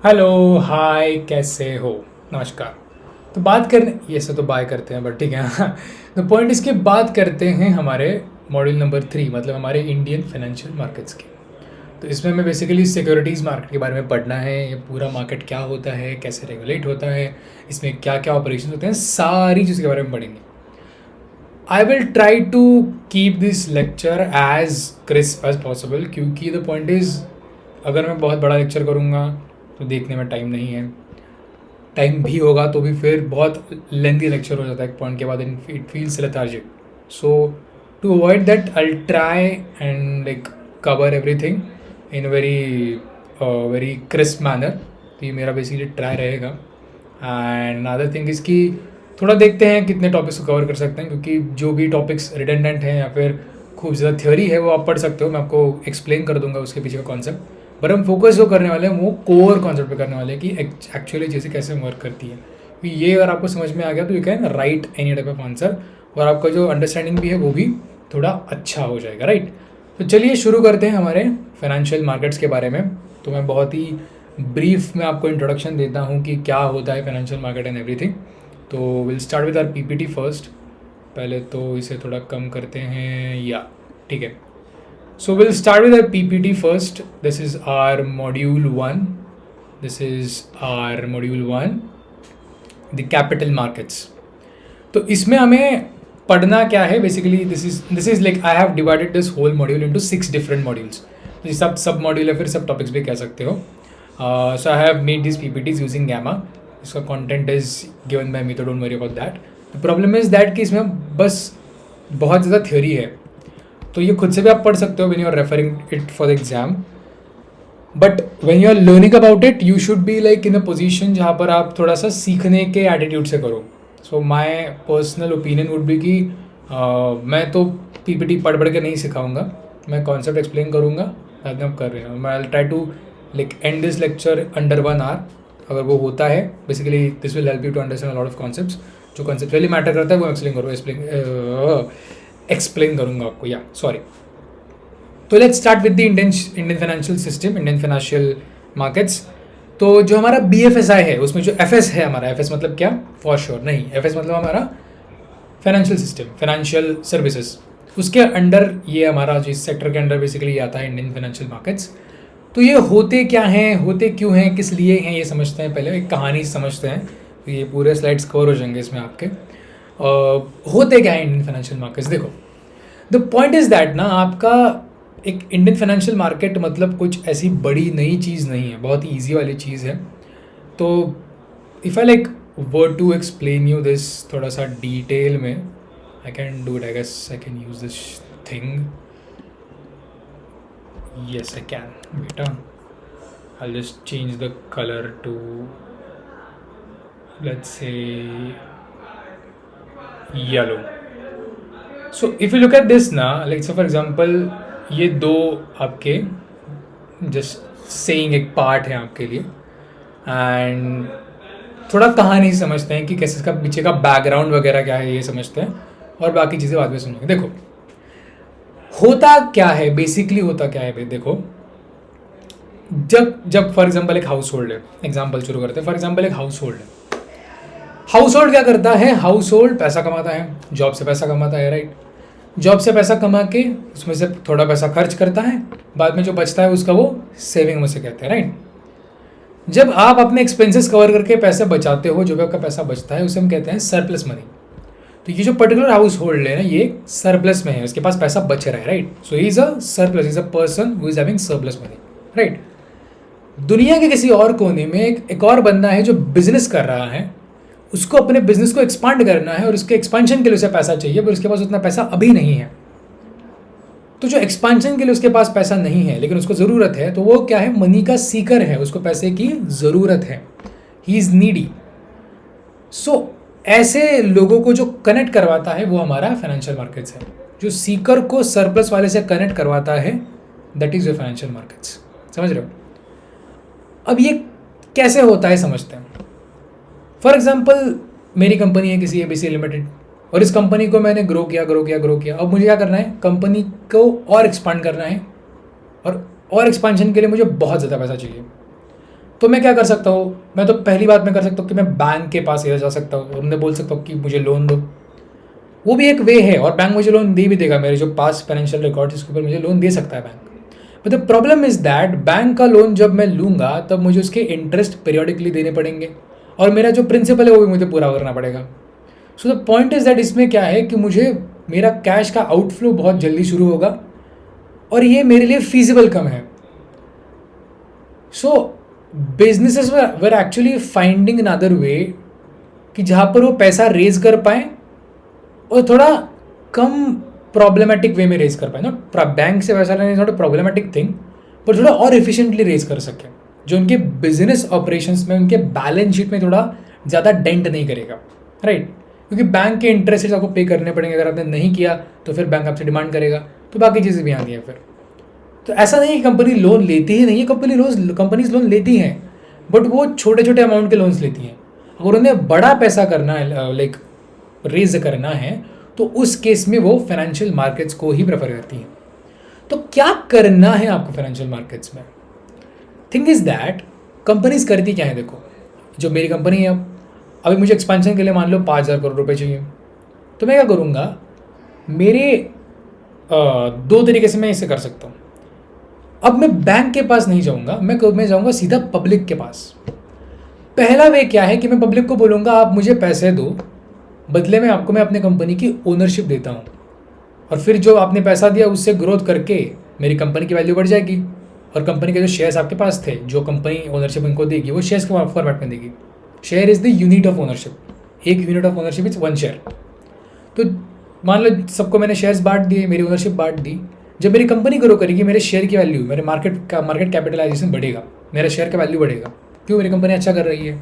Hello hi कैसे हो। नमस्कार। तो बात करने ये सब तो बाय करते हैं बट ठीक है। तो पॉइंट इसके बात करते हैं हमारे मॉड्यूल नंबर 3 मतलब हमारे इंडियन फाइनेंशियल मार्केट्स की। तो इसमें हमें बेसिकली सिक्योरिटीज़ मार्केट के बारे में पढ़ना है। ये पूरा मार्केट क्या होता है, कैसे रेगुलेट होता है, इसमें क्या क्या ऑपरेशन होते हैं, सारी चीज़ के बारे में पढ़ेंगे। I will try to keep this lecture as crisp as possible क्योंकि द पॉइंट इज़ अगर मैं बहुत बड़ा लेक्चर करूँगा तो देखने में टाइम नहीं है, टाइम भी होगा तो भी फिर बहुत लेंथी लेक्चर हो जाता है एक पॉइंट के बाद, it feels lethargic. So to avoid that I try and like cover everything in very crisp manner. तो ये मेरा बेसिकली ट्राई रहेगा। एंड अदर थिंग इसकी थोड़ा देखते हैं कितने टॉपिक्स को कवर कर सकते हैं क्योंकि जो भी टॉपिक्स रिडेंडेंट हैं या फिर खूब ज़्यादा थ्योरी है वो आप पढ़ सकते हो, मैं आपको एक्सप्लेन कर दूंगा उसके पीछे का कॉन्सेप्ट। पर हम फोकस जो करने वाले हैं वो कोर कॉन्सेप्ट पे करने वाले हैं कि एक्चुअली चीज़ें कैसे वर्क करती है। तो ये अगर आपको समझ में आ गया तो you can write any type of answer और आपका जो अंडरस्टैंडिंग भी है वो भी थोड़ा अच्छा हो जाएगा, राइट। तो चलिए शुरू करते हैं हमारे फाइनेंशियल मार्केट्स के बारे में। तो मैं बहुत ही ब्रीफ में आपको इंट्रोडक्शन देता हूँ कि क्या होता है फाइनेंशियल मार्केट एंड एवरीथिंग। तो will start with our PPT first. पहले तो इसे थोड़ा कम करते हैं या ठीक है। So we'll start with our PPT first. This is our module 1. This is our module 1, the capital markets. तो इसमें हमें पढ़ना क्या है basically, this is like I have divided this whole module into 6 different modules. तो ये सब module है, फिर सब टॉपिक्स भी कह सकते हो। So I have made this PPTs using Gamma. इसका content is given by me, तो don't worry about that. The problem is that कि इसमें बस बहुत ज़्यादा थ्योरी है, तो ये खुद से भी आप पढ़ सकते हो when you are referring it for the exam. But when you are learning about it you should be like in a position जहाँ पर आप थोड़ा सा सीखने के एटीट्यूड से करो। So my personal opinion would be कि मैं तो पीपीटी पढ़ पढ़ के नहीं सिखाऊंगा, मैं कॉन्सेप्ट एक्सप्लेन करूँगा, बाद में आप कर रहे हो। मैं I try to like end this lecture under 1 hour. अगर वो होता है basically this will help you to understand a lot of concepts. जो कॉन्सेप्ट रियली मैटर करता है वो एक्सप्लेन करूँगा आपको, या सॉरी। तो let's start with the Indian financial system, Indian financial markets. तो जो हमारा BFSI है उसमें जो FS है, हमारा FS मतलब क्या, फॉर श्योर नहीं, FS मतलब हमारा फाइनेंशियल सिस्टम, फाइनेंशियल सर्विसेज, उसके अंडर ये हमारा जो इस सेक्टर के अंडर बेसिकली आता है इंडियन फाइनेंशियल मार्केट्स। तो ये होते क्या हैं, होते क्यों हैं, किस लिए हैं, ये समझते हैं। पहले एक कहानी समझते हैं, तो ये पूरे स्लाइड्स कवर हो जाएंगे इसमें आपके। होते क्या है इंडियन फाइनेंशियल मार्केट्स, देखो द पॉइंट इज़ दैट ना, आपका एक इंडियन फाइनेंशियल मार्केट मतलब कुछ ऐसी बड़ी नई चीज़ नहीं है, बहुत ही ईजी वाली चीज़ है। तो if I like word to explain you this थोड़ा सा डिटेल में, I can do it, I guess I can use this thing, yes I can बेटा। I just change the colour to let's say yellow. So if you look at this ना, like so for example ये दो आपके just saying एक part है आपके लिए, and थोड़ा कहानी समझते हैं कि कैसे इसका पीछे का बैकग्राउंड वगैरह क्या है ये समझते हैं, और बाकी चीज़ें बाद में सुनेंगे। देखो होता क्या है बेसिकली, होता क्या है भाई, देखो जब फॉर एग्जांपल एक हाउस होल्ड है, एग्जांपल शुरू करते हैं। फॉर एग्जांपल एक हाउस होल्ड है, हाउस होल्ड क्या करता है, हाउस होल्ड पैसा कमाता है, जॉब से पैसा कमाता है, राइट। जॉब से पैसा कमा के उसमें से थोड़ा पैसा खर्च करता है, बाद में जो बचता है उसका वो सेविंग में से कहते हैं, राइट। जब आप अपने एक्सपेंसेस कवर करके पैसे बचाते हो, जो भी आपका पैसा बचता है उसे हम कहते हैं सरप्लस मनी। तो ये जो पर्टिकुलर हाउस होल्ड है ना, ये सरप्लस में है, उसके पास पैसा बच रहा है, right. So he is a surplus, is a person who is having surplus money, right. दुनिया के किसी और कोने में एक और बंदा है जो बिजनेस कर रहा है, उसको अपने बिजनेस को एक्सपांड करना है और उसके एक्सपेंशन के लिए उसे पैसा चाहिए, पर उसके पास उतना पैसा अभी नहीं है। तो जो एक्सपेंशन के लिए उसके पास पैसा नहीं है लेकिन उसको ज़रूरत है, तो वो क्या है, मनी का सीकर है, उसको पैसे की ज़रूरत है, ही इज़ नीडी। सो ऐसे लोगों को जो कनेक्ट करवाता है वो हमारा फाइनेंशियल मार्केट्स है, जो सीकर को सरप्लस वाले से कनेक्ट करवाता है, that is your financial markets. समझ रहे हो। अब ये कैसे होता है समझते हैं। फॉर एग्जाम्पल मेरी कंपनी है किसी ABC लिमिटेड, और इस कंपनी को मैंने ग्रो किया। अब मुझे क्या करना है, कंपनी को और एक्सपांड करना है, और एक्सपांशन के लिए मुझे बहुत ज़्यादा पैसा चाहिए। तो मैं क्या कर सकता हूँ, मैं तो पहली बात मैं कर सकता हूँ कि मैं बैंक के पास जा सकता हूँ और उन्हें बोल सकता हूँ कि मुझे लोन दो। वो भी एक वे है और बैंक मुझे लोन दे भी देगा, मेरे जो पास फाइनेंशियल रिकॉर्ड्स इसके ऊपर मुझे लोन दे सकता है bank. But the problem is that bank का लोन जब मैं लूँगा तब मुझे उसके इंटरेस्ट पीरियडिकली देने पड़ेंगे और मेरा जो प्रिंसिपल है वो भी मुझे पूरा करना पड़ेगा। सो द पॉइंट इज़ दैट इसमें क्या है कि मुझे मेरा कैश का आउटफ्लो बहुत जल्दी शुरू होगा और ये मेरे लिए फीजिबल कम है। So businesses were actually finding another way कि जहाँ पर वो पैसा रेज कर पाएँ और थोड़ा कम प्रॉब्लमेटिक वे में रेज कर पाए। नॉट बैंक से पैसा लेना is not a problematic thing, पर थोड़ा और एफिशिएंटली रेज कर सके जो उनके बिजनेस ऑपरेशंस में उनके बैलेंस शीट में थोड़ा ज़्यादा डेंट नहीं करेगा, राइट? क्योंकि बैंक के इंटरेस्ट आपको पे करने पड़ेंगे, अगर आपने नहीं किया तो फिर बैंक आपसे डिमांड करेगा, तो बाकी चीज़ें भी आती हैं फिर। तो ऐसा नहीं है कि कंपनी लोन लेती ही नहीं है, कंपनीज लोन लेती हैं, बट वो छोटे छोटे अमाउंट के लोन्स लेती हैं। अगर उन्हें बड़ा पैसा करना है, लाइक रेज करना है, तो उस केस में वो फाइनेंशियल मार्केट्स को ही प्रेफर करती हैं। तो क्या करना है आपको फाइनेंशियल मार्केट्स में? थिंग इज दैट कंपनीज करती क्या है, देखो जो मेरी कंपनी है, अभी मुझे एक्सपेंशन के लिए मान लो 5,000 करोड़ रुपए चाहिए, तो मैं क्या करूँगा, मेरे दो तरीके से मैं इसे कर सकता हूँ। अब मैं बैंक के पास नहीं जाऊँगा, मैं जाऊँगा सीधा पब्लिक के पास। पहला वे क्या है कि मैं पब्लिक को बोलूँगा आप मुझे पैसे दो, बदले में आपको मैं अपने कंपनी की ओनरशिप देता हूँ, और फिर जो आपने पैसा दिया उससे ग्रोथ करके मेरी कंपनी की वैल्यू बढ़ जाएगी और कंपनी के जो शेयर्स आपके पास थे, जो कंपनी ओनरशिप इनको देगी वो शेयर्स के फॉर्मेट में देगी। Share is the unit of ownership, एक unit of ownership is 1 share. तो मान लो सबको मैंने शेयर्स बांट दिए, मेरी ओनरशिप बांट दी, जब मेरी कंपनी ग्रो करेगी मेरे शेयर की वैल्यू, मेरे मार्केट कैपिटलाइजेशन बढ़ेगा, मेरा शेयर का वैल्यू बढ़ेगा, क्यों? मेरी कंपनी अच्छा कर रही है।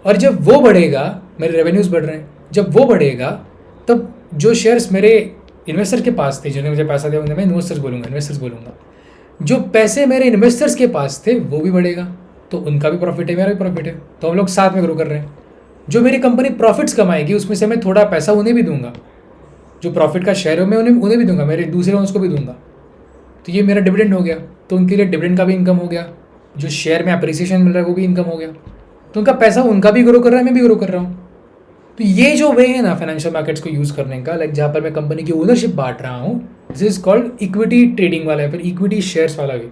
और जब वो बढ़ेगा, मेरे रेवेन्यूज़ बढ़ रहे हैं, जब वो बढ़ेगा तब जो शेयर्स मेरे इन्वेस्टर के पास थे, जिन्होंने मुझे पैसा दिया उन्हें मैं इन्वेस्टर्स बोलूँगा, जो पैसे मेरे इन्वेस्टर्स के पास थे वो भी बढ़ेगा, तो उनका भी प्रॉफिट है, मेरा भी प्रॉफिट है, तो हम लोग साथ में ग्रो कर रहे हैं। जो मेरी कंपनी प्रॉफिट्स कमाएगी उसमें से मैं थोड़ा पैसा उन्हें भी दूंगा, जो प्रॉफिट का शेयर है मैं उन्हें भी दूंगा, मेरे दूसरे ओनर्स को भी दूंगा, तो ये मेरा डिविडेंड हो गया, तो उनके लिए डिविडेंड का भी इनकम हो गया, जो शेयर में अप्रिसिएशन मिल रहा है वो भी इनकम हो गया, तो उनका पैसा उनका भी ग्रो कर रहा है, मैं भी ग्रो कर रहा हूँ। तो ये जो वे है ना फाइनेंशियल मार्केट्स को यूज़ करने का, लाइक जहाँ पर मैं कंपनी की ओनरशिप बांट रहा हूँ, this is called equity trading वाला है, फिर इक्विटी शेयर्स वाला भी,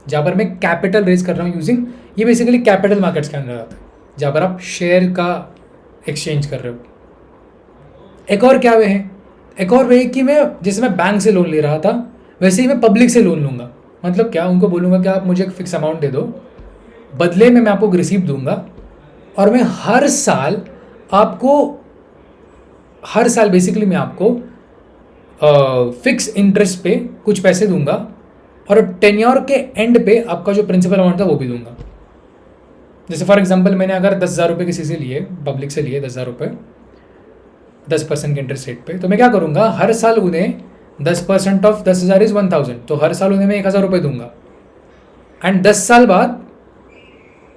जहाँ पर मैं कैपिटल रेज कर रहा हूँ यूजिंग, ये बेसिकली कैपिटल मार्केट्स के अंदर आता है, जहाँ पर आप शेयर का एक्सचेंज कर रहे हो। एक और क्या वे है, एक और वे है कि मैं जैसे मैं बैंक से लोन ले रहा था वैसे ही मैं पब्लिक से लोन लूँगा। मतलब क्या, उनको बोलूँगा कि आप मुझे एक फिक्स अमाउंट दे दो, बदले में मैं आपको रिसीप्ट दूंगा और मैं हर साल बेसिकली मैं आपको फिक्स इंटरेस्ट पे कुछ पैसे दूंगा और टेन्योर के एंड पे आपका जो प्रिंसिपल अमाउंट था वो भी दूंगा। जैसे फॉर एग्जांपल मैंने अगर 10,000 रुपये किसी से लिए, पब्लिक से लिए 10,000 रुपये 10% के इंटरेस्ट रेट पे, तो मैं क्या करूँगा, हर साल उन्हें 10% ऑफ 10,000 इज 1,000, तो हर साल उन्हें मैं 1,000 रुपये दूंगा। एंड 10 साल बाद,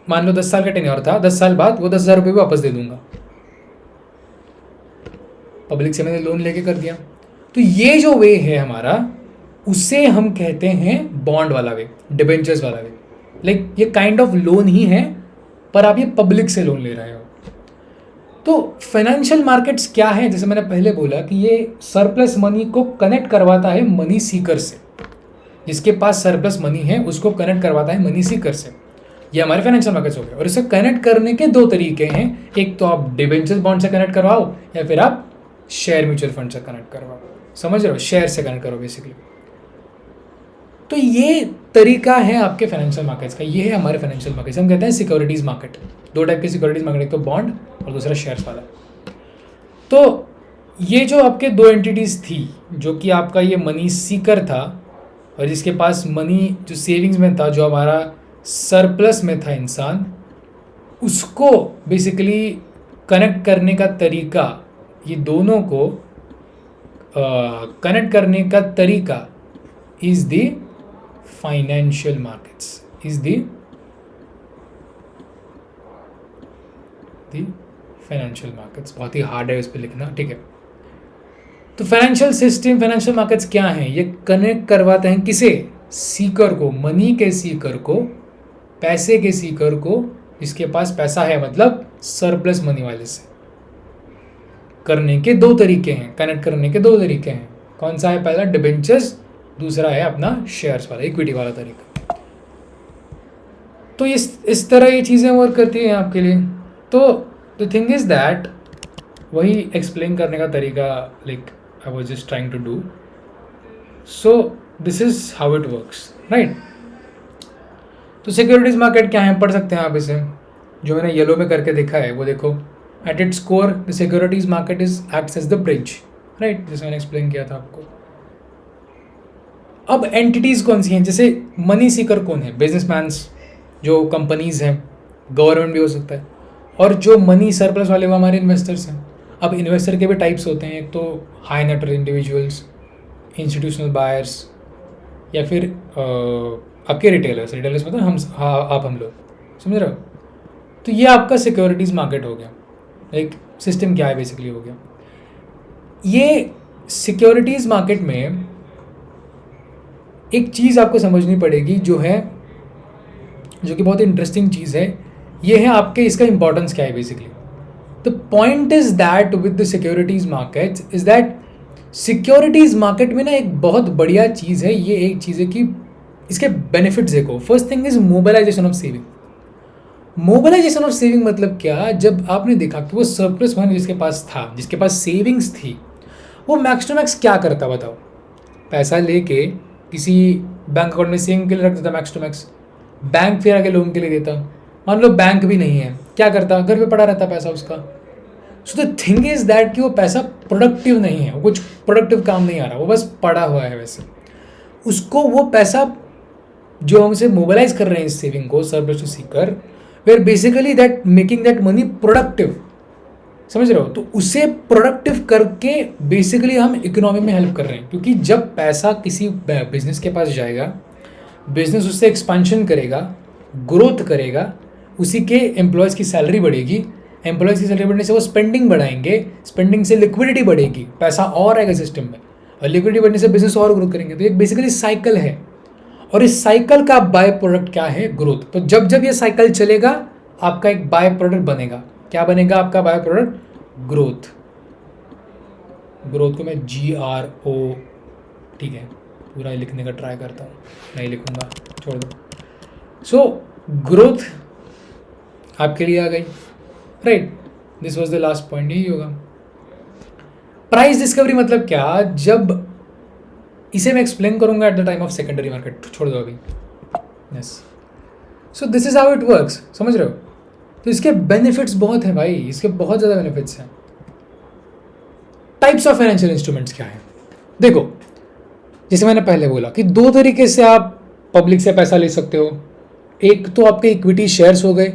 मान लो 10 साल का टेन्योर था, 10 साल बाद वो 10,000 रुपये भी वापस दे दूंगा। पब्लिक से मैंने लोन लेके कर दिया। तो ये जो वे है हमारा, उसे हम कहते हैं बॉन्ड वाला वे, डिबेंचर्स वाला वे। लाइक ये काइंड ऑफ लोन ही है, पर आप ये पब्लिक से लोन ले रहे हो। तो फाइनेंशियल मार्केट्स क्या है, जैसे मैंने पहले बोला कि ये सरप्लस मनी को कनेक्ट करवाता है मनी सीकर से, जिसके पास सरप्लस मनी है उसको कनेक्ट करवाता है मनी सीकर से। ये हमारे फाइनेंशियल मार्केट्स हो गए। और इसे कनेक्ट करने के दो तरीके हैं, एक तो आप डिबेंचर्स बॉन्ड से कनेक्ट करवाओ या फिर आप शेयर म्यूचुअल फंड से कनेक्ट करवाओ। समझ रहे हो, शेयर से कनेक्ट करो बेसिकली। तो ये तरीका है आपके फाइनेंशियल मार्केट्स का, ये है हमारे फाइनेंशियल मार्केट्स। हम कहते हैं सिक्योरिटीज़ मार्केट। दो टाइप के सिक्योरिटीज़ मार्केट, एक तो बॉन्ड और दूसरा शेयर्स वाला। तो ये जो आपके दो एंटिटीज़ थी, जो कि आपका ये मनी सीकर था और जिसके पास मनी जो सेविंग्स में था, जो हमारा सरप्लस में था इंसान, उसको बेसिकली कनेक्ट करने का तरीका, ये दोनों को कनेक्ट करने का तरीका is the financial markets, is the financial markets. बहुत ही हार्ड है इस पर लिखना, ठीक है। तो फाइनेंशियल सिस्टम, फाइनेंशियल मार्केट्स क्या हैं? ये कनेक्ट करवाते हैं किसे? सीकर को, मनी के सीकर को पैसे के सीकर को, जिसके पास पैसा है मतलब सरप्लस मनी वाले से, करने के दो तरीके हैं, कनेक्ट करने के दो तरीके हैं। कौन सा है? पहला डिबेंचर्स, दूसरा है अपना शेयर्स वाला, इक्विटी वाला तरीका। तो इस तरह ये चीज़ें वर्क करती हैं आपके लिए। तो द थिंग इज़ दैट वही एक्सप्लेन करने का तरीका, like I was just trying to do. So this is how it works, right. तो सिक्योरिटीज़ मार्केट क्या है, पढ़ सकते हैं आप इसे। जो मैंने येलो में करके देखा है वो देखो, at its core the securities market is acts as the bridge, right, जैसे मैंने एक्सप्लेन किया था आपको। अब एंटिटीज़ कौन सी हैं? जैसे मनी सीकर कौन है? बिजनेसमैन्स, जो कंपनीज़ हैं, गवर्नमेंट भी हो सकता है, और जो मनी सरप्लस वाले वो हमारे इन्वेस्टर्स हैं। अब इन्वेस्टर के भी टाइप्स होते हैं, एक तो high net worth individuals, institutional buyers, या फिर आपके रिटेलर्स मतलब हम लोग, समझ रहे हो। तो ये आपका सिक्योरिटीज़ मार्केट हो गया। एक सिस्टम क्या है बेसिकली हो गया ये सिक्योरिटीज़ मार्केट में। एक चीज़ आपको समझनी पड़ेगी जो कि बहुत इंटरेस्टिंग चीज़ है, ये है आपके इसका इंपॉर्टेंस क्या है basically. The point is that with the securities market is that securities market में ना एक बहुत बढ़िया चीज़ है, ये एक चीज़ है कि इसके बेनिफिट्स देखो। First thing is mobilisation of saving. Mobilisation of saving मतलब क्या? जब आपने देखा कि वो सरप्लस मनी जिसके पास था, जिसके पास सेविंग्स थी, वो मैक्स टू मैक्स क्या करता बताओ? पैसा लेके किसी बैंक अकाउंट में सेविंग के लिए रख देता मैक्स टू मैक्स, बैंक फिर आगे लोन के लिए देता। मान लो बैंक भी नहीं है, क्या करता? घर पे पड़ा रहता पैसा उसका। So the thing is that कि वो पैसा प्रोडक्टिव नहीं है, वो कुछ प्रोडक्टिव काम नहीं आ रहा, वो बस पड़ा हुआ है वैसे। उसको वो पैसा जो हमसे मोबिलाइज कर रहे हैं इस सेविंग को, surplus to seeker, we are basically that making that money productive, समझ रहे हो। तो उसे प्रोडक्टिव करके बेसिकली हम इकोनॉमी में हेल्प कर रहे हैं, क्योंकि जब पैसा किसी बिजनेस के पास जाएगा, बिजनेस उससे एक्सपेंशन करेगा, ग्रोथ करेगा, उसी के एम्प्लॉयज़ की सैलरी बढ़ेगी, एम्प्लॉयज़ की सैलरी बढ़ने से वो स्पेंडिंग बढ़ाएंगे, स्पेंडिंग से लिक्विडिटी बढ़ेगी, पैसा और आएगा सिस्टम में, और लिक्विडिटी बढ़ने से बिजनेस और ग्रो करेंगे। तो एक बेसिकली साइकिल है, और इस साइकिल का बाय प्रोडक्ट क्या है? ग्रोथ। तो जब जब ये साइकिल चलेगा आपका एक बाय प्रोडक्ट बनेगा। क्या बनेगा आपका बाय प्रोडक्ट? ग्रोथ। ग्रोथ को मैं GRO, ठीक है, पूरा लिखने का ट्राई करता हूँ, नहीं लिखूँगा, छोड़ दो। सो ग्रोथ आपके लिए आ गई, right. This was the last point, यही होगा। प्राइस डिस्कवरी मतलब क्या? जब इसे मैं एक्सप्लेन करूंगा at the time of secondary market, छोड़ दो अभी। Yes, so this is how it works, समझ रहे हो। तो इसके बेनिफिट्स बहुत हैं भाई, इसके बहुत ज़्यादा बेनिफिट्स हैं। टाइप्स ऑफ फाइनेंशियल इंस्ट्रूमेंट्स क्या है? देखो, जैसे मैंने पहले बोला कि दो तरीके से आप पब्लिक से पैसा ले सकते हो। एक तो आपके इक्विटी शेयर्स हो गए,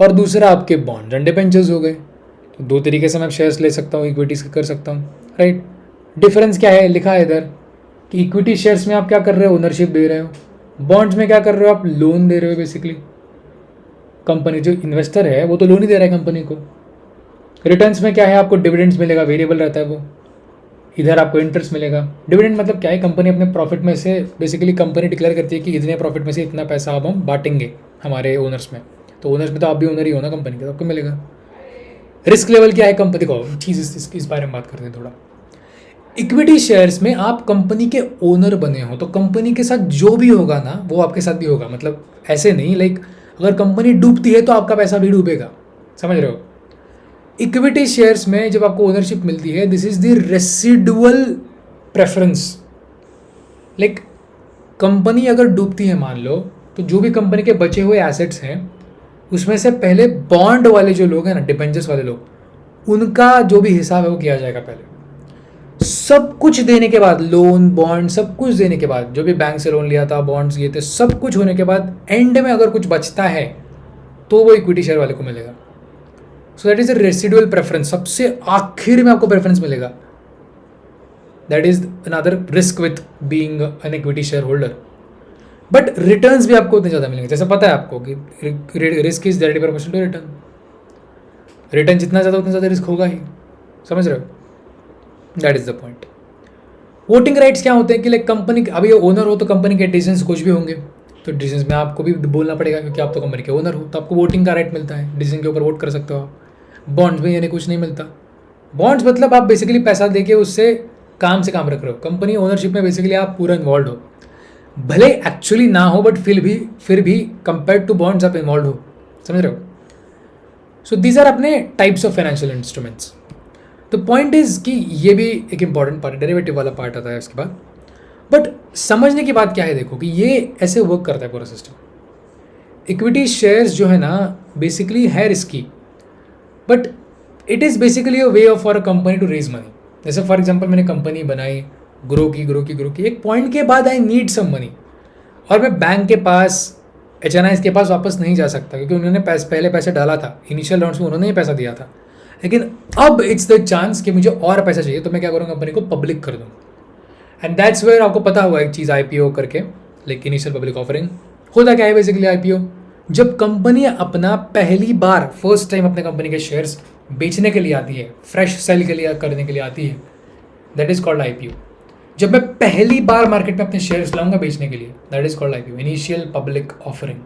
और दूसरा आपके बॉन्ड एंड डिबेंचर्स हो गए। तो दो तरीके से मैं शेयर्स ले सकता हूँ, इक्विटीज कर सकता हूँ, राइट। डिफरेंस क्या है? लिखा है इधर कि इक्विटी शेयर्स में आप क्या कर रहे हो? ओनरशिप दे रहे हो। बॉन्ड्स में क्या कर रहे हो? आप लोन दे रहे हो बेसिकली। कंपनी जो इन्वेस्टर है वो तो लोन ही दे रहा है कंपनी को। रिटर्न्स में क्या है? आपको डिविडेंड्स मिलेगा, वेरिएबल रहता है वो। इधर आपको इंटरेस्ट मिलेगा। डिविडेंड मतलब क्या है? कंपनी अपने प्रॉफिट में से, बेसिकली कंपनी डिक्लेयर करती है कि इतने प्रॉफिट में से इतना पैसा अब हम बांटेंगे हमारे ओनर्स में। तो ओनर्स में तो आप भी ओनर ही हो ना कंपनी के, तो आपको मिलेगा। रिस्क लेवल क्या है कंपनी को? चीज़ इस बारे में बात करते हैं थोड़ा। इक्विटी शेयर्स में आप कंपनी के ओनर बने हो, तो कंपनी के साथ जो भी होगा ना वो आपके साथ भी होगा। मतलब ऐसे नहीं, लाइक अगर कंपनी डूबती है तो आपका पैसा भी डूबेगा, समझ रहे हो। इक्विटी शेयर्स में जब आपको ओनरशिप मिलती है, this is the residual preference. Like company अगर डूबती है मान लो, तो जो भी कंपनी के बचे हुए एसेट्स हैं उसमें से पहले बॉन्ड वाले जो लोग हैं ना, डिबेंचर्स वाले लोग, उनका जो भी हिसाब है वो किया जाएगा पहले। सब कुछ देने के बाद, लोन बॉन्ड सब कुछ देने के बाद, जो भी बैंक से लोन लिया था, बॉन्ड्स लिए थे, सब कुछ होने के बाद एंड में अगर कुछ बचता है तो वो इक्विटी शेयर वाले को मिलेगा। सो that is a residual preference. सबसे आखिर में आपको प्रेफरेंस मिलेगा। That is another risk with being an equity share holder. But returns भी आपको उतने ज़्यादा मिलेंगे। जैसे पता है आपको कि risk is directly proportional to return. Return जितना ज़्यादा उतना ज़्यादा रिस्क होगा ही, समझ रहे हो। That is the point. Voting rights क्या होते हैं कि लाइक कंपनी, अभी ये ओनर हो तो कंपनी के डिसीजंस कुछ भी होंगे, तो डिसीजन में आपको भी बोलना पड़ेगा, क्योंकि आप तो कंपनी के ओनर हो, तो आपको वोटिंग का राइट मिलता है, डिसीजन के ऊपर वोट कर सकते हो आप। बॉन्ड्स में यानी कुछ नहीं मिलता। बॉन्ड्स मतलब आप बेसिकली पैसा देके उससे काम से काम रख रहे हो। कंपनी ओनरशिप में बेसिकली आप पूरा इन्वॉल्व हो, भले एक्चुअली ना हो, बट फिर भी कंपेयर टू बॉन्ड्स आप इन्वॉल्व हो, समझ रहे हो। सो दीज आर अपने types of financial instruments. The point is कि ये भी एक इंपॉर्टेंट पार्ट, डेरिवेटिव वाला पार्ट आता है उसके बाद। बट समझने की बात क्या है, देखो कि ये ऐसे वर्क करता है पूरा सिस्टम। इक्विटी शेयर्स जो है ना बेसिकली है risky, but it is basically a way of for a company to raise money. जैसे फॉर एग्जांपल मैंने कंपनी बनाई, ग्रो की, एक पॉइंट के बाद आई नीड सम मनी, और मैं बैंक के पास, HNIs के पास वापस नहीं जा सकता, क्योंकि उन्होंने पहले पैसे डाला था, इनिशियल राउंड्स में उन्होंने ही पैसा दिया था। लेकिन अब इट्स द चांस कि मुझे और पैसा चाहिए, तो मैं क्या करूँगा, कंपनी को पब्लिक कर दूँ। एंड दैट्स वेयर आपको पता हुआ एक चीज़ IPO करके, लाइक इनिशियल पब्लिक ऑफरिंग। होता क्या है बेसिकली IPO, जब कंपनी अपना पहली बार फर्स्ट टाइम अपने कंपनी के शेयर्स बेचने के लिए आती है, फ्रेश सेल के लिए करने के लिए आती है, दैट इज़ कॉल्ड IPO। जब मैं पहली बार मार्केट में अपने शेयर्स लाऊंगा बेचने के लिए, that is called IPO, initial public offering.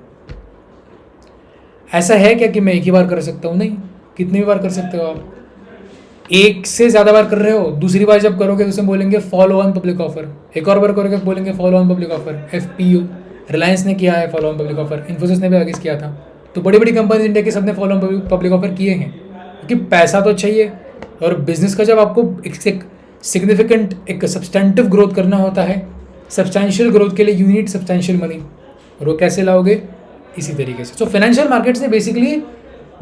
ऐसा है क्या कि मैं एक ही बार कर सकता हूँ? नहीं, कितनी भी बार कर सकते हो आप। एक से ज़्यादा बार कर रहे हो, दूसरी बार जब करोगे तो उसे बोलेंगे फॉलो ऑन पब्लिक ऑफर, एक और बार करोगे बोलेंगे follow on public offer, FPO। Reliance ने किया है follow on public offer, Infosys ने भी आगे किया था। तो बड़ी बड़ी कंपनी इंडिया के सबने फॉलो ऑन पब्लिक ऑफर किए हैं, क्योंकि पैसा तो चाहिए। और बिजनेस का जब आपको एक सिग्निफिकेंट एक सब्सटेंटिव ग्रोथ करना होता है, सब्सटैंशियल ग्रोथ के लिए यू नीड सब्सटैंशियल मनी, और वो कैसे लाओगे? इसी तरीके से। सो फाइनेंशियल मार्केट्स ने बेसिकली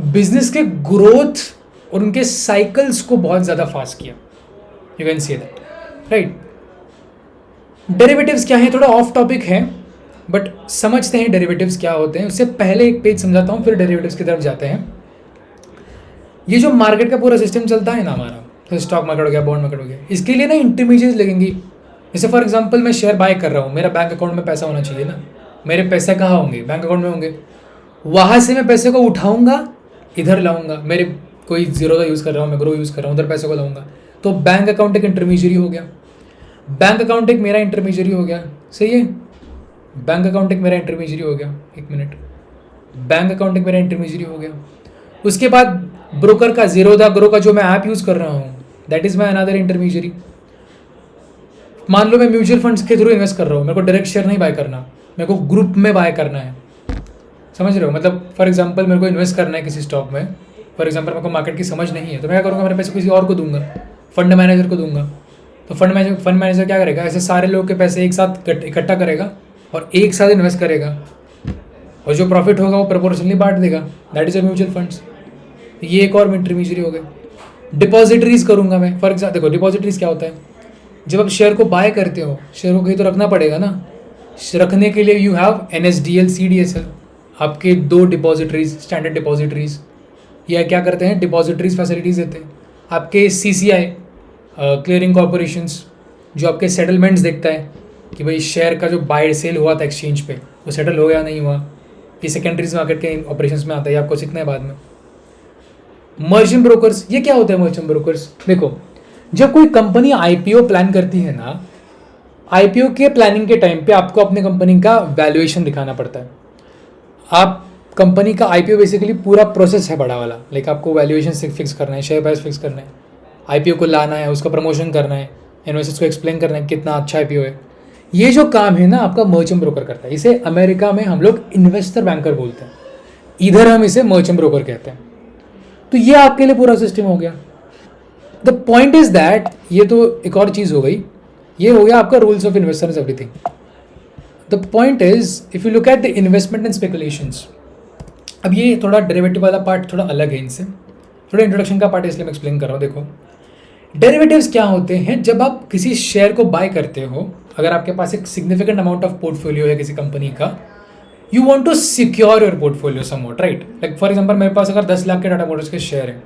बिजनेस के ग्रोथ और उनके साइकिल्स को बहुत ज़्यादा फास्ट किया, you can see that, right. Derivatives क्या है, थोड़ा ऑफ टॉपिक है, बट समझते हैं डेरिवेटिव्स क्या होते हैं। उससे पहले एक पेज समझाता हूँ, फिर डेरिवेटिव्स की तरफ जाते हैं। ये जो मार्केट का पूरा सिस्टम चलता है ना हमारा, तो स्टॉक मार्केट हो गया, बॉन्ड मार्केट हो गया, इसके लिए ना इंटरमीडिएट्स लगेंगी। जैसे फॉर एग्जांपल मैं शेयर बाय कर रहा हूँ, मेरा बैंक अकाउंट में पैसा होना चाहिए ना, मेरे पैसे कहाँ होंगे? बैंक अकाउंट में होंगे। वहाँ से मैं पैसे को उठाऊंगा, इधर लाऊंगा, मेरे कोई जीरो का यूज़ कर रहा हूँ, मैं ग्रो यूज़ कर रहा हूँ, उधर पैसे को लाऊंगा। तो बैंक अकाउंट एक इंटरमीडियरी हो गया, बैंक अकाउंट एक मेरा इंटरमीडियरी हो गया, सही है। बैंक अकाउंट एक मेरा इंटरमीडियरी हो गया, एक मिनट, बैंक अकाउंट एक मेरा इंटरमीडियरी हो गया। उसके बाद ब्रोकर का, जीरोधा ग्रो का जो मैं ऐप यूज़ कर रहा हूँ, that is my another intermediary. मान लो मैं म्यूचुअल फंड्स के थ्रू इन्वेस्ट कर रहा हूँ, मेरे को डायरेक्ट शेयर नहीं बाय करना, मेरे को ग्रुप में बाय करना है, समझ रहे हो। मतलब फॉर एग्जांपल मेरे को इन्वेस्ट करना है किसी स्टॉक में, फॉर एग्जांपल मेरे को मार्केट की समझ नहीं है, तो मैं क्या करूँगा, मेरे पैसे किसी और को दूंगा, फंड मैनेजर को दूंगा। तो फंड मैनेजर क्या करेगा, ऐसे सारे लोगों के पैसे एक साथ इकट्ठा करेगा और एक साथ इन्वेस्ट करेगा, और जो प्रॉफिट होगा वो प्रोपोर्शनली बांट देगा, that is a mutual funds. ये एक और इंटरमीडियरी हो गए। डिपॉजिटरीज करूँगा मैं, फॉर एग्जाम्पल देखो डिपॉजिटरीज क्या होता है, जब आप शेयर को बाय करते हो, शेयर को कहीं तो रखना पड़ेगा ना, रखने के लिए यू हैव NSDL CDSL, आपके दो डिपॉजिटरीज, स्टैंडर्ड डिपॉजिटरीज, या क्या करते हैं, डिपॉजिटरीज फैसिलिटीज़ देते हैं। आपके CCI क्लियरिंग कॉरपोरेशंस, जो आपके सेटलमेंट्स देखता है कि भाई शेयर का जो बाय सेल हुआ था एक्सचेंज पे, वो सेटल हो या नहीं हुआ, ये सेकेंडरीज मार्केट के ऑपरेशंस में आता है, आपको सीखना है बाद में। मर्चेंट ब्रोकर्स, ये क्या होता है मर्चेंट ब्रोकर्स? देखो, जब कोई कंपनी IPO प्लान करती है ना, IPO के प्लानिंग के टाइम पे आपको अपनी कंपनी का वैल्यूएशन दिखाना पड़ता है। आप कंपनी का IPO बेसिकली पूरा प्रोसेस है बड़ा वाला, लाइक आपको वैल्यूएशन फिक्स करना है, शेयर प्राइस फिक्स करना है, IPO को लाना है, उसका प्रमोशन करना है, इन्वेस्टर्स को एक्सप्लेन करना है कितना अच्छा IPO है। ये जो काम है ना आपका मर्चेंट ब्रोकर करता है। इसे अमेरिका में हम लोग इन्वेस्टर बैंकर बोलते हैं, इधर हम इसे मर्चेंट ब्रोकर कहते हैं। तो ये आपके लिए पूरा सिस्टम हो गया। द पॉइंट इज दैट, ये तो एक और चीज़ हो गई, ये हो गया आपका rules of investors everything. The point is if you look at the investment and speculations, अब ये थोड़ा डेरिवेटिव वाला पार्ट थोड़ा अलग है इनसे, थोड़ा इंट्रोडक्शन का पार्ट है, इसलिए मैं एक्सप्लेन कर रहा हूँ। देखो डेरिवेटिव्स क्या होते हैं, जब आप किसी शेयर को बाय करते हो, अगर आपके पास एक सिग्निफिकेंट अमाउंट ऑफ पोर्टफोलियो है किसी कंपनी का, you want to secure your portfolio somewhat, right. Like for example मेरे पास अगर 10 लाख के टाटा मोटर्स के शेयर हैं,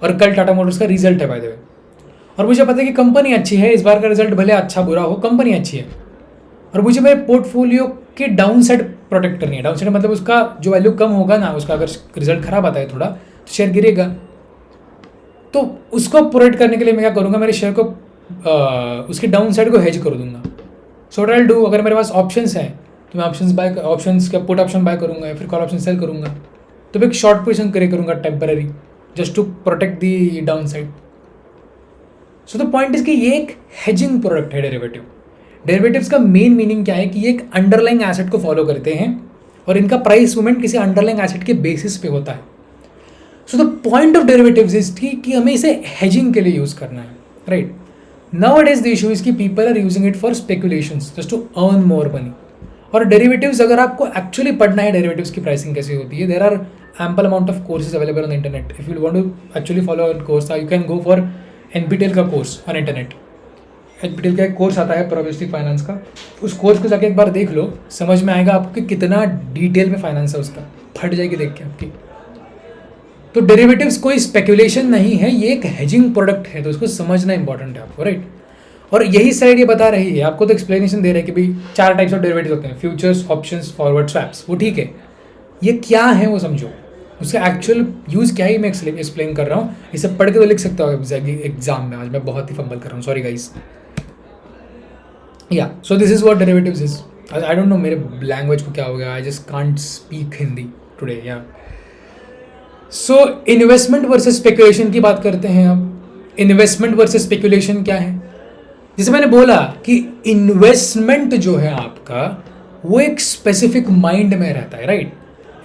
और कल टाटा मोटर्स का रिजल्ट है बाय द वे, और मुझे पता है कि कंपनी अच्छी है, इस बार का रिजल्ट भले अच्छा बुरा हो, कंपनी अच्छी है, और मुझे मेरे पोर्टफोलियो के डाउन साइड प्रोटेक्ट करनी है। डाउन साइड मतलब उसका जो वैल्यू कम होगा ना, उसका अगर रिजल्ट खराब आता है थोड़ा, तो शेयर गिरेगा। तो उसको प्रोटेक्ट करने के लिए मैं क्या करूँगा, मेरे शेयर को उसकी डाउन साइड को हेज कर दूंगा। So what I will do, अगर मेरे पास ऑप्शंस हैं तो मैं ऑप्शंस का पुट ऑप्शन बाय करूँगा या फिर कॉल ऑप्शन सेल करूँगा, तो मैं एक शॉर्ट पोजीशन करे करूँगा temporary, just to protect the downside. So the point is कि ये एक हेजिंग प्रोडक्ट है डेरिवेटिव। डेरिवेटिव्स का मेन मीनिंग क्या है कि ये एक अंडरलाइंग एसेट को फॉलो करते हैं और इनका प्राइस मूवमेंट किसी अंडरलाइंग एसेट के बेसिस पे होता है। So the point of derivatives is कि हमें इसे हेजिंग के लिए यूज करना है, right. Nowadays the issue is कि people are using it for speculations just to earn more money. और डेरिवेटिव्स अगर आपको एक्चुअली पढ़ना है डेरिवेटिव्स की प्राइसिंग कैसे होती है, there are ample amount of courses available on internet. If you want to actually follow a course, you can go for NPTEL का कोर्स ऑन इंटरनेट। NPTEL का एक कोर्स आता है प्रोबेबिलिस्टिक फाइनेंस का, उस कोर्स को जाके एक बार देख लो, समझ में आएगा आपको कि कितना डिटेल में फाइनेंस है उसका, फट जाएगी देख के आपकी। तो डेरिवेटिव्स कोई स्पेकुलेशन नहीं है, ये एक हेजिंग प्रोडक्ट है, तो उसको समझना इंपॉर्टेंट है आपको, राइट। और यही स्लाइड ये बता रही है आपको, तो एक्सप्लेनेशन दे रहा है कि भाई 4 टाइप्स ऑफ डेरिवेटिव्स होते हैं, फ्यूचर्स, ऑप्शंस, फॉरवर्ड, स्वैप्स। वो ठीक है, ये क्या है वो समझो, उसका एक्चुअल यूज़ क्या है मैं एक्सप्लेन कर रहा हूँ। इसे पढ़ के तो लिख सकते हो एग्जाम में। आज मैं बहुत ही फंबल कर रहा हूँ, सॉरी गाइस। या so this is what derivatives is. I don't no मेरे लैंग्वेज को क्या हो गया, I just can't speak Hindi today. या सो इन्वेस्टमेंट वर्सेस स्पेकुलेशन की बात करते हैं अब। इन्वेस्टमेंट वर्सेस स्पेकुलेशन क्या है? जैसे मैंने बोला कि इन्वेस्टमेंट जो है आपका वो एक स्पेसिफिक माइंड में रहता है, राइट।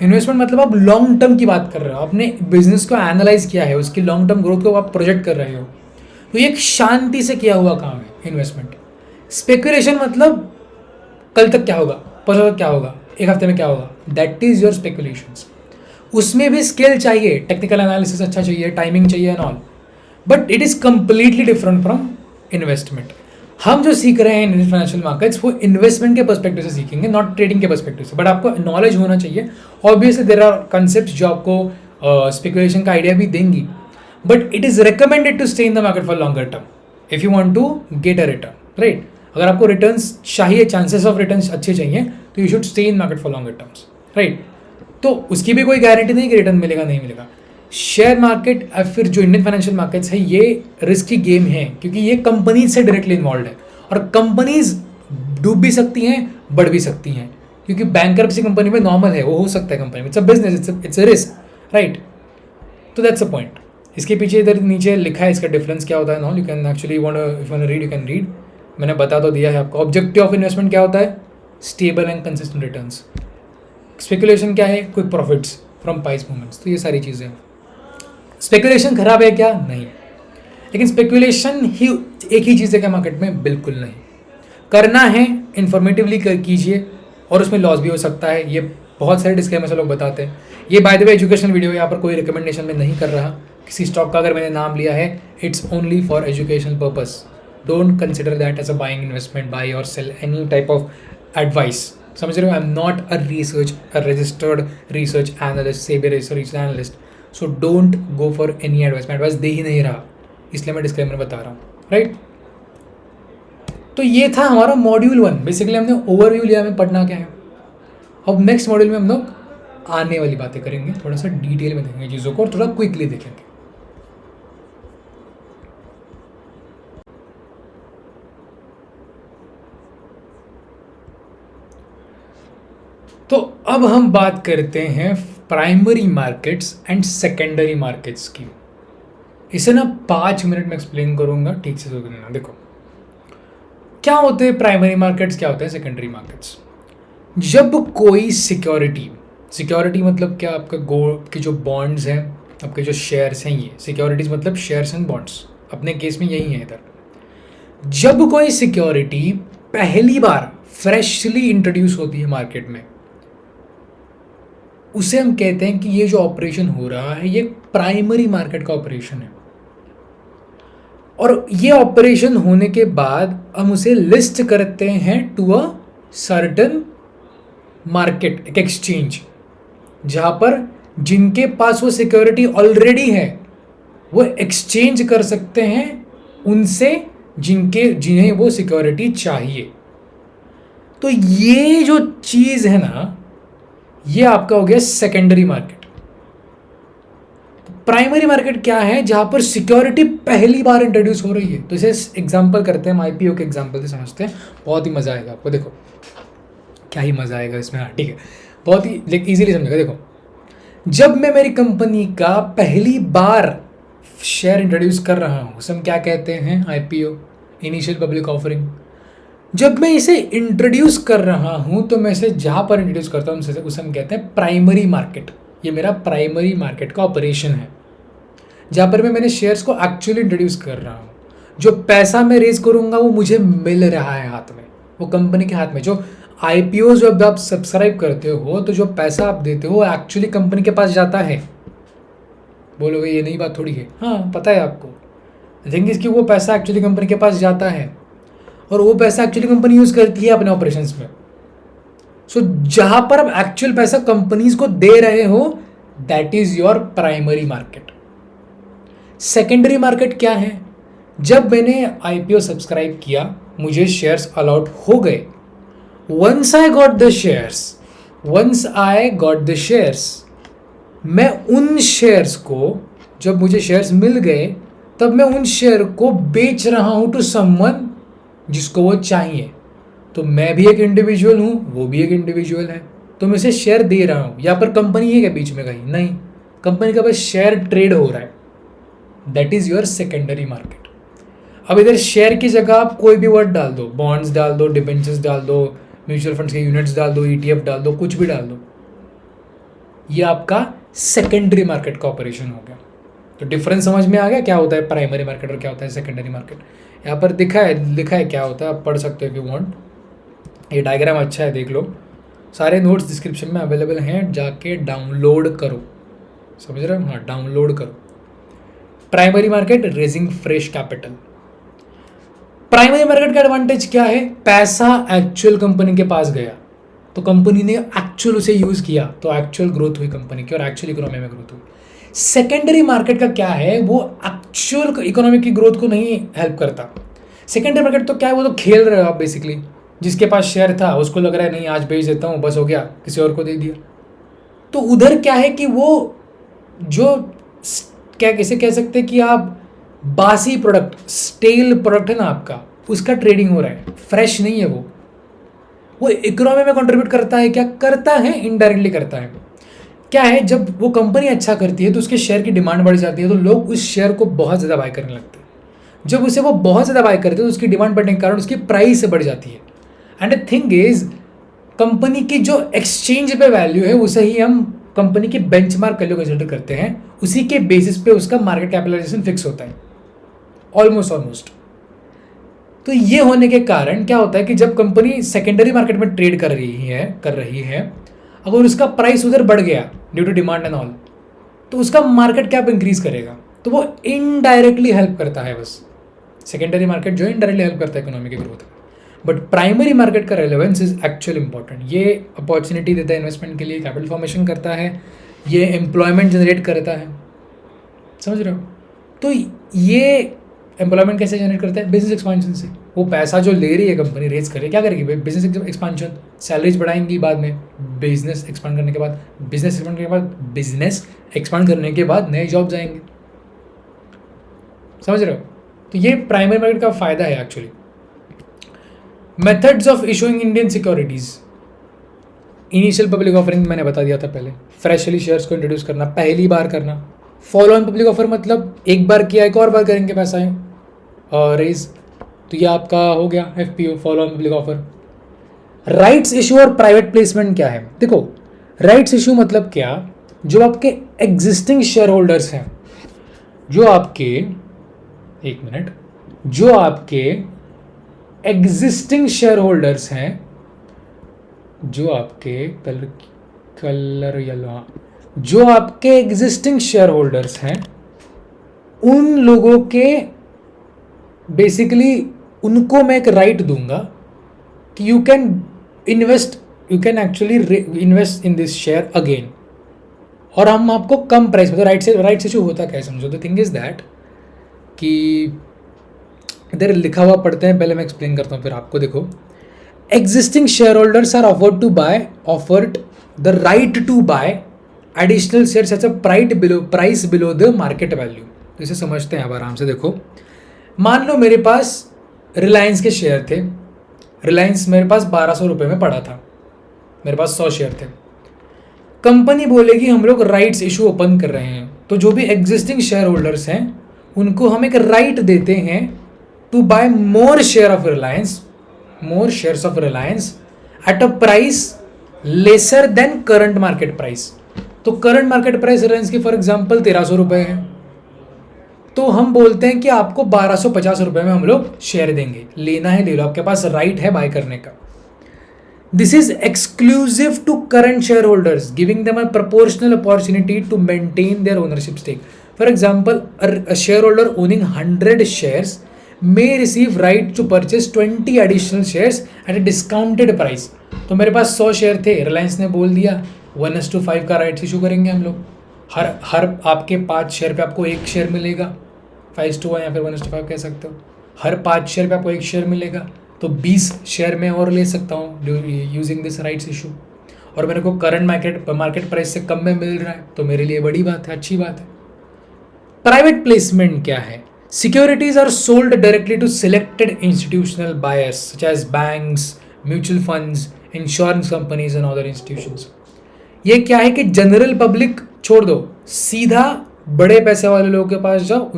इन्वेस्टमेंट मतलब आप लॉन्ग टर्म की बात कर रहे हो, आपने बिजनेस को एनालाइज किया है, उसकी लॉन्ग टर्म ग्रोथ को आप प्रोजेक्ट कर रहे हो, तो ये एक शांति से किया हुआ काम है इन्वेस्टमेंट। स्पेकुलेशन मतलब कल तक क्या होगा, परसों तक क्या होगा, एक हफ्ते में क्या होगा, दैट इज योर स्पेकुलेशंस। उसमें भी स्किल चाहिए, टेक्निकल एनालिसिस अच्छा चाहिए, टाइमिंग चाहिए and all, but it is completely different from investment. हम जो सीख रहे हैं इन फाइनेंशियल मार्केट्स वो इन्वेस्टमेंट के पर्सपेक्टिव से सीखेंगे, नॉट ट्रेडिंग के पर्सपेक्टिव से। बट आपको नॉलेज होना चाहिए। ऑब्वियसली देयर आर कंसेप्ट जो आपको स्पेकुलेशन का आइडिया भी देंगी, but it is recommended to stay in the market for longer term if you want to get a return, right. अगर आपको रिटर्न्स चाहिए, चांसेस ऑफ रिटर्न्स अच्छे चाहिए, तो you should stay in market for longer terms, right. तो उसकी भी कोई गारंटी नहीं कि रिटर्न मिलेगा नहीं मिलेगा। शेयर मार्केट या फिर जो इंडियन फाइनेंशियल मार्केट्स है ये रिस्की गेम है, क्योंकि ये कंपनीज से डायरेक्टली इन्वॉल्व है और कंपनीज डूब भी सकती हैं, बढ़ भी सकती हैं, क्योंकि बैंकरप्सी कंपनी में नॉर्मल है, वो हो सकता है कंपनी में, it's a business, it's a risk, right. तो दैट्स अ पॉइंट। इसके पीछे इधर नीचे लिखा है इसका डिफरेंस क्या होता है, knoll you can actually want read, you can read. मैंने बता तो दिया है आपको। ऑब्जेक्टिव ऑफ इन्वेस्टमेंट क्या होता है? Stable and consistent returns. Speculation क्या है? Quick profits from price movements. तो ये सारी चीज़ें। स्पेकुलेशन खराब है क्या? नहीं, लेकिन स्पेकुलेशन ही एक ही चीज़ है क्या मार्केट में? बिल्कुल नहीं। करना है इन्फॉर्मेटिवली कीजिए, और उसमें लॉस भी हो सकता है। ये बहुत सारे डिस्क्लेमर से लोग बताते हैं। ये by the way educational video है, यहाँ पर कोई रिकमेंडेशन में नहीं कर रहा किसी स्टॉक का। अगर मैंने नाम लिया है, it's only for educational purpose. Don't consider that as a buying investment, buy और sell any type of advice. समझ रहे हो? I am not a registered research analyst, SEBI research analyst, so don't go for any advice. मैं advice दे ही नहीं रहा, इसलिए मैं डिस्क्लेमर बता रहा हूँ, राइट। तो ये था हमारा मॉड्यूल 1। बेसिकली हमने ओवरव्यू लिया हमें पढ़ना क्या है। अब नेक्स्ट मॉड्यूल में हम लोग आने वाली बातें करेंगे, थोड़ा सा डिटेल में देखेंगे चीज़ों को और थोड़ा क्विकली देखेंगे। तो अब हम बात करते हैं primary markets and secondary markets की। इसे ना 5 मिनट में एक्सप्लेन करूंगा, ठीक से सुनना। देखो क्या होते हैं प्राइमरी मार्केट्स, क्या होते हैं सेकेंडरी मार्केट्स। जब कोई सिक्योरिटी मतलब क्या, आपका गोल्ड के जो बॉन्ड्स हैं, आपके जो शेयर्स हैं, ये सिक्योरिटीज मतलब शेयर्स एंड बॉन्ड्स, अपने केस में यही है इधर। जब कोई सिक्योरिटी पहली बार फ्रेशली इंट्रोड्यूस होती है मार्केट में, उसे हम कहते हैं कि ये जो ऑपरेशन हो रहा है ये प्राइमरी मार्केट का ऑपरेशन है। और ये ऑपरेशन होने के बाद हम उसे लिस्ट करते हैं टू अ सर्टेन मार्केट, एक एक्सचेंज, जहां पर जिनके पास वो सिक्योरिटी ऑलरेडी है वो एक्सचेंज कर सकते हैं उनसे जिन्हें वो सिक्योरिटी चाहिए। तो ये जो चीज है ना, ये आपका हो गया सेकेंडरी मार्केट। प्राइमरी मार्केट क्या है? जहां पर सिक्योरिटी पहली बार इंट्रोड्यूस हो रही है। तो इसे एग्जांपल करते हैं, हम आईपीओ के एग्जांपल से समझते हैं, बहुत ही मजा आएगा आपको। देखो क्या ही मज़ा आएगा इसमें। हाँ ठीक है, बहुत ही ईजिली समझेगा। देखो, जब मैं मेरी कंपनी का पहली बार शेयर इंट्रोड्यूस कर रहा हूँ, उसे हम क्या कहते हैं, IPO, इनिशियल पब्लिक ऑफरिंग। जब मैं इसे इंट्रोड्यूस कर रहा हूँ तो मैं इसे जहाँ पर इंट्रोड्यूस करता हूँ उसे हम कहते हैं प्राइमरी मार्केट। ये मेरा प्राइमरी मार्केट का ऑपरेशन है, जहाँ पर मैंने शेयर्स को एक्चुअली इंट्रोड्यूस कर रहा हूँ। जो पैसा मैं रेज करूँगा वो मुझे मिल रहा है हाथ में, वो कंपनी के हाथ में। जो IPO जब आप सब्सक्राइब करते हो तो जो पैसा आप देते हो वो एक्चुअली कंपनी के पास जाता है। बोलोगे ये नई बात थोड़ी है, हाँ पता है आपको। थिंग इसकी वो पैसा एक्चुअली कंपनी के पास जाता है और वो पैसा एक्चुअली कंपनी यूज़ करती है अपने ऑपरेशंस में। सो जहाँ पर आप एक्चुअल पैसा कंपनीज को दे रहे हो, that is your primary market. Secondary market क्या है? जब मैंने IPO सब्सक्राइब किया, मुझे शेयर्स अलॉट हो गए। Once I got the shares, मैं उन शेयर्स को, जब मुझे शेयर्स मिल गए तब मैं उन शेयर को बेच रहा हूँ टू समवन जिसको वो चाहिए। तो मैं भी एक इंडिविजुअल हूँ, वो भी एक इंडिविजुअल है, तो मैं इसे शेयर दे रहा हूँ। यहाँ पर कंपनी है क्या बीच में? कहीं नहीं, कंपनी का बस शेयर ट्रेड हो रहा है। That is your secondary market. अब इधर शेयर की जगह आप कोई भी वर्ड डाल दो, बॉन्ड्स डाल दो, डिबेंचर्स डाल दो, म्यूचुअल फंड्स के यूनिट्स डाल दो, ETF डाल दो, कुछ भी डाल दो, ये आपका सेकेंडरी मार्केट का ऑपरेशन हो गया। तो डिफरेंस समझ में आ गया क्या होता है प्राइमरी मार्केट और क्या होता है सेकेंडरी मार्केट। यहाँ पर लिखा है क्या होता है, आप पढ़ सकते हो इफ यू वांट। ये डायग्राम अच्छा है, देख लो। सारे नोट्स डिस्क्रिप्शन में अवेलेबल हैं, जाके डाउनलोड करो। समझ रहे हो? हाँ, डाउनलोड करो। Primary market, raising fresh capital. Primary market का एडवांटेज क्या है? पैसा एक्चुअल कंपनी के पास गया तो कंपनी ने एक्चुअल उसे यूज़ किया, तो एक्चुअल ग्रोथ हुई कंपनी की और एक्चुअल इकोनॉमी में ग्रोथ हुई। सेकेंडरी मार्केट का क्या है? वो एक्चुअल इकोनॉमी की ग्रोथ को नहीं हेल्प करता। सेकेंडरी मार्केट तो क्या है, वो तो खेल रहे हो आप बेसिकली। जिसके पास शेयर था उसको लग रहा है नहीं आज बेच देता हूँ, बस हो गया, किसी और को दे दिया। तो उधर क्या है कि वो जो क्या कैसे कह सकते हैं कि आप बासी प्रोडक्ट, स्टेल प्रोडक्ट है ना आपका, उसका ट्रेडिंग हो रहा है, फ्रेश नहीं है वो इकोनॉमी में कंट्रीब्यूट करता है क्या? करता है, इनडायरेक्टली करता है। क्या है, जब वो कंपनी अच्छा करती है तो उसके शेयर की डिमांड बढ़ जाती है, तो लोग उस शेयर को बहुत ज़्यादा बाय करने लगते हैं। जब उसे वो बहुत ज़्यादा बाय करते हैं तो उसकी डिमांड बढ़ने के कारण उसकी प्राइस बढ़ जाती है। And the thing is, company की जो एक्सचेंज पे वैल्यू है उसे ही हम कंपनी की बेंचमार्क वैल्यू कंसिडर करते हैं। उसी के बेसिस पे उसका मार्केट कैपिटलाइजेशन फिक्स होता है ऑलमोस्ट। तो ये होने के कारण क्या होता है कि जब कंपनी सेकेंडरी मार्केट में ट्रेड कर रही है, अगर उसका प्राइस उधर बढ़ गया due to demand and all, तो उसका मार्केट कैप इंक्रीज करेगा। तो वो इनडायरेक्टली हेल्प करता है, बस सेकेंडरी मार्केट जो इनडायरेक्टली हेल्प करता है इकोनॉमी की ग्रोथ में। बट प्राइमरी मार्केट का रेलेवेंस इज एक्चुअली इंपॉर्टेंट। ये अपॉर्चुनिटी देता है इन्वेस्टमेंट के लिए, कैपिटल फॉर्मेशन करता है, ये एम्प्लॉयमेंट जनरेट करता है। समझ रहे हो? तो ये एम्प्लॉयमेंट कैसे जनरेट करता है? बिजनेस एक्सपांशन से। वो पैसा जो ले रही है कंपनी, रेज करे, क्या करेगी भाई? बिजनेस एक्सपांशन, सैलरीज बढ़ाएंगी बाद में, बिजनेस एक्सपांड करने के बाद नए जॉब्स आएंगे। समझ रहे हो? तो ये प्राइमरी मार्केट का फायदा है actually. Methods of issuing Indian securities. Initial public offering मैंने बता दिया था पहले, फ्रेशली शेयर्स को इंट्रोड्यूस करना, पहली बार करना। फॉलो ऑन पब्लिक ऑफर मतलब एक बार किया एक और बार करेंगे पैसा है और रेज, तो ये आपका हो गया FPO, follow on public offer. Rights issue और प्राइवेट प्लेसमेंट क्या है? देखो, राइट्स इशू मतलब क्या? जो आपके एग्जिस्टिंग शेयर होल्डर्स हैं, जो आपके एग्जिस्टिंग शेयर होल्डर्स हैं, जो आपके कलर येलो, हाँ, जो आपके एग्जिस्टिंग शेयर होल्डर्स हैं, उन लोगों के बेसिकली उनको मैं एक राइट दूंगा कि you can actually invest in this share again, और हम आपको कम प्राइस में। तो राइट इशू होता क्या है समझो। द थिंग इज दैट कि इधर लिखा हुआ पढ़ते हैं, पहले मैं एक्सप्लेन करता हूँ फिर आपको। देखो, existing shareholders are offered the right to buy additional shares at a price below the market value. तो इसे समझते हैं अब आराम से। देखो, मान लो मेरे पास रिलायंस के शेयर थे, रिलायंस मेरे पास 1200 रुपये में पड़ा था, मेरे पास 100 शेयर थे। कंपनी बोलेगी हम लोग राइट्स इशू ओपन कर रहे हैं, तो जो भी एग्जिस्टिंग शेयर होल्डर्स हैं उनको हम एक राइट देते हैं to buy more share of Reliance, more shares of Reliance at a price lesser than current market price. तो करंट मार्केट प्राइस रिलायंस की फॉर एग्जांपल 1300 रुपये है, तो हम बोलते हैं कि आपको 1250 रुपये में हम लोग शेयर देंगे, लेना है ले लो, आपके पास राइट है बाय करने का। This is exclusive to current shareholders, giving them a proportional opportunity to maintain their ownership stake. For example, a shareholder owning 100 shares may receive right to purchase 20 additional shares at a discounted price। तो मेरे पास 100 share थे, रिलायंस ने बोल दिया 1:5 का right issue करेंगे हम लोग, हर आपके 5 शेयर पे आपको एक शेयर मिलेगा, 5:1 या फिर 1:5 कह सकते हो, हर 5 शेयर पे आपको एक शेयर मिलेगा, तो 20 शेयर में और ले सकता हूँ यूजिंग दिस राइट्स इशू, और मेरे को करंट मार्केट प्राइस से कम में मिल रहा है, तो मेरे लिए बड़ी बात है, अच्छी बात है। प्राइवेट प्लेसमेंट क्या है? Securities are sold directly to selected institutional buyers such as banks, mutual funds, insurance companies and other institutions. ये क्या है कि जनरल पब्लिक छोड़ दो, सीधा बड़े पैसे वाले लोगों के पास जाओ,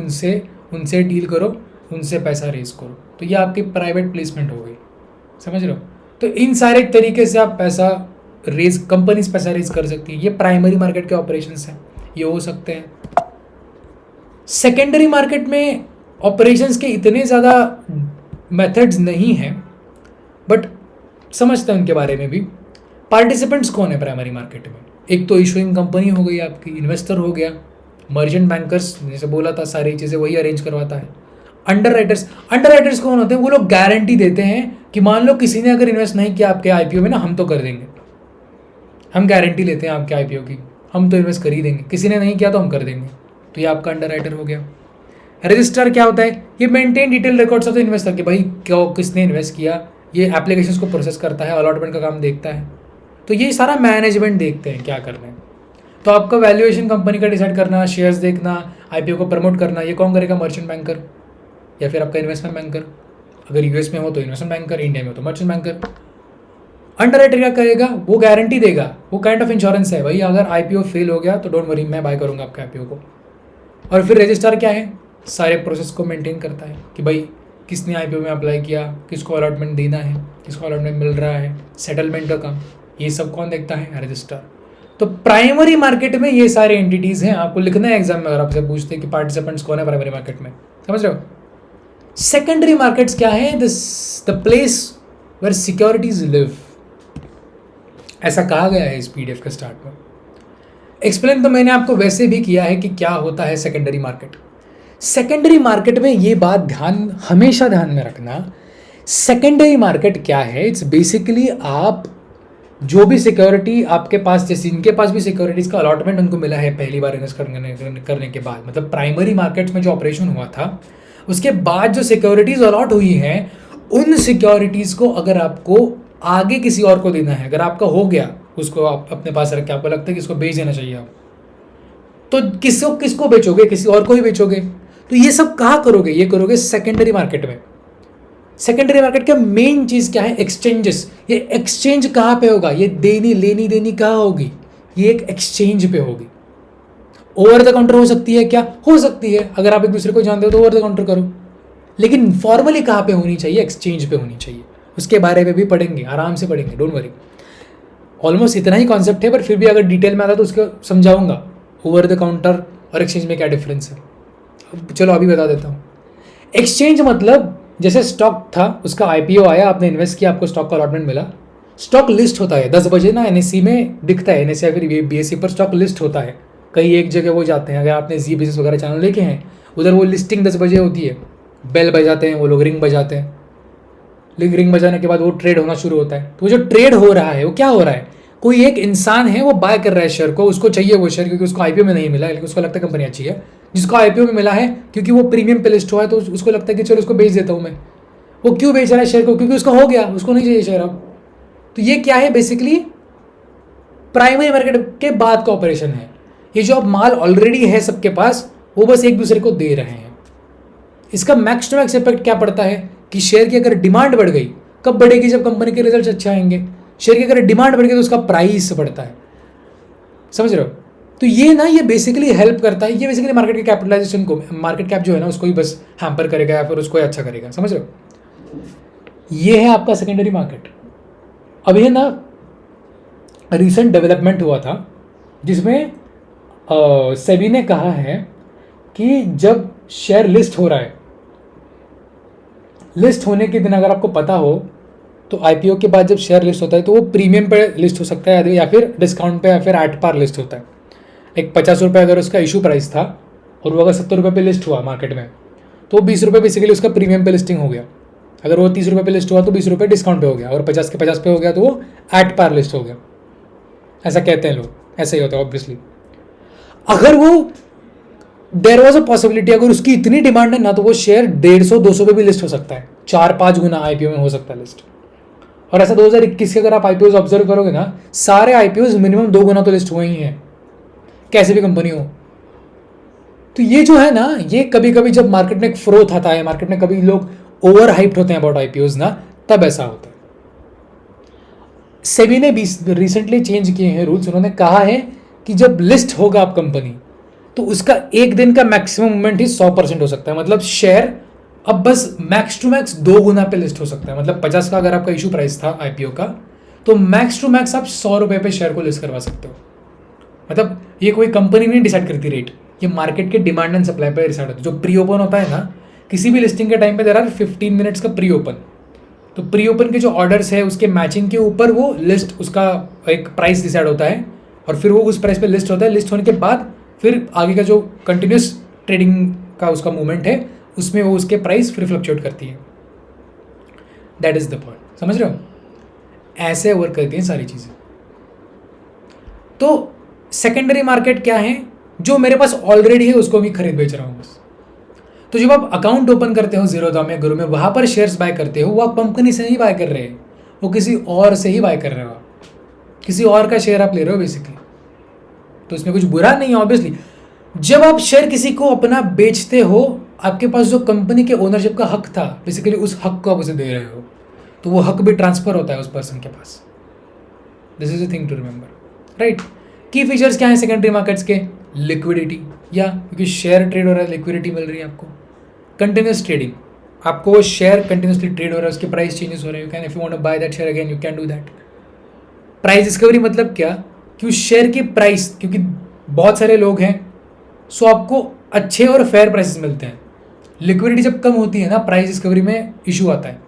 उनसे डील करो, उनसे पैसा रेज करो, तो ये आपकी प्राइवेट प्लेसमेंट हो गई, समझ रहे हो? तो इन सारे तरीके से आप पैसा रेज, कंपनीज पैसा रेज कर सकती है। ये प्राइमरी मार्केट के ऑपरेशंस हैं, ये हो सकते हैं। सेकेंडरी मार्केट में ऑपरेशंस के इतने ज़्यादा मेथड्स नहीं हैं, बट समझते हैं उनके बारे में भी। पार्टिसिपेंट्स कौन है प्राइमरी मार्केट में? एक तो इशूइंग कंपनी हो गई आपकी, इन्वेस्टर हो गया, मर्चेंट बैंकर्स, जैसे बोला था सारी चीज़ें वही अरेंज करवाता है। अंडर राइटर्स कौन होते हैं? वो लोग गारंटी देते हैं कि मान लो किसी ने अगर इन्वेस्ट नहीं किया आपके आईपीओ में ना, हम तो कर देंगे, हम गारंटी लेते हैं आपके आईपीओ की, हम तो इन्वेस्ट कर ही देंगे, किसी ने नहीं किया तो हम कर देंगे, तो ये आपका अंडर राइटर हो गया। रजिस्ट्रार क्या होता है? ये maintain detail records of the investor, कि भाई क्यों किसने इन्वेस्ट किया, ये एप्लीकेशंस को प्रोसेस करता है, अलॉटमेंट का काम देखता है, तो ये सारा मैनेजमेंट देखते हैं क्या करना है। तो आपका वैल्यूएशन कंपनी का डिसाइड करना, शेयर्स देखना, आईपीओ को प्रमोट करना, ये कौन करेगा? मर्चेंट बैंकर या फिर आपका इन्वेस्टमेंट बैंकर। अगर यूएस में हो तो इन्वेस्टमेंट बैंकर, इंडिया में हो तो मर्चेंट बैंकर। अंडरराइटर क्या करेगा? वो गारंटी देगा, वो काइंड ऑफ इंश्योरेंस है, भाई अगर आईपीओ फेल हो गया तो डोंट वरी, मैं बाय करूंगा आपके आईपीओ को। और फिर रजिस्ट्रार क्या है? सारे प्रोसेस को मेंटेन करता है कि भाई किसने आईपीओ में अप्लाई किया, किसको अलॉटमेंट देना है, किसको अलॉटमेंट मिल रहा है, सेटलमेंट का काम, ये सब कौन देखता है? रजिस्ट्रार। तो प्राइमरी मार्केट में ये सारे एंटिटीज़ हैं, आपको लिखना है एग्जाम में अगर आपसे पूछते हैं कि पार्टिसिपेंट्स कौन है प्राइमरी मार्केट में, समझ रहे हो? सेकेंडरी मार्केट्स क्या है? The place where securities live, ऐसा कहा गया है इस पीडीएफ के स्टार्ट में। एक्सप्लेन तो मैंने आपको वैसे भी किया है कि क्या होता है सेकेंडरी मार्केट। सेकेंडरी मार्केट में ये बात हमेशा ध्यान में रखना, सेकेंडरी मार्केट क्या है? इट्स बेसिकली आप जो भी सिक्योरिटी आपके पास, जैसे इनके पास भी सिक्योरिटीज़ का अलॉटमेंट उनको मिला है पहली बार इन्वेस्ट करने के बाद, मतलब प्राइमरी मार्केट्स में जो ऑपरेशन हुआ था उसके बाद जो सिक्योरिटीज़ अलॉट हुई हैं, उन सिक्योरिटीज़ को अगर आपको आगे किसी और को देना है, अगर आपका हो गया उसको आप अपने पास रख के आपको लगता है कि इसको बेच देना चाहिए आप, तो किसको बेचोगे? किसी और को ही बेचोगे। तो ये सब कहाँ करोगे? ये करोगे सेकेंडरी मार्केट में। सेकेंडरी मार्केट का मेन चीज़ क्या है? एक्सचेंजेस। ये एक्सचेंज कहाँ पे होगा? ये लेनी देनी कहाँ होगी? ये एक एक्सचेंज पे होगी। ओवर द काउंटर हो सकती है क्या? हो सकती है, अगर आप एक दूसरे को जानते हो तो ओवर द काउंटर करो, लेकिन फॉर्मली कहाँ पे होनी चाहिए? एक्सचेंज पे होनी चाहिए। उसके बारे में भी पढ़ेंगे, आराम से पढ़ेंगे, डोंट वरी। ऑलमोस्ट इतना ही कॉन्सेप्ट है, पर फिर भी अगर डिटेल में आता तो उसको समझाऊंगा ओवर द काउंटर और एक्सचेंज में क्या डिफरेंस है। चलो अभी बता देता हूँ। एक्सचेंज मतलब जैसे स्टॉक था, उसका आईपीओ आया, आपने इन्वेस्ट किया, आपको स्टॉक का अलॉटमेंट मिला, स्टॉक लिस्ट होता है 10 बजे ना, एनएससी में दिखता है, एनएससी या फिर बीएससी पर स्टॉक लिस्ट होता है। कई एक जगह वो जाते हैं, अगर आपने जी बिजनेस वगैरह चैनल देखे हैं, उधर वो लिस्टिंग 10 बजे होती है, बेल बजाते हैं वो लोग, रिंग बजाते हैं, रिंग बजाने के बाद वो ट्रेड होना शुरू होता है। तो वो जो ट्रेड हो रहा है वो क्या हो रहा है? कोई एक इंसान है, वो बाय कर रहा है शेयर को, उसको चाहिए वो शेयर क्योंकि उसको आईपीओ में नहीं मिला है, लेकिन उसको लगता है कंपनी अच्छी है। जिसको आईपीओ में मिला है क्योंकि वो प्रीमियम पे लिस्ट हुआ है, तो उसको लगता है कि चलो उसको बेच देता हूँ मैं। वो क्यों बेच रहा है शेयर को? क्योंकि उसका हो गया, उसको नहीं चाहिए शेयर अब। तो ये क्या है? बेसिकली प्राइमरी मार्केट के बाद का ऑपरेशन है। ये जो अब माल ऑलरेडी है सबके पास, वो बस एक दूसरे को दे रहे हैं। इसका मैक्स टू मैक्स इफेक्ट क्या पड़ता है कि शेयर की अगर डिमांड बढ़ गई, कब बढ़ेगी? जब कंपनी के रिजल्ट्स अच्छे आएंगे। शेयर की अगर डिमांड बढ़ गई तो उसका प्राइस बढ़ता है, समझ रहे हो? तो ये ना, ये बेसिकली हेल्प करता है, ये बेसिकली मार्केट के कैपिटलाइजेशन को, मार्केट कैप जो है ना उसको ही बस हैम्पर करेगा या फिर उसको ही अच्छा करेगा, समझ रहे हो? ये है आपका सेकेंडरी मार्केट। अब ये ना रिसेंट डेवलपमेंट हुआ था जिसमें सेबी ने कहा है कि जब शेयर लिस्ट हो रहा है, लिस्ट होने के दिन अगर आपको पता हो तो आईपीओ के बाद जब शेयर लिस्ट होता है तो वो प्रीमियम पे लिस्ट हो सकता है या फिर डिस्काउंट पे या फिर एट पार लिस्ट होता है। एक 50 रुपये अगर उसका इशू प्राइस था और वो अगर 70 रुपये पे लिस्ट हुआ मार्केट में, तो 20 रुपये बेसिकली उसका प्रीमियम पे लिस्टिंग हो गया। अगर वो 30 रुपये पे लिस्ट हुआ तो 20 रुपये डिस्काउंट पे हो गया, और 50 के 50 पे हो गया तो वो एट पार लिस्ट हो गया। ऐसा कहते हैं लोग, ऐसा ही होता है ऑब्वियसली। अगर वो देर वॉज अ पॉसिबिलिटी, अगर उसकी इतनी डिमांड है ना तो वो शेयर 150-200 पे भी लिस्ट हो सकता है, 4-5 गुना आईपीओ में हो सकता है लिस्ट। और ऐसा 2021 के अगर आप आईपीओ ऑब्जर्व करोगे ना, सारे आईपीओ मिनिमम 2 गुना तो लिस्ट हुए ही हैं, कैसे भी कंपनी हो। तो ये जो है ना, ये कभी कभी जब मार्केट में एक फ्रोथ आता है, मार्केट में कभी लोग ओवर हाइप्ड होते हैं अबाउट आईपीओज ना, तब ऐसा होता है। सेबी ने भी रिसेंटली चेंज किए हैं रूल्स। उन्होंने कहा है कि जब लिस्ट होगा आप कंपनी तो उसका एक दिन का मैक्सिमम मूवमेंट ही 100% हो सकता है। मतलब शेयर अब बस मैक्स टू मैक्स 2 गुना पे लिस्ट हो सकता है। मतलब 50 का अगर आपका इशू प्राइस था आईपीओ का, तो मैक्स टू मैक्स आप 100 रुपये पे शेयर को लिस्ट करवा सकते हो। मतलब ये कोई कंपनी नहीं डिसाइड करती रेट, ये मार्केट के डिमांड एंड सप्लाई पर डिसाइड होता है। जो प्री ओपन होता है ना, किसी भी लिस्टिंग के टाइम पे देर आर 15 मिनट्स का प्री ओपन। तो प्री ओपन के जो ऑर्डर्स है उसके मैचिंग के ऊपर वो लिस्ट, उसका एक प्राइस डिसाइड होता है और फिर वो उस प्राइस पे लिस्ट होता है। लिस्ट होने के बाद फिर आगे का जो कंटिन्यूस ट्रेडिंग का उसका मूवमेंट है उसमें वो उसके प्राइस फिर फ्लक्चुएट करती है। दैट इज द पॉइंट, समझ रहे हो? ऐसे वर्क करती हैं सारी चीज़ें। तो सेकेंडरी मार्केट क्या है? जो मेरे पास ऑलरेडी है उसको मैं खरीद बेच रहा हूँ बस। तो जब आप अकाउंट ओपन करते हो ज़ीरोधा में, गुरु में, वहाँ पर शेयर्स बाय करते हो, वो आप कंपनी से नहीं बाय कर रहे, वो किसी और से ही बाय कर रहे हो। आप किसी और का शेयर आप ले रहे हो बेसिकली, तो इसमें कुछ बुरा नहीं है ऑब्वियसली। जब आप शेयर किसी को अपना बेचते हो, आपके पास जो कंपनी के ओनरशिप का हक था, बेसिकली उस हक को आप उसे दे रहे हो, तो वो हक भी ट्रांसफर होता है उस पर्सन के पास। This is a thing to remember, right? Key features क्या है सेकेंडरी मार्केट्स के? लिक्विडिटी, या क्योंकि शेयर ट्रेड हो रहा है, लिक्विडिटी मिल रही है आपको। कंटिन्यूस ट्रेडिंग, आपको वो शेयर कंटिन्यूसली ट्रेड हो रहा है, उसके प्राइस चेंजेस हो रहे हैं। You can, if you want to buy that share again, you can do that. Price discovery मतलब क्या? कि उस शेयर की प्राइस, क्योंकि बहुत सारे लोग हैं, सो आपको अच्छे और फेयर प्राइसेस मिलते हैं। लिक्विडिटी जब कम होती है ना, प्राइस डिस्कवरी में इशू आता है,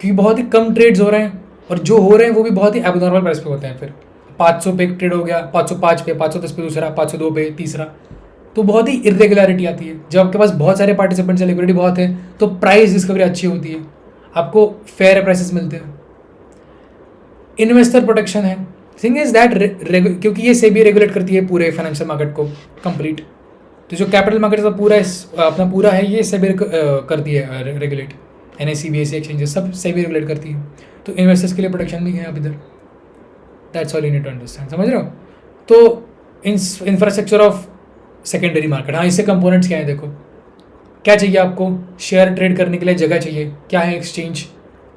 क्योंकि बहुत ही कम ट्रेड्स हो रहे हैं और जो हो रहे हैं वो भी बहुत ही एबनॉर्मल प्राइस पे होते हैं। फिर 500 पे एक ट्रेड हो गया, 505 पे, 510 पे दूसरा, 502 पे तीसरा, तो बहुत ही इरेगुलरिटी आती है। जब आपके पास बहुत सारे पार्टिसिपेंट्स हैं, लिक्विडिटी बहुत है, तो प्राइस डिस्कवरी अच्छी होती है, आपको फेयर प्राइसेस मिलते हैं। इन्वेस्टर प्रोटेक्शन है। थिंग इज दैट क्योंकि ये सेबी रेगुलेट करती है पूरे फाइनेंशियल मार्केट को कंप्लीट, तो जो कैपिटल मार्केट का पूरा अपना पूरा है ये सेबी करती है रेगुलेट। NSE BSE एक्सचेंजेस सब सेबी रेगुलेट करती है, तो इन्वेस्टर्स के लिए प्रोटेक्शन भी है अब इधर। That's all you need to understand, समझ रहे हो? तो इंफ्रास्ट्रक्चर ऑफ सेकेंडरी मार्केट, हाँ इससे कंपोनेंट्स क्या है देखो। क्या चाहिए आपको? शेयर ट्रेड करने के लिए जगह चाहिए। क्या है? एक्सचेंज।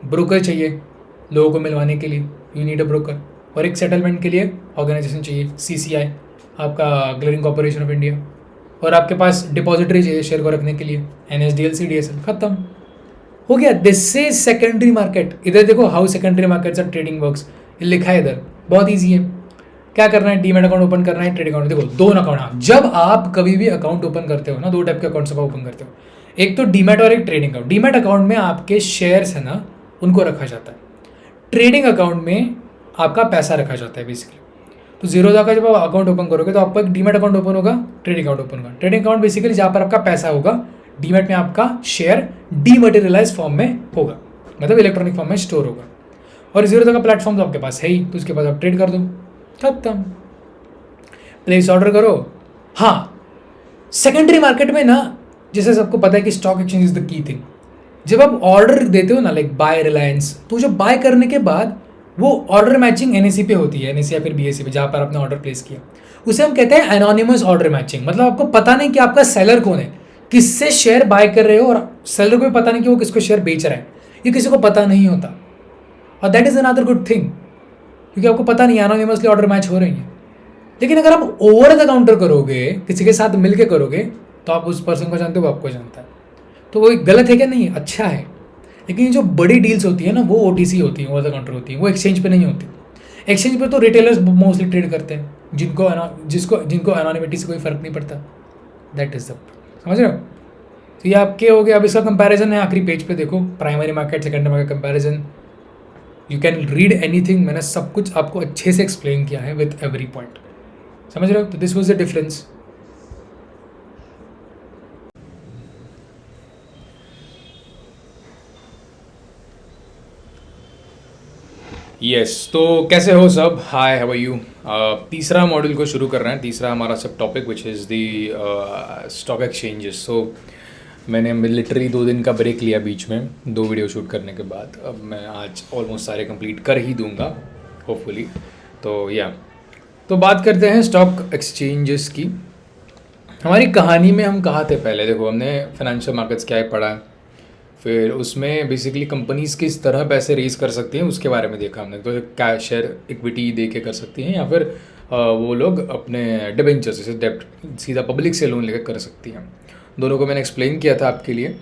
ब्रोकर चाहिए लोगों को मिलवाने के लिए, यू नीड अ ब्रोकर। और एक सेटलमेंट के लिए ऑर्गेनाइजेशन चाहिए, CCI, आपका क्लियरिंग कॉर्पोरेशन ऑफ इंडिया। और आपके पास डिपॉजिटरी चाहिए शेयर को रखने के लिए, NSDL CDSL। खत्म हो गया। This is secondary market. इधर देखो how secondary markets are trading works, ये लिखा है इधर, बहुत ईजी है। क्या करना है? डीमैट अकाउंट ओपन करना है, ट्रेडिंग अकाउंट। देखो 2 अकाउंट, जब आप कभी भी अकाउंट ओपन करते हो ना, 2 टाइप के अकाउंट्स आप ओपन करते हो, एक तो डीमैट और एक ट्रेडिंग अकाउंट। डीमैट अकाउंट में आपके शेयर्स है ना, उनको रखा जाता है। ट्रेडिंग अकाउंट में आपका पैसा रखा जाता है बेसिकली। तो ज़ीरोधा का जब आप अकाउंट ओपन करोगे तो आपका एक डीमैट अकाउंट ओपन होगा, ट्रेडिंग अकाउंट ओपन होगा। ट्रेडिंग अकाउंट बेसिकली जहाँ पर आपका पैसा होगा, डीमैट में आपका शेयर डीमटेरियलाइज फॉर्म में होगा, मतलब इलेक्ट्रॉनिक फॉर्म में स्टोर होगा। और ज़ीरोधा का प्लेटफॉर्म तो आपके पास है ही, तो उसके पास आप ट्रेड कर दो, खत्म। प्लेस ऑर्डर करो। हाँ, सेकेंडरी मार्केट में ना, जैसे सबको पता है कि stock exchange is the key thing. जब आप ऑर्डर देते हो ना, लाइक बाय रिलायंस, तो जब बाय करने के बाद वो ऑर्डर मैचिंग NSE पे होती है, NSE या फिर BSE पे, जहाँ पर आपने ऑर्डर प्लेस किया, उसे हम कहते हैं एनोनिमस ऑर्डर मैचिंग। मतलब आपको पता नहीं कि आपका सेलर कौन है, किससे शेयर बाय कर रहे हो, और सेलर को भी पता नहीं कि वो किसको शेयर बेच रहा है, ये किसी को पता नहीं होता। और that is another good thing. क्योंकि आपको पता नहीं एनोनिमसली ऑर्डर मैच हो रही हैं। लेकिन अगर आप ओवर द काउंटर करोगे, किसी के साथ मिलके करोगे, तो आप उस पर्सन को जानते हो, वो आपको जानता है। तो वो गलत है क्या? नहीं, अच्छा है। लेकिन जो बड़ी डील्स होती है ना, वो OTC होती हैं, ओवर द काउंटर होती हैं, वो एक्सचेंज पे नहीं होती। एक्सचेंज पे तो रिटेलर्स मोस्टली ट्रेड करते हैं, जिनको एनोनिमिटी से कोई फ़र्क नहीं पड़ता। दैट इज़ द, समझ रहे हो? तो ये आपके हो गया। अब इसका कंपैरिजन है, आखिरी पेज पे देखो, primary market secondary market comparison. You can read anything, मैंने सब कुछ आपको अच्छे से एक्सप्लेन किया है विथ एवरी पॉइंट, समझ रहे हो? तो this was the difference. Yes, तो कैसे हो सब? Hi, how are you? तीसरा मॉड्यूल को शुरू कर रहे हैं, तीसरा हमारा सब topic which is the stock exchanges. So मैंने लिटरली 2 दिन का ब्रेक लिया बीच में 2 वीडियो शूट करने के बाद। अब मैं आज ऑलमोस्ट सारे कंप्लीट कर ही दूंगा होपफुली। तो या, तो बात करते हैं स्टॉक एक्सचेंजेस की। हमारी कहानी में हम कहाँ थे पहले? देखो, हमने फाइनेंशियल मार्केट्स क्या है पढ़ा है, फिर उसमें बेसिकली कंपनीज किस तरह पैसे रेज कर सकती हैं उसके बारे में देखा हमने। तो कैश शेयर इक्विटी दे के कर सकती हैं, या फिर वो लोग अपने डिबेंचर जैसे डेब्ट सीधा पब्लिक से लोन लेकर कर सकती हैं। दोनों को मैंने एक्सप्लेन किया था आपके लिए।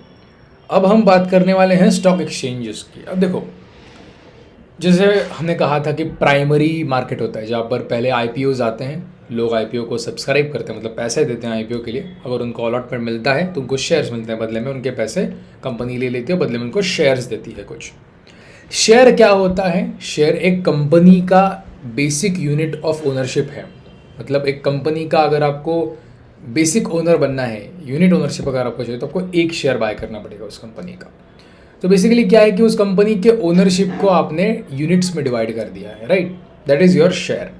अब हम बात करने वाले हैं स्टॉक एक्सचेंजेस की। अब देखो, जैसे हमने कहा था कि प्राइमरी मार्केट होता है जहाँ पर पहले IPOs आते हैं, लोग IPO को सब्सक्राइब करते हैं, मतलब पैसे देते हैं IPO के लिए। अगर उनको अलॉटमेंट मिलता है तो उनको शेयर्स मिलते हैं, बदले में उनके पैसे कंपनी ले लेती है, बदले में उनको शेयर्स देती है कुछ। शेयर क्या होता है? शेयर एक कंपनी का बेसिक यूनिट ऑफ ओनरशिप है। मतलब एक कंपनी का अगर आपको बेसिक ओनर बनना है, यूनिट ओनरशिप अगर आपको चाहिए, तो आपको एक शेयर बाय करना पड़ेगा उस कंपनी का। तो बेसिकली क्या है कि उस कंपनी के ओनरशिप को आपने यूनिट्स में डिवाइड कर दिया है, right? That is your share.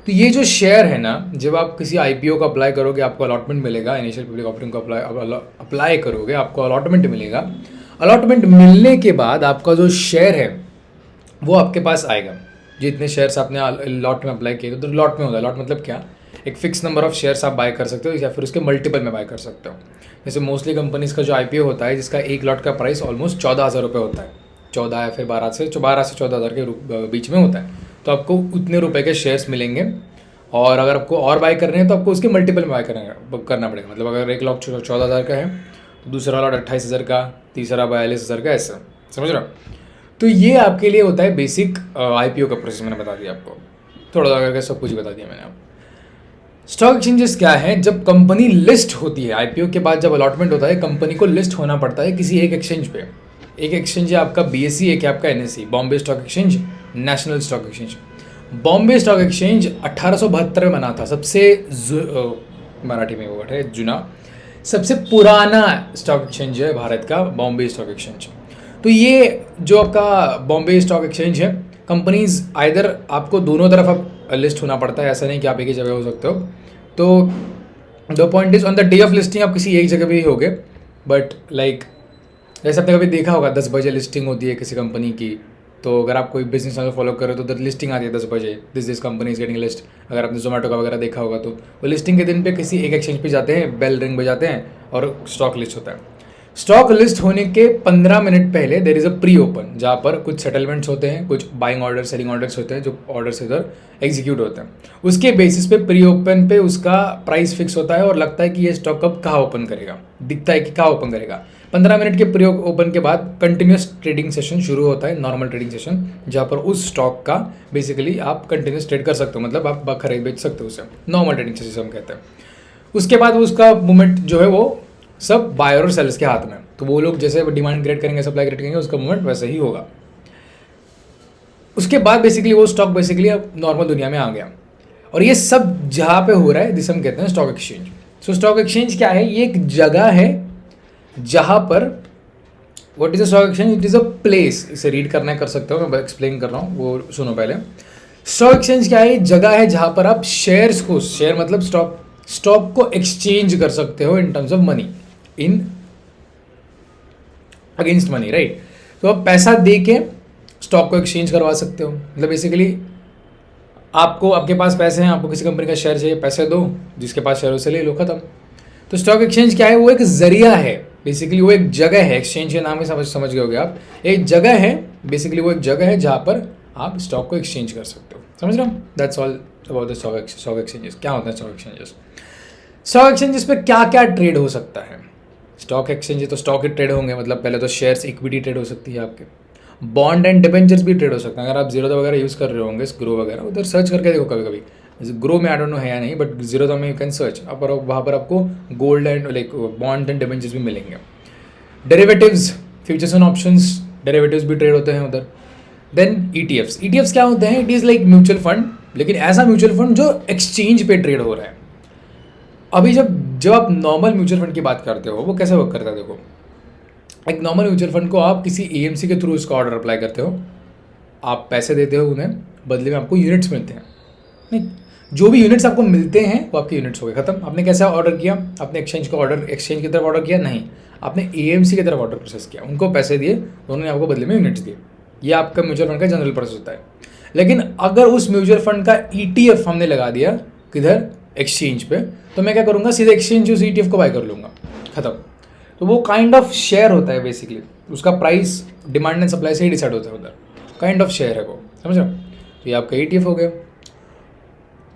तो ये जो शेयर है ना, जब आप किसी IPO का अप्लाई करोगे आपको अलॉटमेंट मिलेगा। इनिशियल पब्लिक ऑफरिंग को अप्लाई करोगे, आपको अलॉटमेंट मिलेगा। अलॉटमेंट मिलने के बाद आपका जो शेयर है वो आपके पास आएगा। जितने शेयर्स आपने लॉट में अप्लाई किए, तो लॉट में होता है। लॉट मतलब क्या? एक फिक्स नंबर ऑफ शेयर्स आप बाय कर सकते हो, या फिर उसके मल्टीपल में बाय कर सकते हो। जैसे मोस्टली कंपनीज का जो IPO होता है, जिसका एक लॉट का प्राइस ऑलमोस्ट 14,000 रुपये होता है, 14 या फिर 12 से 14,000 के बीच में होता है। तो आपको उतने रुपए के शेयर्स मिलेंगे, और अगर आपको और बाय करने हैं तो आपको उसके मल्टीपल में बाय करना पड़ेगा। मतलब अगर एक लॉट 14,000 का है, तो दूसरा लॉट 28,000 का, तीसरा 42,000 का, ऐसा, समझ रहे हो? तो ये आपके लिए होता है बेसिक IPO का प्रोसेस। मैंने बता दिया आपको, थोड़ा सा करके सब कुछ बता दिया मैंने आपको। स्टॉक एक्सचेंजेस क्या है? जब कंपनी लिस्ट होती है, IPO के बाद जब अलॉटमेंट होता है, कंपनी को लिस्ट होना पड़ता है किसी एक एक्सचेंज पे। एक एक्सचेंज है आपका BSE, एक है आपका NSE, Bombay stock exchange, national stock exchange. Bombay stock exchange 1872 में बना था। सबसे मराठी में वो वर्ड है, जुना, सबसे पुराना स्टॉक एक्सचेंज है भारत का बॉम्बे स्टॉक एक्सचेंज। तो ये जो आपका बॉम्बे स्टॉक एक्सचेंज है, कंपनीज आइदर आपको दोनों तरफ अब लिस्ट होना पड़ता है, ऐसा नहीं कि आप एक ही जगह हो सकते हो। तो the point is, on the day of listing आप किसी एक जगह भी होगे, बट लाइक जैसे आपने कभी देखा होगा 10 बजे लिस्टिंग होती है किसी कंपनी की। तो अगर आप कोई बिजनेस चैनल फॉलो करो तो लिस्टिंग आती है 10 बजे, this company is getting list. अगर आपने जोमेटो का वगैरह देखा होगा तो वो लिस्टिंग के दिन पे किसी एक एक्सचेंज पे जाते हैं, बेल रिंग बजाते हैं और स्टॉक लिस्ट होता है। स्टॉक लिस्ट होने के 15 मिनट पहले there is a pre open, जहाँ पर कुछ सेटलमेंट्स होते हैं, कुछ बाइंग ऑर्डर, सेलिंग ऑर्डर्स होते हैं, जो ऑर्डर्स इधर एग्जीक्यूट होते हैं। उसके बेसिस पे प्री ओपन पे उसका प्राइस फिक्स होता है और लगता है कि ये स्टॉक कब कहाँ ओपन करेगा, दिखता है कि कहाँ ओपन करेगा। 15 मिनट के प्री ओपन के बाद कंटिन्यूस ट्रेडिंग सेशन शुरू होता है, नॉर्मल ट्रेडिंग सेशन, जहाँ पर उस स्टॉक का बेसिकली आप कंटिन्यूस ट्रेड कर सकते हो, मतलब आप खरीद बेच सकते हो उसे, नॉर्मल ट्रेडिंग सेशन हम कहते हैं। उसके बाद उसका मूवमेंट जो है वो सब बायर और सेलर्स के हाथ में। तो वो लोग जैसे डिमांड क्रिएट करेंगे, सप्लाई क्रिएट करेंगे, उसका मूवमेंट वैसे ही होगा। उसके बाद बेसिकली वो स्टॉक बेसिकली अब नॉर्मल दुनिया में आ गया। और ये सब जहाँ पे हो रहा है जिसे हम कहते हैं स्टॉक एक्सचेंज। सो स्टॉक एक्सचेंज क्या है? ये एक जगह है जहाँ पर, what is a stock exchange? It is a place. इसे रीड करना कर सकते हो, मैं एक्सप्लेन कर रहा हूँ, वो सुनो पहले। स्टॉक एक्सचेंज क्या है? जगह है जहाँ पर आप शेयर्स को, शेयर मतलब स्टॉक को एक्सचेंज कर सकते हो in terms of money, in against money, right? तो आप पैसा दे के स्टॉक को एक्सचेंज करवा सकते हो। मतलब बेसिकली आपके पास पैसे हैं, आपको किसी कंपनी का शेयर चाहिए, पैसे दो, जिसके पास शेयर उसे ले लो, खत्म। तो स्टॉक एक्सचेंज क्या है? वो एक जरिया है, बेसिकली वो एक जगह है। एक्सचेंज के नाम में समझ गए होगे आप, एक जगह है, बेसिकली वो एक जगह है जहाँ पर आप स्टॉक को एक्सचेंज कर सकते हो। समझ रहे हो? That's all about the stock exchanges. क्या होता है स्टॉक एक्सचेंजेस? स्टॉक एक्सचेंजेस पे क्या क्या ट्रेड हो सकता है? स्टॉक एक्सचेंज तो स्टॉक ही ट्रेड होंगे, मतलब पहले तो शेयर्स इक्विटी ट्रेड हो सकती है आपके. बॉन्ड एंड डिबेंचर्स भी ट्रेड हो सकते हैं. अगर आप जीरोधा वगैरह यूज़ कर रहे होंगे, ग्रो वगैरह, उधर सर्च करके देखो कभी कभी. जैसे ग्रो में आई डोंट नो है या नहीं, बट जीरोधा में यू कैन सर्च. अब वहाँ पर आपको gold and like bond and debentures भी मिलेंगे. Derivatives, futures and options, derivatives भी ट्रेड होते हैं उधर. Then ETFs. ईटीएफ्स क्या होते हैं? It is like mutual fund, लेकिन ऐसा म्यूचुअल फंड जो एक्सचेंज पे ट्रेड हो रहा है. अभी जब जब आप नॉर्मल म्यूचुअल फंड की बात करते हो, वो कैसे वर्क करता है? देखो, एक नॉर्मल म्यूचुअल फंड को आप किसी एएमसी के थ्रू उसका ऑर्डर अप्लाई करते हो, आप पैसे देते हो उन्हें, बदले में आपको यूनिट्स मिलते हैं. नहीं, जो भी यूनिट्स आपको मिलते हैं वो आपके यूनिट्स हो गए, खत्म. आपने कैसे ऑर्डर किया? आपने एक्सचेंज की तरफ ऑर्डर किया? नहीं, आपने एएमसी की तरफ ऑर्डर प्रोसेस किया, उनको पैसे दिए, उन्होंने आपको बदले में यूनिट्स दिए. ये आपका म्यूचुअल फंड का जनरल प्रोसेस होता है. लेकिन अगर उस म्यूचुअल फंड का ईटीएफ हमने लगा दिया किधर? एक्सचेंज पे, तो मैं क्या करूँगा? सीधे एक्सचेंज उस ईटीएफ को बाय कर लूँगा, खत्म. तो वो काइंड ऑफ शेयर होता है बेसिकली. उसका प्राइस डिमांड एंड सप्लाई से ही डिसाइड होता है उधर. काइंड ऑफ शेयर है वो, समझ रहे हो? तो ये आपका ईटीएफ हो गया.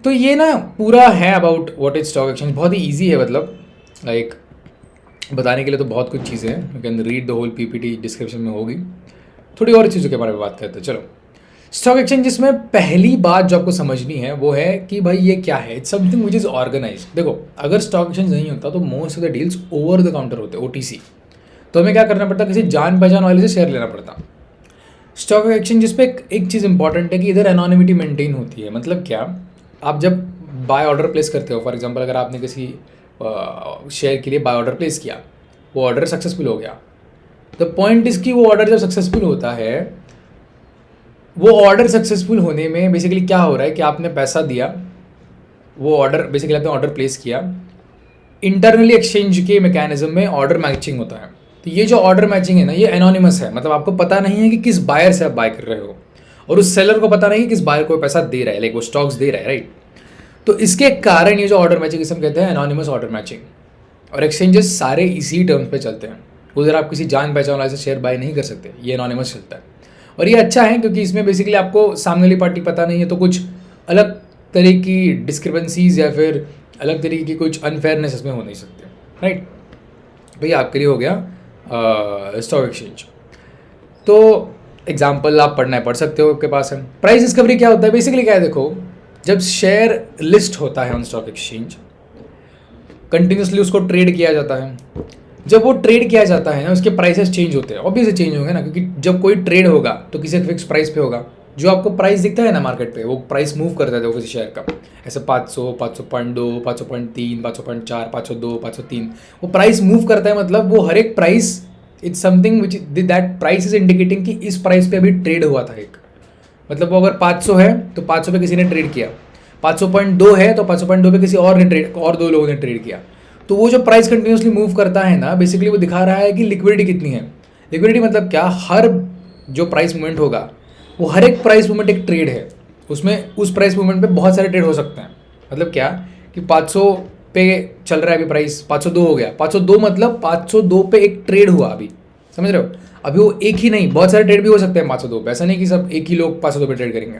तो ये ना पूरा है about what is stock exchange. बहुत ही ईजी है, मतलब लाइक बताने के लिए तो बहुत कुछ चीज़ें हैं. You can read the whole PPT, description में होगी. थोड़ी और चीज़ों के बारे में बात करते हैं. चलो, स्टॉक एक्सचेंज जिसमें पहली बात जो आपको समझनी है वो है कि भाई ये क्या है. It's something which is organise. देखो, अगर स्टॉक एक्सचेंज नहीं होता तो most of the deals over the counter OTC, ओटीसी. तो हमें क्या करना पड़ता? किसी जान पहचान वाले से शेयर लेना पड़ता. स्टॉक एक्सचेंज जिस पे एक चीज़ इंपॉर्टेंट है कि इधर एनोनिमिटी मेंटेन होती है. मतलब क्या? आप जब बाय ऑर्डर प्लेस करते हो, फॉर एग्जांपल अगर आपने किसी शेयर के लिए बाय ऑर्डर प्लेस किया, वो ऑर्डर सक्सेसफुल हो गया. द पॉइंट इज़ कि वो ऑर्डर जब सक्सेसफुल होता है, वो ऑर्डर सक्सेसफुल होने में बेसिकली क्या हो रहा है कि आपने पैसा दिया, वो ऑर्डर बेसिकली आपने ऑर्डर प्लेस किया. इंटरनली एक्सचेंज के मैकेनिज्म में ऑर्डर मैचिंग होता है. तो ये जो ऑर्डर मैचिंग है ना, ये एनोनिमस है. मतलब आपको पता नहीं है कि किस बायर से आप बाय कर रहे हो, और उस सेलर को पता नहीं कि किस बायर को पैसा दे रहा है, लाइक वो स्टॉक्स दे रहा है, राइट. तो इसके कारण ये जो ऑर्डर मैचिंग इसे हम कहते हैं एनोनिमस ऑर्डर मैचिंग. और एक्सचेंजेस सारे इसी टर्म्स पे चलते हैं. उधर आप किसी जान पहचान वाले से शेयर बाय नहीं कर सकते, ये एनोनिमस चलता है. और ये अच्छा है क्योंकि इसमें बेसिकली आपको सामने वाली पार्टी पता नहीं है, तो कुछ अलग तरह की डिस्क्रिपेंसीज या फिर अलग तरीके की कुछ अनफेयरनेस इसमें हो नहीं सकते, राइट. तो ये आपके लिए हो गया स्टॉक एक्सचेंज. तो एग्जाम्पल आप पढ़ सकते हो, आपके पास है. प्राइस डिस्कवरी क्या होता है? बेसिकली क्या है, देखो, जब शेयर लिस्ट होता है ऑन स्टॉक एक्सचेंज, कंटिन्यूसली उसको ट्रेड किया जाता है. जब वो ट्रेड किया जाता है ना, उसके प्राइसेस चेंज होते हैं. ऑब्वियसली चेंज होंगे ना, क्योंकि जब कोई ट्रेड होगा तो किसी फिक्स प्राइस पे होगा. जो आपको प्राइस दिखता है ना मार्केट पे, वो प्राइस मूव करता है किसी शेयर का. ऐसे 500, 500.2, 500.3, 500.4, 502, 503, वो प्राइस मूव करता है. मतलब वो हर एक price, it's something which that price is indicating कि इस प्राइस पे अभी ट्रेड हुआ था एक. मतलब वो अगर 500 है तो 500 पे किसी ने ट्रेड किया, 500.2 है तो 500.2 पे किसी और ने ट्रेड, और दो लोगों ने ट्रेड किया. तो वो जो प्राइस कंटिन्यूसली मूव करता है ना, बेसिकली वो दिखा रहा है कि लिक्विडिटी कितनी है. लिक्विडिटी मतलब क्या? हर जो प्राइस मूवमेंट होगा, वो हर एक प्राइस मूवमेंट एक ट्रेड है. उसमें उस प्राइस मूवमेंट पे बहुत सारे ट्रेड हो सकते हैं. मतलब क्या कि 500 पे चल रहा है अभी प्राइस, 502 हो गया. 502 मतलब 502 पे एक ट्रेड हुआ अभी, समझ रहे हो? अभी वो एक ही नहीं, बहुत सारे ट्रेड भी हो सकते हैं 502 पे. ऐसा नहीं कि सब एक ही लोग 502 पे ट्रेड करेंगे.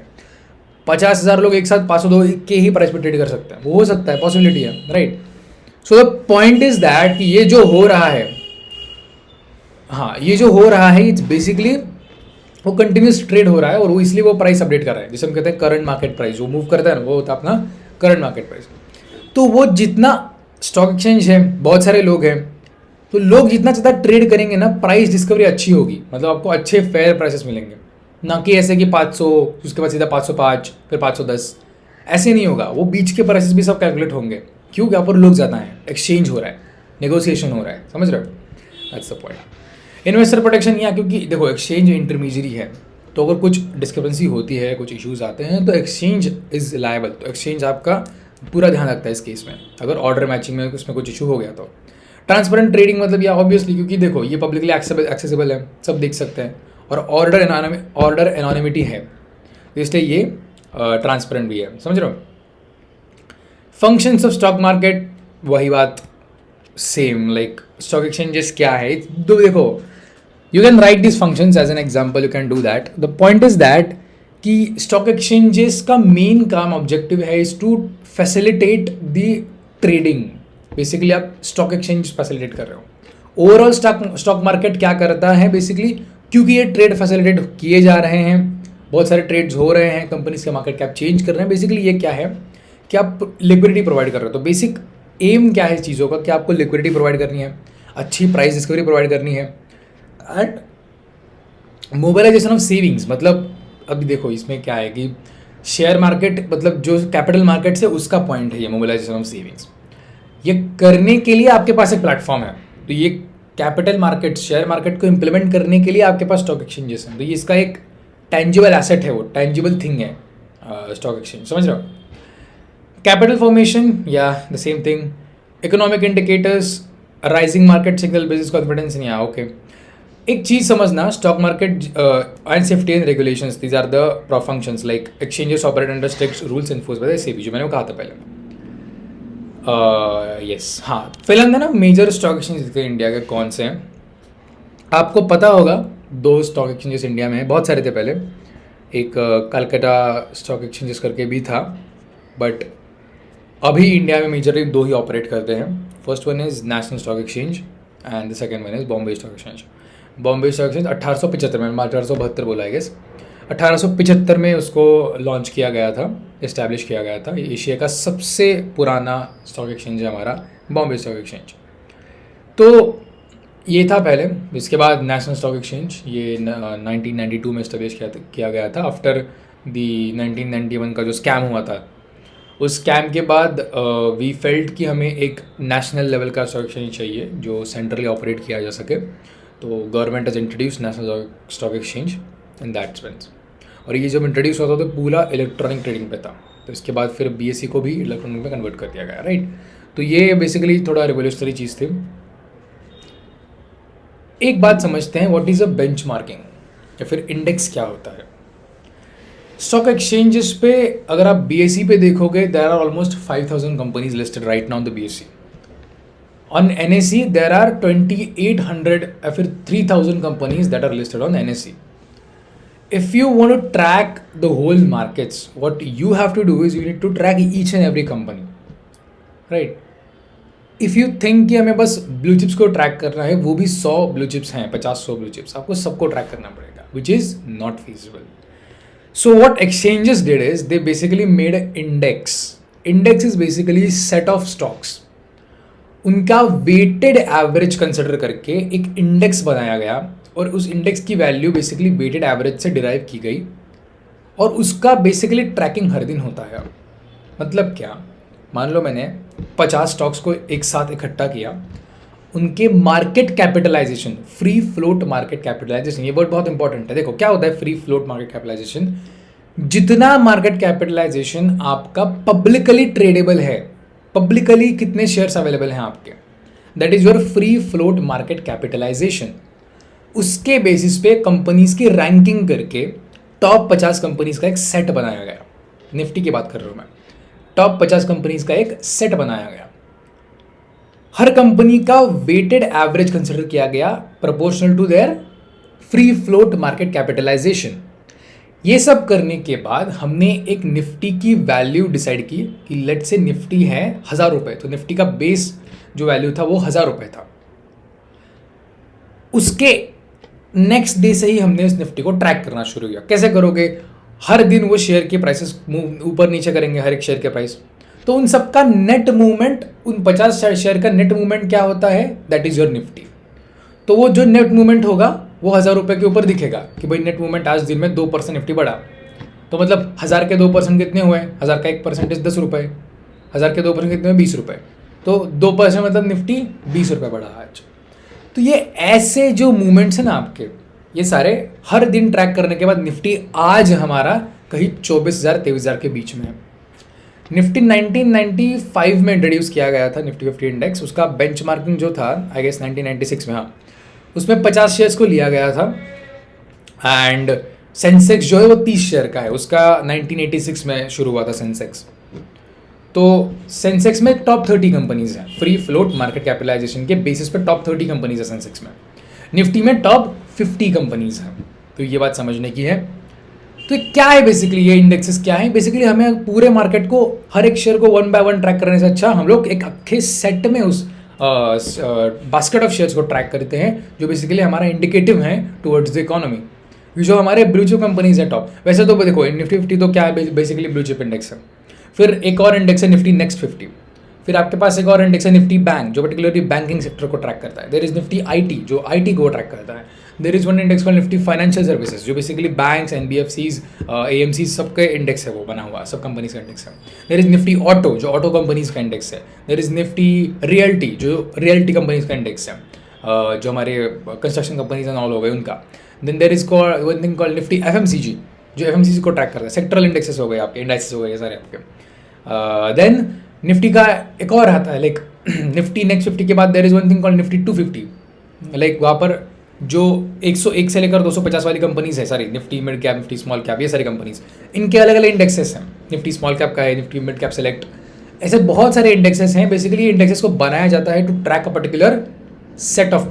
50,000 लोग एक साथ 502 के ही प्राइस पे ट्रेड कर सकते हैं. वो हो सकता है, पॉसिबिलिटी है, right. So the point is that कि ये जो हो रहा है, हाँ, ये जो हो रहा है, इट्स बेसिकली वो कंटिन्यूस ट्रेड हो रहा है, और वो इसलिए वो प्राइस अपडेट कर रहा है, जिसे हम कहते हैं करंट मार्केट प्राइस. जो मूव करता है ना, वो होता है अपना करंट मार्केट प्राइस. तो वो जितना स्टॉक एक्सचेंज है, बहुत सारे लोग हैं, तो लोग जितना ज़्यादा ट्रेड करेंगे ना, प्राइस डिस्कवरी अच्छी होगी. मतलब आपको अच्छे फेयर प्राइसेस मिलेंगे, ना कि ऐसे कि 500 उसके बाद सीधा 505 फिर 510. ऐसे नहीं होगा. वो बीच के प्राइसेस भी सब कैलकुलेट होंगे. क्यों? यहाँ पर लोग ज़्यादा हैं, एक्सचेंज हो रहा है, नेगोशिएशन हो रहा है, समझ रहे हो? That's the point. Investor protection यहाँ, क्योंकि देखो एक्सचेंज इंटरमीडियरी है, तो अगर कुछ डिस्क्रिपेंसी होती है, कुछ इश्यूज आते हैं, तो एक्सचेंज इज लायबल. तो एक्सचेंज आपका पूरा ध्यान रखता है इस केस में. अगर ऑर्डर मैचिंग में उसमें कुछ इशू हो गया तो. ट्रांसपेरेंट ट्रेडिंग मतलब यह ऑब्वियसली, क्योंकि देखो ये पब्लिकली एक्सेसिबल है, सब देख सकते हैं, और ऑर्डर एनोनिमिटी है, इसलिए ये ट्रांसपेरेंट भी है, समझ रहे हो? फंक्शंस ऑफ स्टॉक मार्केट, वही बात सेम, लाइक स्टॉक एक्सचेंजेस क्या है. देखो, you can write these functions as an example, you can do that. The point is that कि स्टॉक एक्सचेंजेस का मेन काम ऑब्जेक्टिव है is to facilitate the trading. Basically आप स्टॉक एक्सचेंज फैसिलिटेट कर रहे हो। ओवरऑल स्टॉक मार्केट क्या करता है बेसिकली, क्योंकि ये ट्रेड फैसिलिटेट किए जा रहे हैं, बहुत सारे ट्रेड्स हो रहे हैं, कंपनीज के मार्केट कैप चेंज कर रहे हैं। बेसिकली ये क्या है कि आप लिक्विडिटी प्रोवाइड कर रहे हो। तो बेसिक एम क्या है इस चीज़ों का कि आपको लिक्विडिटी प्रोवाइड करनी है, अच्छी प्राइस डिस्कवरी प्रोवाइड करनी है, एंड मोबिलाइजेशन ऑफ सेविंग्स। मतलब अभी देखो इसमें क्या है कि शेयर मार्केट मतलब जो कैपिटल मार्केट से उसका पॉइंट है ये मोबिलाइजेशन ऑफ सेविंग्स। ये करने के लिए आपके पास एक प्लेटफॉर्म है। तो ये कैपिटल मार्केट शेयर मार्केट को इम्प्लीमेंट करने के लिए आपके पास स्टॉक एक्सचेंजेस हैं। तो ये इसका एक टेंजिबल एसेट है, वो टेंजिबल थिंग है स्टॉक एक्सचेंज, समझ रहे हो। कैपिटल फॉर्मेशन या the same thing, economic indicators, rising market signal, business confidence. या ओके, एक चीज़ समझना, stock market and safety and regulations, these are the functions like exchanges operate under strict rules enforced by the SEBI, जो मैंने वो कहा था पहले। यस हाँ, पहले अंदर ना मेजर स्टॉक एक्सचेंज दिखते हैं इंडिया के कौन से हैं। आपको पता होगा 2 स्टॉक एक्सचेंजेस इंडिया में हैं, बहुत सारे थे पहले। एक कलकत्ता स्टॉक एक्सचेंजेस करके भी था, बट अभी इंडिया में मेजरली 2 ही ऑपरेट करते हैं। First one is national stock exchange and the second one is Bombay stock exchange. Bombay stock exchange 1875 में, 1872 बोला है गेस, 1875 में उसको लॉन्च किया गया था, इस्टेब्लिश किया गया था। एशिया का सबसे पुराना स्टॉक एक्सचेंज है हमारा बॉम्बे स्टॉक एक्सचेंज। तो ये था पहले। इसके बाद नेशनल स्टॉक एक्सचेंज ये 1992 में इस्टेब्लिश किया गया था आफ्टर दी 1991 का जो स्कैम हुआ था। उस स्कैम के बाद वी फेल्ट कि हमें एक नेशनल लेवल का स्टॉक एक्सचेंज चाहिए जो सेंट्रली ऑपरेट किया जा सके। तो government has introduce national stock exchange in that sense. और ये जब इंट्रोड्यूस होता तो पूरा इलेक्ट्रॉनिक ट्रेडिंग पे था। तो इसके बाद फिर BSE को भी इलेक्ट्रॉनिक में कन्वर्ट कर दिया गया, राइट। तो ये बेसिकली थोड़ा रिवोल्यूशनरी चीज़ थी। एक बात समझते हैं, व्हाट इज़ अ बेंचमार्किंग या फिर इंडेक्स क्या होता है। स्टॉक एक्सचेंजेस पे अगर आप BSE पे देखोगे, there are almost 5000 companies listed right now the BSE। On NSE there are 2800 या फिर 3000 companies that are listed on NSE। If you want to track the whole markets, what you have to do is you need to track each and every company, right? If you think कि हमें बस blue chips को track करना है, वो भी 100 blue chips हैं, 50-100 blue chips, आपको सबको ट्रैक करना पड़ेगा, which is not feasible. So what exchanges did is they basically made an index. Index is basically set of stocks. उनका वेटेड एवरेज कंसिडर करके एक इंडेक्स बनाया गया और उस इंडेक्स की वैल्यू बेसिकली वेटेड एवरेज से डिराइव की गई और उसका बेसिकली ट्रैकिंग हर दिन होता है। मतलब क्या, मान लो मैंने 50 स्टॉक्स को एक साथ इकट्ठा किया, उनके market capitalisation, free float market capitalisation, ये वर्ड बहुत इंपॉर्टेंट है। देखो क्या होता है फ्री फ्लोट मार्केट कैपिटलाइजेशन, जितना मार्केट कैपिटलाइजेशन आपका पब्लिकली ट्रेडेबल है, पब्लिकली कितने शेयर्स अवेलेबल हैं आपके, that is your free float market capitalisation. उसके बेसिस पे कंपनीज की रैंकिंग करके टॉप 50 कंपनीज का एक सेट बनाया गया। निफ्टी की बात कर रहा हूँ मैं, टॉप 50 कंपनीज का एक सेट बनाया गया। हर कंपनी का वेटेड एवरेज कंसिडर किया गया proportional to their free float market capitalisation. ये सब करने के बाद हमने एक निफ्टी की वैल्यू डिसाइड की कि लेट से निफ्टी है 1000 रुपये, तो निफ्टी का बेस जो वैल्यू था वो 1000 रुपये था। उसके नेक्स्ट डे से ही हमने उस निफ्टी को ट्रैक करना शुरू किया। कैसे करोगे, हर दिन वो शेयर के प्राइसेस ऊपर नीचे करेंगे, हर एक शेयर के प्राइस। तो उन सबका नेट मूवमेंट, उन 50 शेयर का नेट मूवमेंट क्या होता है, दैट इज योर निफ्टी। तो वो जो नेट मूवमेंट होगा वो 1000 रुपये के ऊपर दिखेगा कि भाई नेट मूवमेंट आज दिन में 2% निफ्टी बढ़ा। तो मतलब 1000 के 2% कितने हुए, 1000 का 1% 10 रुपये, 1000 के 2% कितने हुए 20 रुपये। तो 2% मतलब निफ्टी 20 रुपये बढ़ा आज। तो ये ऐसे जो मूवमेंट्स हैं ना आपके, ये सारे हर दिन ट्रैक करने के बाद निफ्टी आज हमारा कहीं 24,000-23,000 के बीच में है। निफ्टी 1995 में इंट्रोड्यूस किया गया था, निफ्टी 50 इंडेक्स। उसका बेंचमार्किंग जो था आई गेस 1996 में, हाँ, उसमें 50 शेयर्स को लिया गया था। एंड सेंसेक्स जो है वो 30 शेयर का है, उसका 1986 में शुरू हुआ था सेंसेक्स। तो सेंसेक्स में टॉप 30 कंपनीज हैं, फ्री फ्लोट मार्केट कैपिटलाइजेशन के बेसिस पे टॉप 30 कंपनीज है सेंसेक्स में। निफ्टी में टॉप 50 कंपनीज हैं। तो ये बात समझने की है। तो क्या है बेसिकली ये इंडेक्सेस क्या है? बेसिकली हमें पूरे मार्केट को हर एक शेयर को वन बाय वन ट्रैक करने से अच्छा हम लोग एक अच्छे सेट में उस बास्केट ऑफ शेयर्स को ट्रैक करते हैं, जो बेसिकली हमारा इंडिकेटिव है टुवर्ड्स द इकोनॉमी। जो हमारे ब्लू चिप कंपनीज है टॉप, वैसे तो देखो निफ्टी 50 तो क्या है बेसिकली ब्लू चिप इंडेक्स है। फिर एक और इंडेक्स है निफ्टी नेक्स्ट 50। फिर आपके पास एक और इंडेक्स है निफ्टी बैंक, जो पर्टिकुलरली बैंकिंग सेक्टर को ट्रैक करता है। देयर इज निफ्टी आईटी, जो आईटी को ट्रैक करता है। There is one index called Nifty financial services, जो बेसिकली बैंक्स, एनबीएफसीज, एएमसीज सबके इंडेक्स है, वो बना हुआ सब कंपनीज का इंडेक्स है। देयर इज निफ्टी ऑटो, जो ऑटो कंपनीज का इंडेक्स है। देयर इज निफ्टी रियल्टी, जो रियल्टी कंपनीज का इंडेक्स है, जो हमारे कंस्ट्रक्शन कंपनीज एंड ऑल हो गए उनका। Then there is called one thing called Nifty FMCG, जो एफएमसीजी को ट्रैक करता है। सेक्टरल इंडेक्सेस हो गए आपके, इंडाइसेस हो गए सारे आपके। देन निफ्टी का एक और आता है लाइक निफ्टी नेक्स्ट 50 के बाद there is one thing called Nifty 250, like वहाँ पर जो 101 से लेकर 250 वाली कंपनीज है सारी, Nifty mid cap, Nifty small cap, ये सारी कंपनीज, इनके अलग अलग इंडेक्सेस हैं। निफ्टी स्मॉल कैप का है, निफ्टी मिड कैप सेलेक्ट, ऐसे बहुत सारे इंडेक्सेस हैं। बेसिकली इंडेक्सेस को बनाया जाता है to track a particular set of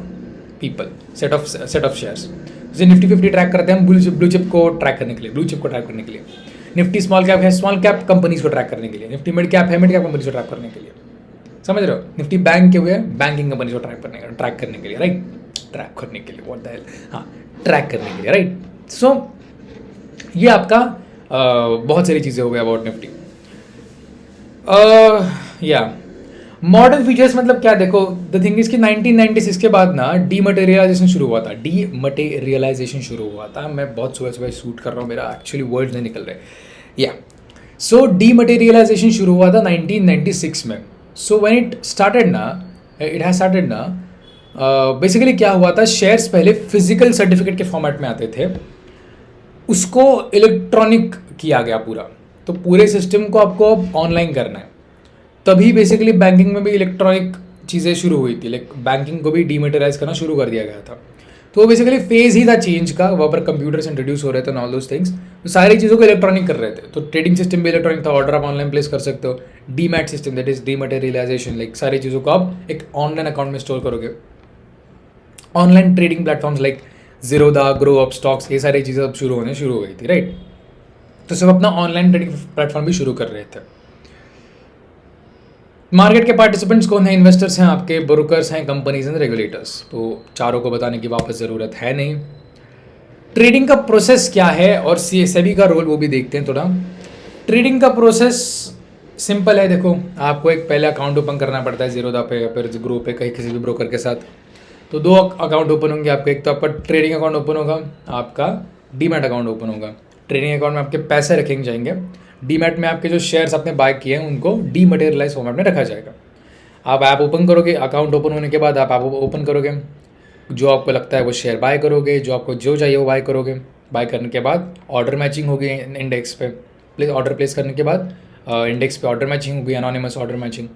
people, set of shares. जैसे निफ्टी 50 ट्रैक करते हैं हम ब्लू चिप को ट्रैक करने के लिए, ब्लू चिप को ट्रैक करने के लिए। निफ्टी स्मॉल कैप है, स्मॉल कैप कंपनीज को ट्रैक करने के लिए। निफ्टी मिड कैप है, मिड कैप कंपनीज को ट्रैक करने के लिए। समझ रहे हो? निफ्टी बैंक के हुए बैंकिंग कंपनीज को ट्रैक करने के लिए, राइट? ट्रैक करने के लिए, व्हाट द हेल, हाँ, ट्रैक करने के लिए, राइट? सो ये आपका बहुत सारी चीज़ें हो गई अबाउट निफ्टी। या मॉडर्न फीचर्स मतलब क्या? देखो, द थिंग इज कि 1996 के बाद ना डीमटेरियलाइजेशन शुरू हुआ था। डीमटेरियलाइजेशन शुरू हुआ था। मैं बहुत सुबह सुबह शूट कर रहा हूँ, मेरा एक्चुअली वर्ड्स नहीं निकल रहे। या सो डीमटेरियलाइजेशन शुरू हुआ था 1996 में। So when it has started ना, बेसिकली क्या हुआ था, शेयर्स पहले फिजिकल सर्टिफिकेट के फॉर्मेट में आते थे, उसको इलेक्ट्रॉनिक किया गया पूरा। तो पूरे सिस्टम को आपको अब ऑनलाइन करना है। तभी बेसिकली बैंकिंग में भी इलेक्ट्रॉनिक चीज़ें शुरू हुई थी, लाइक बैंकिंग को भी डीमेटेराइज करना शुरू कर दिया गया था। तो वो बेसिकली फेज ही था चेंज का, वहाँ पर कंप्यूटर्स इंट्रोड्यूस हो रहे थे, ऑल दोस थिंग्स। तो सारी चीज़ों को इलेक्ट्रॉनिक कर रहे थे। तो ट्रेडिंग सिस्टम भी इलेक्ट्रॉनिक था, ऑर्डर आप ऑनलाइन प्लेस कर सकते हो। Demat system, that is dematerialisation, like सारी चीज़ों को आप एक ऑनलाइन अकाउंट में स्टोर करोगे। Online trading platforms like Zerodha, grow up stocks, ये सारी चीज़ें अब शुरू हो गई थी, राइट? तो सब अपना ऑनलाइन ट्रेडिंग प्लेटफॉर्म भी शुरू कर रहे थे। मार्केट के पार्टिसिपेंट्स कौन है? इन्वेस्टर्स हैं आपके, ब्रोकर्स हैं, कंपनीज एंड रेगुलेटर्स। तो चारों को बताने की वापस ज़रूरत है नहीं। ट्रेडिंग का प्रोसेस क्या है और सेबी का रोल वो भी देखते हैं थोड़ा। ट्रेडिंग का प्रोसेस सिंपल है। देखो, आपको एक पहले अकाउंट ओपन करना पड़ता है जीरोधा पे या फिर ग्रो पे, कहीं किसी भी ब्रोकर के साथ। तो दो अकाउंट ओपन होंगे आपके। एक तो आपका ट्रेडिंग अकाउंट ओपन होगा, आपका डीमैट अकाउंट ओपन होगा। ट्रेडिंग अकाउंट में आपके पैसे रखेंगे जाएंगे, डीमैट में आपके जो शेयर्स आपने बाय किए हैं उनको डीमटेरियलाइज फॉर्मेट में रखा जाएगा। आप ऐप ओपन करोगे, अकाउंट ओपन होने के बाद आप ऐप ओपन करोगे, जो आपको लगता है वो शेयर बाय करोगे, जो आपको जो चाहिए वो बाय करोगे। बाय करने के बाद ऑर्डर मैचिंग होगी इंडेक्स पे, ऑर्डर प्लेस करने के बाद इंडेक्स पे ऑर्डर मैचिंग होगी, एनोनिमस ऑर्डर मैचिंग।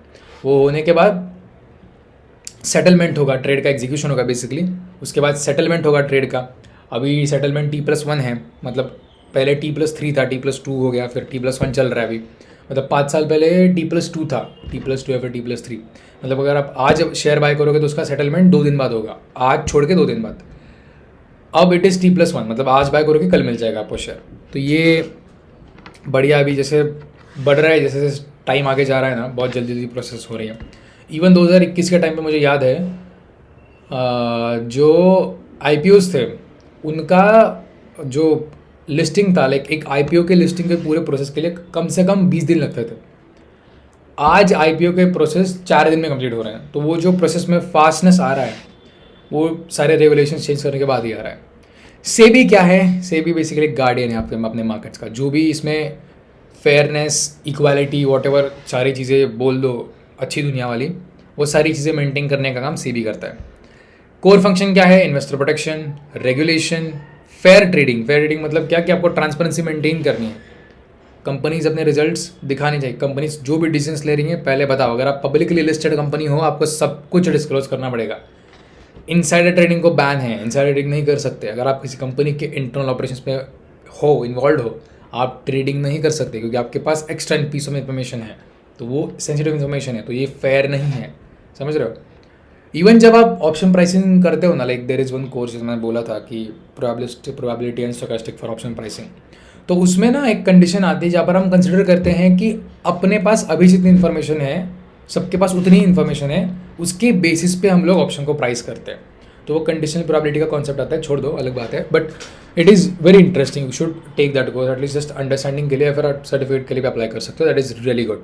वो होने के बाद सेटलमेंट होगा, ट्रेड का एग्जीक्यूशन होगा बेसिकली। उसके बाद सेटलमेंट होगा ट्रेड का। अभी सेटलमेंट T+1 है, मतलब पहले T+3 था, T+2 हो गया, फिर T+1 चल रहा है अभी। मतलब 5 साल पहले T+2 था, T+2 या फिर T+3। मतलब अगर आप आज शेयर बाय करोगे तो उसका सेटलमेंट 2 दिन बाद होगा, आज छोड़ के 2 दिन बाद। अब इट इज़ T+1, मतलब आज बाय करोगे कल मिल जाएगा आपको शेयर। तो ये बढ़िया, अभी जैसे बढ़ रहा है, जैसे जैसे टाइम आगे जा रहा है ना, बहुत जल्दी जल्दी प्रोसेस हो रही है। इवन 2021 के टाइम पे मुझे याद है जो IPOs थे उनका जो लिस्टिंग था, लाइक एक IPO के लिस्टिंग के पूरे प्रोसेस के लिए कम से कम 20 दिन लगते थे। आज IPO के प्रोसेस 4 दिन में कंप्लीट हो रहे हैं। तो वो जो प्रोसेस में फास्टनेस आ रहा है वो सारे रेगुलेशन चेंज करने के बाद ही आ रहा है। सेबी क्या है? सेबी बेसिकली गार्डियन है आपके अपने मार्केट्स का। जो भी इसमें फेयरनेस, इक्वालिटी, वॉट सारी चीज़ें बोल दो अच्छी दुनिया वाली, वो सारी चीज़ें मेंटेन करने का काम सेबी करता है। कोर फंक्शन क्या है? Investor protection, regulation, fair trading. Fair trading मतलब क्या कि आपको ट्रांसपेरेंसी मेंटेन करनी है। कंपनीज अपने रिजल्ट्स दिखाने चाहिए। कंपनीज जो भी डिसीजंस ले रही हैं पहले बताओ। अगर आप पब्लिकली लिस्टेड कंपनी हो आपको सब कुछ डिस्क्लोज करना पड़ेगा। इनसाइडर ट्रेडिंग को बैन है, इनसाइडर ट्रेडिंग नहीं कर सकते। अगर आप किसी कंपनी के इंटरनल ऑपरेशंस में हो, इन्वॉल्व हो, आप ट्रेडिंग नहीं कर सकते क्योंकि आपके पास एक्स्ट्रा पीस ऑफ इन्फॉर्मेशन है, तो वो सेंसिटिव इन्फॉर्मेशन है, तो ये फेयर नहीं है। समझ रहे हो? इवन जब आप ऑप्शन प्राइसिंग करते हो ना, like there is one course जिसमें मैंने बोला था कि probability and stochastic for option pricing. तो उसमें ना एक कंडीशन आती है जहाँ पर हम कंसिडर करते हैं कि अपने पास अभी जितनी इन्फॉर्मेशन है, सबके पास उतनी ही इन्फॉर्मेशन है, उसके बेसिस पे हम लोग ऑप्शन को प्राइस करते हैं। तो वो कंडीशनल प्रोबेबिलिटी का कॉन्सेप्ट आता है, छोड़ दो, अलग बात है, but it is very interesting, you should take that course at least just understanding के लिए, या फिर सर्टिफिकेट के लिए भी अप्लाई कर सकते हो, that is really good.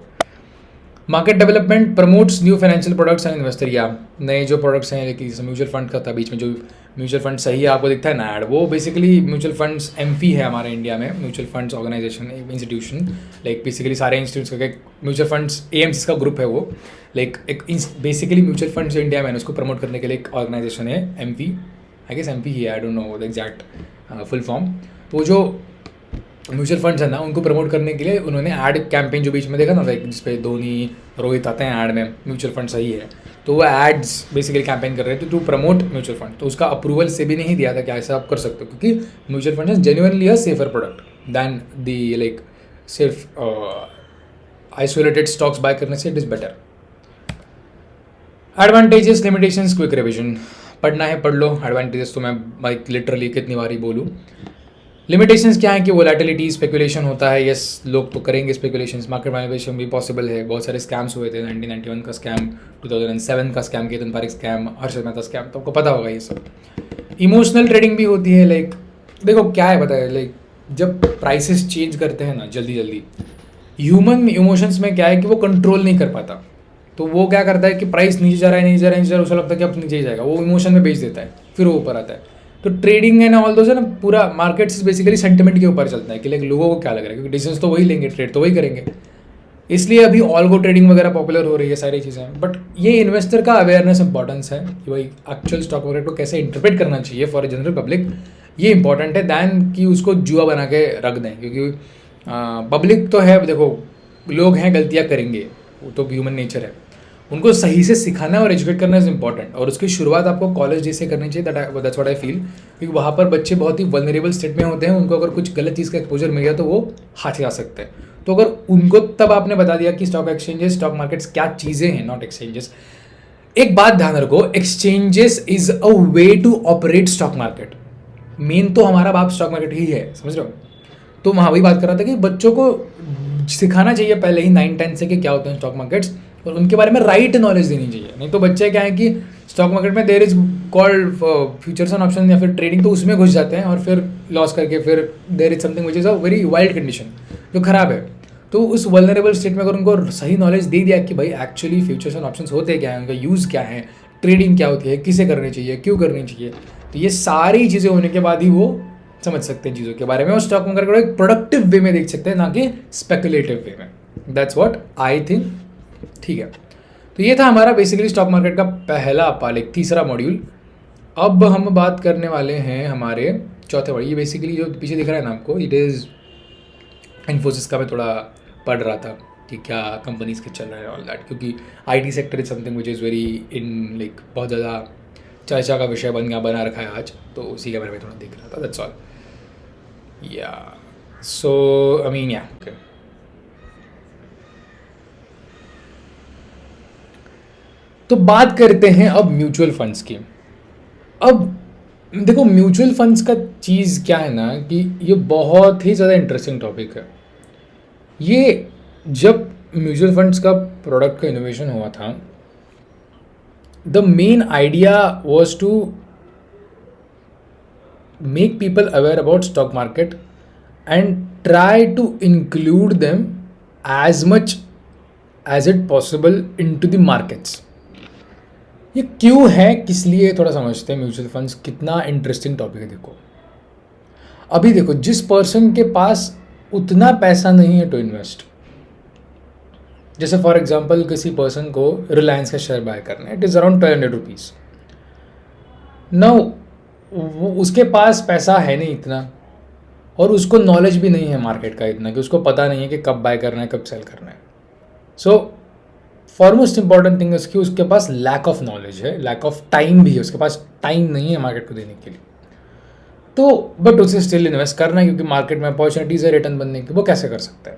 Market development promotes new financial products and investor, या नए जो प्रोडक्ट्स हैं, लेकिन जैसे म्यूचुअल फंड का था बीच में, जो म्यूचुअल फंड सही है आपको दिखता है ना ऐड, वो बेसिकली म्यूचुअल फंड्स एमफी है हमारे इंडिया में, mutual funds organisation institution, like basically सारे इंस्टीट्यूट्स का म्यूचुअल फंड्स एएमसी का ग्रुप है वो, लाइक एक बेसिकली म्यूचुअल फंड्स जो इंडिया में उसको प्रमोट करने के लिए एक ऑर्गेनाइजेशन है एमपी, आई गेस एमपी ही है, I don't know the exact full form. तो जो म्यूचुअल फंड्स है ना, उनको प्रमोट करने के लिए उन्होंने ऐड कैंपेन जो बीच में देखा ना, लाइक जिसपे धोनी रोहित आते हैं ऐड में, म्यूचुअल फंड सही है, तो वो एड्स बेसिकली कैंपेन कर रहे थे टू प्रमोट म्यूचुअल फंड। तो उसका अप्रूवल से भी नहीं दिया था कि ऐसा आप कर सकते हो, क्योंकि mutual fund is genuinely a safer product than the like सिर्फ आइसोलेटेड स्टॉक्स बाय करने से, it is better. Advantages, limitations, quick revision, पढ़ना है पढ़ लो। एडवांटेजेस तो मैं लाइक लिटरली कितनी बारी बोलूँ। लिमिटेशंस क्या है कि वोलेटिलिटी, स्पेकुलेशन होता है, यस लोग तो करेंगे स्पेकुलेशंस, मार्केट मैनिपुलेशन भी पॉसिबल है, बहुत सारे स्कैम्स हुए थे, 1991 का स्कैम, 2007 का scam, Ketan Parikh scam, Harshad Mehta scam, तो आपको पता होगा ये सब। इमोशनल ट्रेडिंग भी होती है, लाइक देखो क्या है बताए, लाइक जब प्राइसेस चेंज करते हैं ना जल्दी जल्दी, ह्यूमन इमोशंस में क्या है कि वो कंट्रोल नहीं कर पाता, तो वो क्या करता है कि प्राइस नीचे जा रहा है, नीचे जा रहा है, नीचे जा रहा है, उसे लगता है कि अब नीचे ही जाएगा, वो इमोशन में बेच देता है, फिर वो ऊपर आता है। तो ट्रेडिंग है ना, ऑल दो से ना पूरा मार्केट से बेसिकली सेंटिमेंट के ऊपर चलता है कि लाइक लोगों को क्या लग रहा है, क्योंकि डिसीजन तो वही लेंगे, ट्रेड तो वही करेंगे, इसलिए अभी ऑल्गो ट्रेडिंग वगैरह पॉपुलर हो रही है, सारी चीज़ें। बट ये इन्वेस्टर का अवेयरनेस इंपॉर्टेंस है कि भाई एक्चुअल स्टॉक मार्केट को कैसे इंटरप्रेट करना चाहिए फॉर जनरल पब्लिक, ये इंपॉर्टेंट है दैन कि उसको जुआ बना के रख दें, क्योंकि पब्लिक तो है, देखो लोग हैं, गलतियाँ करेंगे, वो तो ह्यूमन नेचर है, उनको सही से सिखाना और एजुकेट करना इज इंपॉर्टेंट, और उसकी शुरुआत आपको कॉलेज जैसे करनी चाहिए, दैट्स व्हाट आई फील, क्योंकि वहाँ पर बच्चे बहुत ही वल्नरेबल स्टेट में होते हैं, उनको अगर कुछ गलत चीज़ का एक्सपोजर मिल गया तो वो हाथ जा सकते हैं। तो अगर उनको तब आपने बता दिया कि स्टॉक एक्सचेंजेस, स्टॉक मार्केट्स क्या चीज़ें हैं, नॉट एक्सचेंजेस। एक बात ध्यान रखो, exchanges is a way to operate stock market, main तो हमारा बाप स्टॉक मार्केट ही है, समझ रहे हो। तो वहाँ वही बात कर रहा था कि बच्चों को सिखाना चाहिए पहले ही 9-10 से कि क्या होते हैं स्टॉक मार्केट्स, और उनके बारे में राइट नॉलेज देनी चाहिए। नहीं तो बच्चे क्या है कि स्टॉक मार्केट में there is called futures and option या फिर ट्रेडिंग, तो उसमें घुस जाते हैं और फिर लॉस करके फिर there is something which is a very wild condition जो ख़राब है। तो उस वल्नरेबल स्टेट में अगर उनको सही नॉलेज दे दिया कि भाई एक्चुअली फ्यूचर्स एंड ऑप्शंस होते क्या हैं, उनका यूज़ क्या है, ट्रेडिंग क्या होती है, किसे करनी चाहिए, क्यों करनी चाहिए, तो ये सारी चीज़ें होने के बाद ही वो समझ सकते हैं चीज़ों के बारे में, और स्टॉक मार्केट को एक प्रोडक्टिव वे में देख सकते हैं, ना कि स्पेकुलेटिव वे में। That's what I think. ठीक है, तो ये था हमारा बेसिकली स्टॉक मार्केट का पहला पार्ट, एक तीसरा मॉड्यूल। अब हम बात करने वाले हैं हमारे चौथे मॉड्यूल। ये बेसिकली जो पीछे दिख रहा है ना आपको, इट इज़ इन्फोसिस का, मैं थोड़ा पढ़ रहा था कि क्या कंपनीज के चल रहे हैं ऑल दैट, क्योंकि IT sector is something which is very in like बहुत ज़्यादा चर्चा का विषय बना रखा है आज, तो उसी के बारे में थोड़ा देख रहा था, दैट्स ऑल। या सो आई मीन या ओके, तो बात करते हैं अब म्यूचुअल फंड्स की। अब देखो म्यूचुअल फंड्स का चीज़ क्या है ना कि ये बहुत ही ज़्यादा इंटरेस्टिंग टॉपिक है। ये जब म्यूचुअल फंड्स का प्रोडक्ट का इनोवेशन हुआ था, the main idea was to make people aware about stock market and try to include them as much as it possible into the markets. ये क्यों है, किस लिए, थोड़ा समझते हैं म्यूचुअल फंड्स कितना इंटरेस्टिंग टॉपिक है। देखो अभी देखो, जिस पर्सन के पास उतना पैसा नहीं है टू इन्वेस्ट, जैसे फॉर एग्जांपल किसी पर्सन को रिलायंस का शेयर बाय करना है, it is around 1200 rupees. Now उसके पास पैसा है नहीं इतना, और उसको नॉलेज भी नहीं है मार्केट का इतना कि उसको पता नहीं है कि कब बाय करना है, कब सेल करना है। सो फॉरमोस्ट इंपॉर्टेंट थिंग कि उसके पास लैक ऑफ नॉलेज है, लैक ऑफ टाइम भी है, उसके पास टाइम नहीं है मार्केट को देने के लिए। तो बट उसे स्टिल इन्वेस्ट करना है क्योंकि मार्केट में अपॉर्चुनिटीज़ है रिटर्न बनने की, वो कैसे कर सकता है।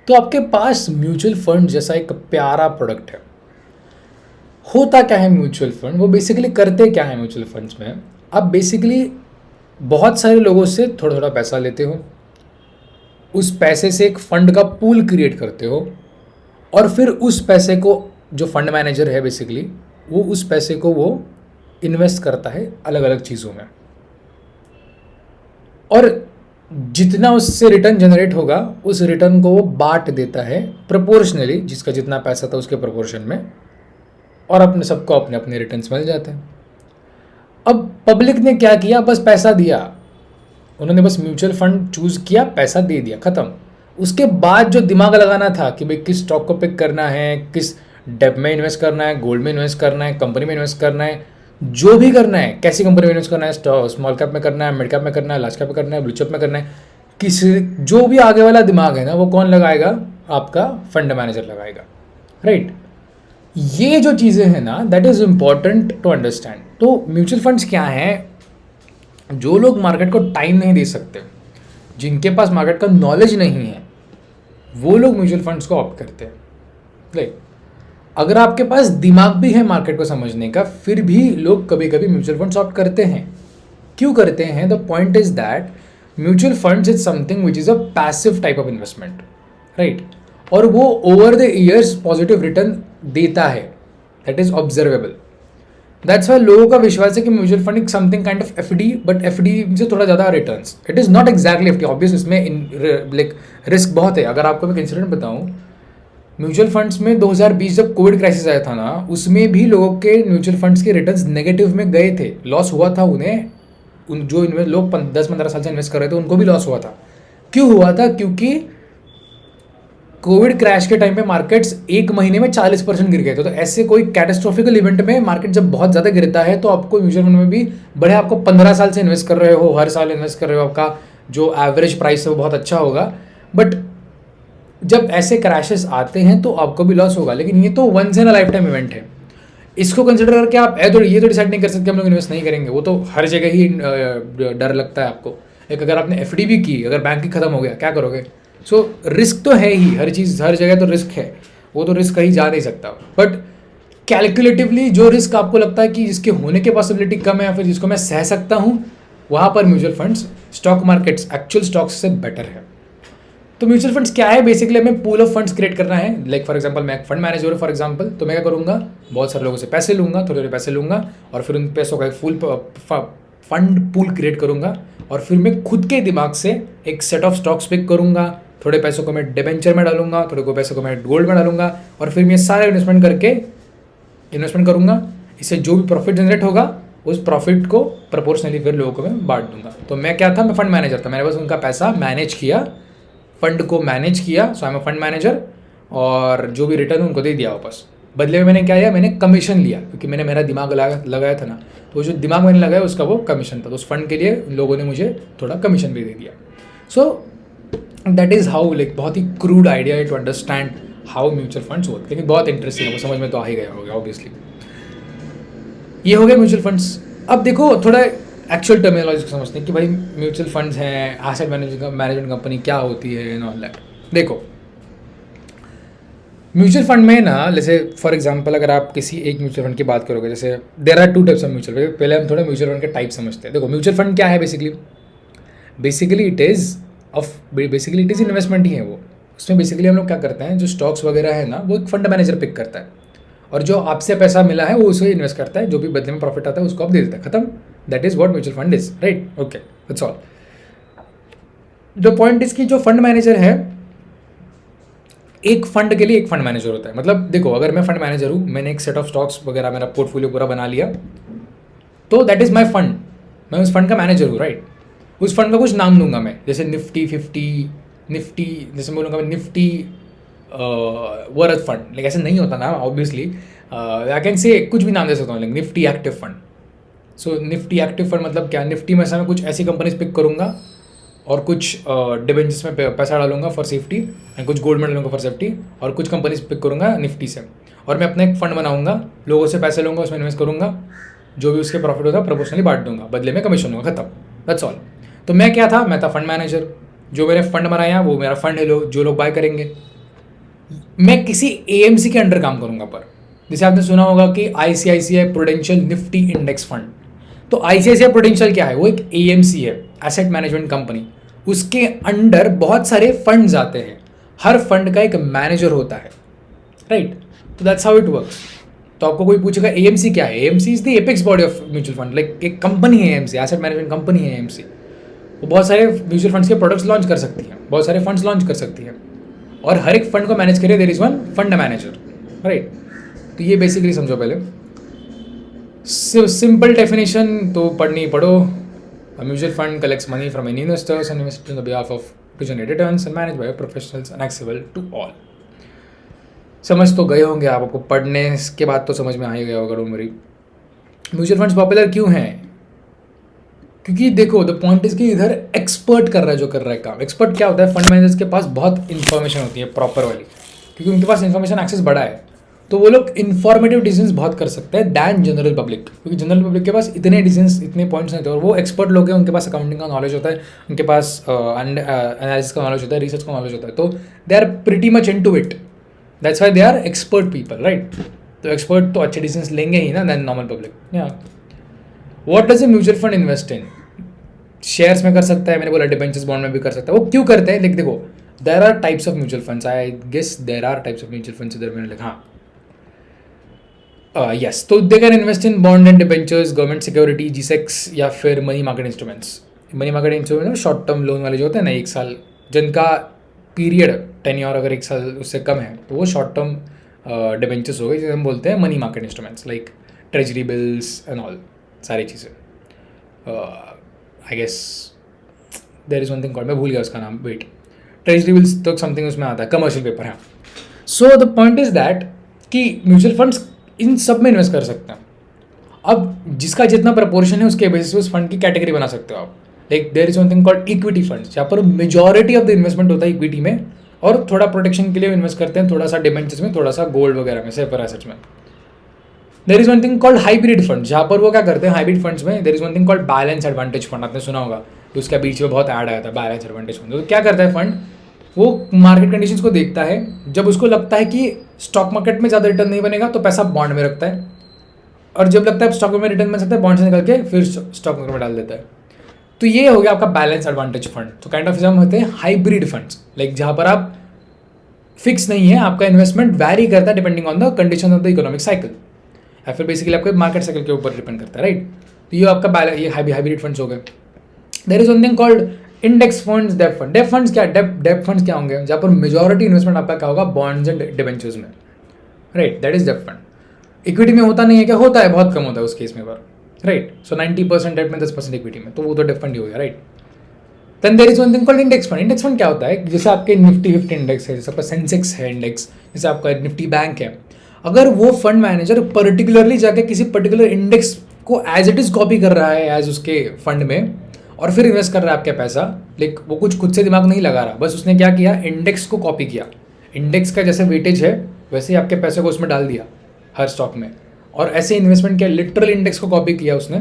तो आपके पास म्यूचुअल फंड जैसा एक प्यारा प्रोडक्ट है। होता क्या है म्यूचुअल फंड, वो बेसिकली करते क्या है म्यूचुअल फंड्स में, आप बेसिकली बहुत सारे लोगों से थोड़ा थोड़ा पैसा लेते हो, उस पैसे से एक फंड का पूल क्रिएट करते हो और फिर उस पैसे को जो फंड मैनेजर है बेसिकली वो उस पैसे को वो इन्वेस्ट करता है अलग अलग चीज़ों में, और जितना उससे रिटर्न जनरेट होगा उस रिटर्न को वो बांट देता है प्रोपोर्शनली, जिसका जितना पैसा था उसके प्रोपोर्शन में, और अपने सबको अपने अपने रिटर्न्स मिल जाते हैं। अब पब्लिक ने क्या किया, बस पैसा दिया, उन्होंने बस म्यूचुअल फंड चूज़ किया, पैसा दे दिया, ख़त्म। उसके बाद जो दिमाग लगाना था कि भाई किस स्टॉक को पिक करना है, किस डेप में इन्वेस्ट करना है, गोल्ड में इन्वेस्ट करना है, कंपनी में इन्वेस्ट करना है, जो भी करना है, कैसी कंपनी में इन्वेस्ट करना है, स्मॉल कैप में करना है, मिड कैप में करना है, लार्ज कैप में करना है, ब्लू चिप में करना है, किसी जो भी आगे वाला दिमाग है ना वो कौन लगाएगा, आपका फंड मैनेजर लगाएगा, राइट। ये जो चीज़ें हैं ना that is important to understand. तो म्यूचुअल फंड्स क्या हैं, जो लोग मार्केट को टाइम नहीं दे सकते, जिनके पास मार्केट का नॉलेज नहीं है, वो लोग म्यूचुअल फंड्स को ऑप्ट करते हैं, राइट। अगर आपके पास दिमाग भी है मार्केट को समझने का, फिर भी लोग कभी कभी म्यूचुअल फंड्स ऑप्ट करते हैं। क्यों करते हैं? The point is that mutual funds is something which is a passive type of investment, right, और वो over the years positive return देता है, that is observable. That's why लोगों का विश्वास है कि mutual fund is something kind of FD, but FD से थोड़ा ज़्यादा returns, it is not exactly FD, obvious इसमें लाइक रिस्क बहुत है। अगर आपको मैं इंसिडेंट बताऊँ, म्यूचुअल फंड्स में 2020 जब कोविड क्राइसिस आया था ना, उसमें भी लोगों के म्यूचुअल फंड्स के रिटर्न्स नेगेटिव में गए थे, लॉस हुआ था उन्हें, उन जो लोग 10-15 साल से इन्वेस्ट कर रहे थे उनको भी लॉस हुआ था। क्यों हुआ था? क्योंकि कोविड क्रैश के टाइम पे मार्केट्स एक महीने में 40% गिर गए थे। तो ऐसे कोई कैटास्ट्रोफिकल इवेंट में मार्केट जब बहुत ज़्यादा गिरता है तो आपको म्यूचुअल फंड में भी बड़े, आपको 15 साल से इन्वेस्ट कर रहे हो, हर साल इन्वेस्ट कर रहे हो, आपका जो एवरेज प्राइस है वो बहुत अच्छा होगा, बट जब ऐसे क्रैशेस आते हैं तो आपको भी लॉस होगा। लेकिन ये तो once in a lifetime event है, इसको कंसिडर करके आप ये तो डिसाइड नहीं कर सकते हम लोग इन्वेस्ट नहीं करेंगे, वो तो हर जगह ही डर लगता है आपको। एक अगर आपने एफडी भी की, अगर बैंक ही खत्म हो गया क्या करोगे? सो रिस्क तो है ही, हर चीज़ हर जगह तो रिस्क है, वो तो रिस्क कहीं जा नहीं सकता। बट कैलकुलेटिवली जो रिस्क आपको लगता है कि जिसके होने की पॉसिबिलिटी कम है या फिर जिसको मैं सह सकता हूँ, वहाँ पर mutual funds stock markets actual stocks से बेटर है। तो म्यूचुअल फंड्स क्या है? बेसिकली हमें पूल ऑफ फंड्स क्रिएट करना है। लाइक फॉर एग्जांपल मैं एक फंड मैनेजर हूँ फॉर एग्जांपल, तो मैं क्या करूँगा, बहुत सारे लोगों से पैसे लूँगा, थोड़े थोड़े पैसे लूँगा और फिर उन पैसों का एक फुल फंड पूल क्रिएट करूँगा और फिर मैं खुद के दिमाग से एक सेट ऑफ स्टॉक्स पिक करूँगा, थोड़े पैसों को मैं डिबेंचर में डालूंगा, थोड़े को पैसों को मैं गोल्ड में डालूंगा और फिर मैं सारा इन्वेस्टमेंट करूँगा। इससे जो भी प्रॉफिट जनरेट होगा उस प्रॉफिट को प्रोपोर्शनली फिर लोगों को मैं बांट दूंगा। तो मैं क्या था, मैं फंड मैनेजर था, मैंने बस उनका पैसा मैनेज किया, फंड को मैनेज किया, so I am a fund manager, और जो भी रिटर्न उनको दे दिया वापस। बदले में मैंने क्या किया, मैंने कमीशन लिया, क्योंकि मैंने मेरा दिमाग लगाया था ना, तो जो दिमाग मैंने लगाया उसका वो कमीशन था, तो उस फंड के लिए लोगों ने मुझे थोड़ा कमीशन भी दे दिया। So that is how, like बहुत ही क्रूड आइडिया है to understand how mutual funds work, लेकिन बहुत इंटरेस्टिंग है, वो समझ में तो आ ही गया होगा ऑब्वियसली। ये हो गया म्यूचुअल फंड्स। अब देखो थोड़ा एक्चुअल टर्मिनोलॉजी को समझते हैं कि भाई म्यूचुअल फंड्स हैं, एसेट मैनेजमेंट कंपनी क्या होती है एंड ऑल दैट। देखो म्यूचुअल फंड में ना, जैसे फॉर एग्जांपल अगर आप किसी एक म्यूचुअल फंड की बात करोगे, जैसे there are 2 types of mutual fund. पहले हम थोड़ा म्यूचुअल फंड के टाइप समझते हैं। देखो म्यूचुअल फंड क्या है, बेसिकली इट इज़ इन्वेस्टमेंट ही है वो। उसमें बेसिकली हम लोग क्या करते हैं, जो स्टॉक्स वगैरह है ना, वो एक फंड मैनेजर पिक करता है और जो आपसे पैसा मिला है वो उसे इन्वेस्ट करता है, जो भी बदले में प्रॉफिट आता है उसको आप दे देता है, खत्म। That is what mutual fund is, right, okay, that's all. जो पॉइंट इसकी, जो फंड मैनेजर है, एक फंड के लिए एक फंड मैनेजर होता है। मतलब देखो अगर मैं फंड मैनेजर हूँ, मैंने एक सेट ऑफ स्टॉक्स वगैरह, मेरा पोर्टफोलियो पूरा बना लिया, तो दैट इज माई फंड, मैं उस फंड का मैनेजर हूँ, राइट। उस फंड का कुछ नाम दूंगा मैं, जैसे निफ्टी 50, निफ्टी, जैसे बोलूँगा मैं निफ्टी वर्थ फंड, लेकिन ऐसे नहीं होता ना ऑब्वियसली, आई कैन से कुछ भी नाम दे सकता हूँ, लाइक निफ्टी एक्टिव फंड। सो निफ्टी एक्टिव फंड मतलब क्या, निफ्टी में से मैं कुछ ऐसी कंपनीज पिक करूँगा और कुछ डिबेंचर्स में पैसा डालूंगा फॉर सेफ्टी, एंड कुछ गोल्ड में डालूंगा फॉर सेफ्टी, और कुछ कंपनीज पिक करूँगा निफ्टी से, और मैं अपना एक फंड बनाऊंगा, लोगों से पैसे लूँगा, उसमें इन्वेस्ट करूँगा, जो भी उसके प्रॉफिट होगा प्रोपोर्शनली बांट दूंगा, बदले में कमीशन होगा, खत्म, दैट्स ऑल। तो मैं क्या था, मैं था फंड मैनेजर। जो मैंने फंड बनाया वो मेरा फंड है, जो लोग बाय करेंगे। मैं किसी एएमसी के अंडर काम करूंगा, पर जैसे आपने सुना होगा कि ICICI prudential Nifty index fund, तो आईसीआईसीआई प्रूडेंशियल क्या है, वो एक एएमसी है, एसेट मैनेजमेंट कंपनी। उसके अंडर बहुत सारे फंड्स आते हैं, हर फंड का एक मैनेजर होता है, राइट? तो दैट्स हाउ इट वर्क्स. तो आपको कोई पूछेगा एएमसी क्या है? AMC is the apex body of mutual fund. Like एक कंपनी है एएमसी, एसेट मैनेजमेंट कंपनी है एएमसी. वो बहुत सारे म्यूचुअल फंड्स के प्रोडक्ट्स लॉन्च कर सकती है, बहुत सारे फंड्स लॉन्च कर सकती है, और हर एक फंड को मैनेज करे there is one fund manager, right? तो ये बेसिकली समझो पहले. सिंपल डेफिनेशन तो पढ़नी ही पढ़ो. A mutual fund collects money from any investors and invests on the behalf of to generate returns and managed by professionals and accessible to all. समझ तो गए होंगे आप, आपको पढ़ने के बाद तो समझ में आ ही गया होगा. Don't worry. Mutual funds popular क्यों हैं? क्योंकि देखो द पॉइंट इज कि इधर एक्सपर्ट कर रहा है जो कर रहा है काम. एक्सपर्ट क्या होता है? फंड मैनेजर्स के पास बहुत इन्फॉर्मेशन होती है प्रॉपर वाली, क्योंकि उनके पास इन्फॉर्मेशन एक्सेस बड़ा है, तो वो लोग इन्फॉर्मेटिव डिसीजंस बहुत कर सकते हैं दैन जनरल पब्लिक. क्योंकि जनरल पब्लिक के पास इतने डिसीजंस, इतने पॉइंट्स नहीं होते, और वो एक्सपर्ट लोग हैं, उनके पास अकाउंटिंग का नॉलेज होता है, उनके पास एनालिसिस का नॉलेज होता है, रिसर्च का नॉलेज होता है, तो they are pretty much into it. That's why they are expert people, right? तो एक्सपर्ट तो अच्छे डिसीजंस लेंगे ही ना दैन नॉर्मल पब्लिक. या what does a mutual fund invest in? Shares में कर सकता है, मैंने बोला डिबेंचर्स बॉन्ड में भी कर सकता है. वो क्यों करते हैं? लाइक देखो, there are types of mutual funds. I guess there are types of mutual funds. इधर मैंने लिखा, हाँ, यस. तो they can invest in bond and debentures, government security, G Secs, या फिर money market instruments. Money market instrument short term loan वाले जो होते हैं ना, एक साल जिनका पीरियड टेन्योर अगर एक साल उससे कम है, तो वो शॉर्ट टर्म डिबेंचर्स हो गए, जिसे हम बोलते हैं money market instruments, like treasury bills and all, सारी चीज़ें. I guess there is one thing called, मैं भूल गया उसका नाम, वेट. ट्रेजरी बिल्स तो समथिंग उसमें आता है, कमर्शियल पेपर है. So the point is that कि म्यूचुअल फंड्स इन सब में इन्वेस्ट कर सकते हैं. अब जिसका जितना प्रपोर्शन है उसके बेसिस पे उस फंड की कैटेगरी बना सकते हो आप. Like there is one thing called equity funds, जहाँ पर मेजॉरिटी ऑफ द इन्वेस्टमेंट होता है इक्विटी में, और थोड़ा प्रोटेक्शन के लिए इन्वेस्ट करते हैं, थोड़ा सा डिबेंचर्स में, थोड़ा सा गोल्ड वगैरह में, सेफर एसेट्स में. There is one thing called hybrid fund, जहाँ पर वो क्या करते हैं हाइब्रिड फंड्स में. There is one thing called balance advantage fund, आपने सुना होगा, तो उसका बीच में बहुत ऐड आया था बैलेंस एडवांटेज फंड. तो क्या करता है फंड? वो मार्केट कंडीशंस को देखता है, जब उसको लगता है कि स्टॉक मार्केट में ज़्यादा रिटर्न नहीं बनेगा तो पैसा बॉन्ड में रखता है, और जब लगता है स्टॉक में रिटर्न बन सकता है, बॉन्ड से निकल के फिर स्टॉक मार्केट में डाल देता है. तो ये हो गया आपका बैलेंस एडवांटेज फंड. तो काइंड ऑफ हम होते हैं हाइब्रिड फंड्स, लाइक जहाँ पर आप फिक्स नहीं है, आपका इन्वेस्टमेंट वैरी करता है depending on the condition of the economic cycle, या फिर बेसिकली आपके मार्केट साइकिल के ऊपर डिपेंड करता है, राइट? तो ये आपका ये हाइब्रिड फंड्स हो गए. There is one thing called index funds, डेब्ट फंड. डेब्ट फंड्स क्या? डेब्ट फंड्स क्या होंगे? जहाँ पर मेजॉरिटी इन्वेस्टमेंट आपका क्या होगा? बॉन्ड्स एंड डिबेंचर्स में, राइट? दैट इज डेब्ट फंड. इक्विटी में होता नहीं है क्या? होता है, बहुत कम होता है उस केस में पर, राइट? सो 90% डेब्ट में 10% इक्विटी में, तो वो तो डेब्ट फंड ही हो गया, right? Then there is one thing called index fund. Index fund क्या होता है? जैसे आपके निफ्टी 50 इंडेक्स है, जैसे आपका सेंसेक्स है इंडेक्स, जैसे आपका निफ्टी बैंक है. अगर वो फंड मैनेजर पर्टिकुलरली जाके किसी पर्टिकुलर इंडेक्स को एज इट इज कॉपी कर रहा है एज उसके फंड में, और फिर इन्वेस्ट कर रहा है आपका पैसा, लाइक वो कुछ खुद से दिमाग नहीं लगा रहा, बस उसने क्या किया? इंडेक्स को कॉपी किया. इंडेक्स का जैसे वेटेज है वैसे ही आपके पैसे को उसमें डाल दिया हर स्टॉक में, और ऐसे इन्वेस्टमेंट किया, लिटरल इंडेक्स को कॉपी किया उसने,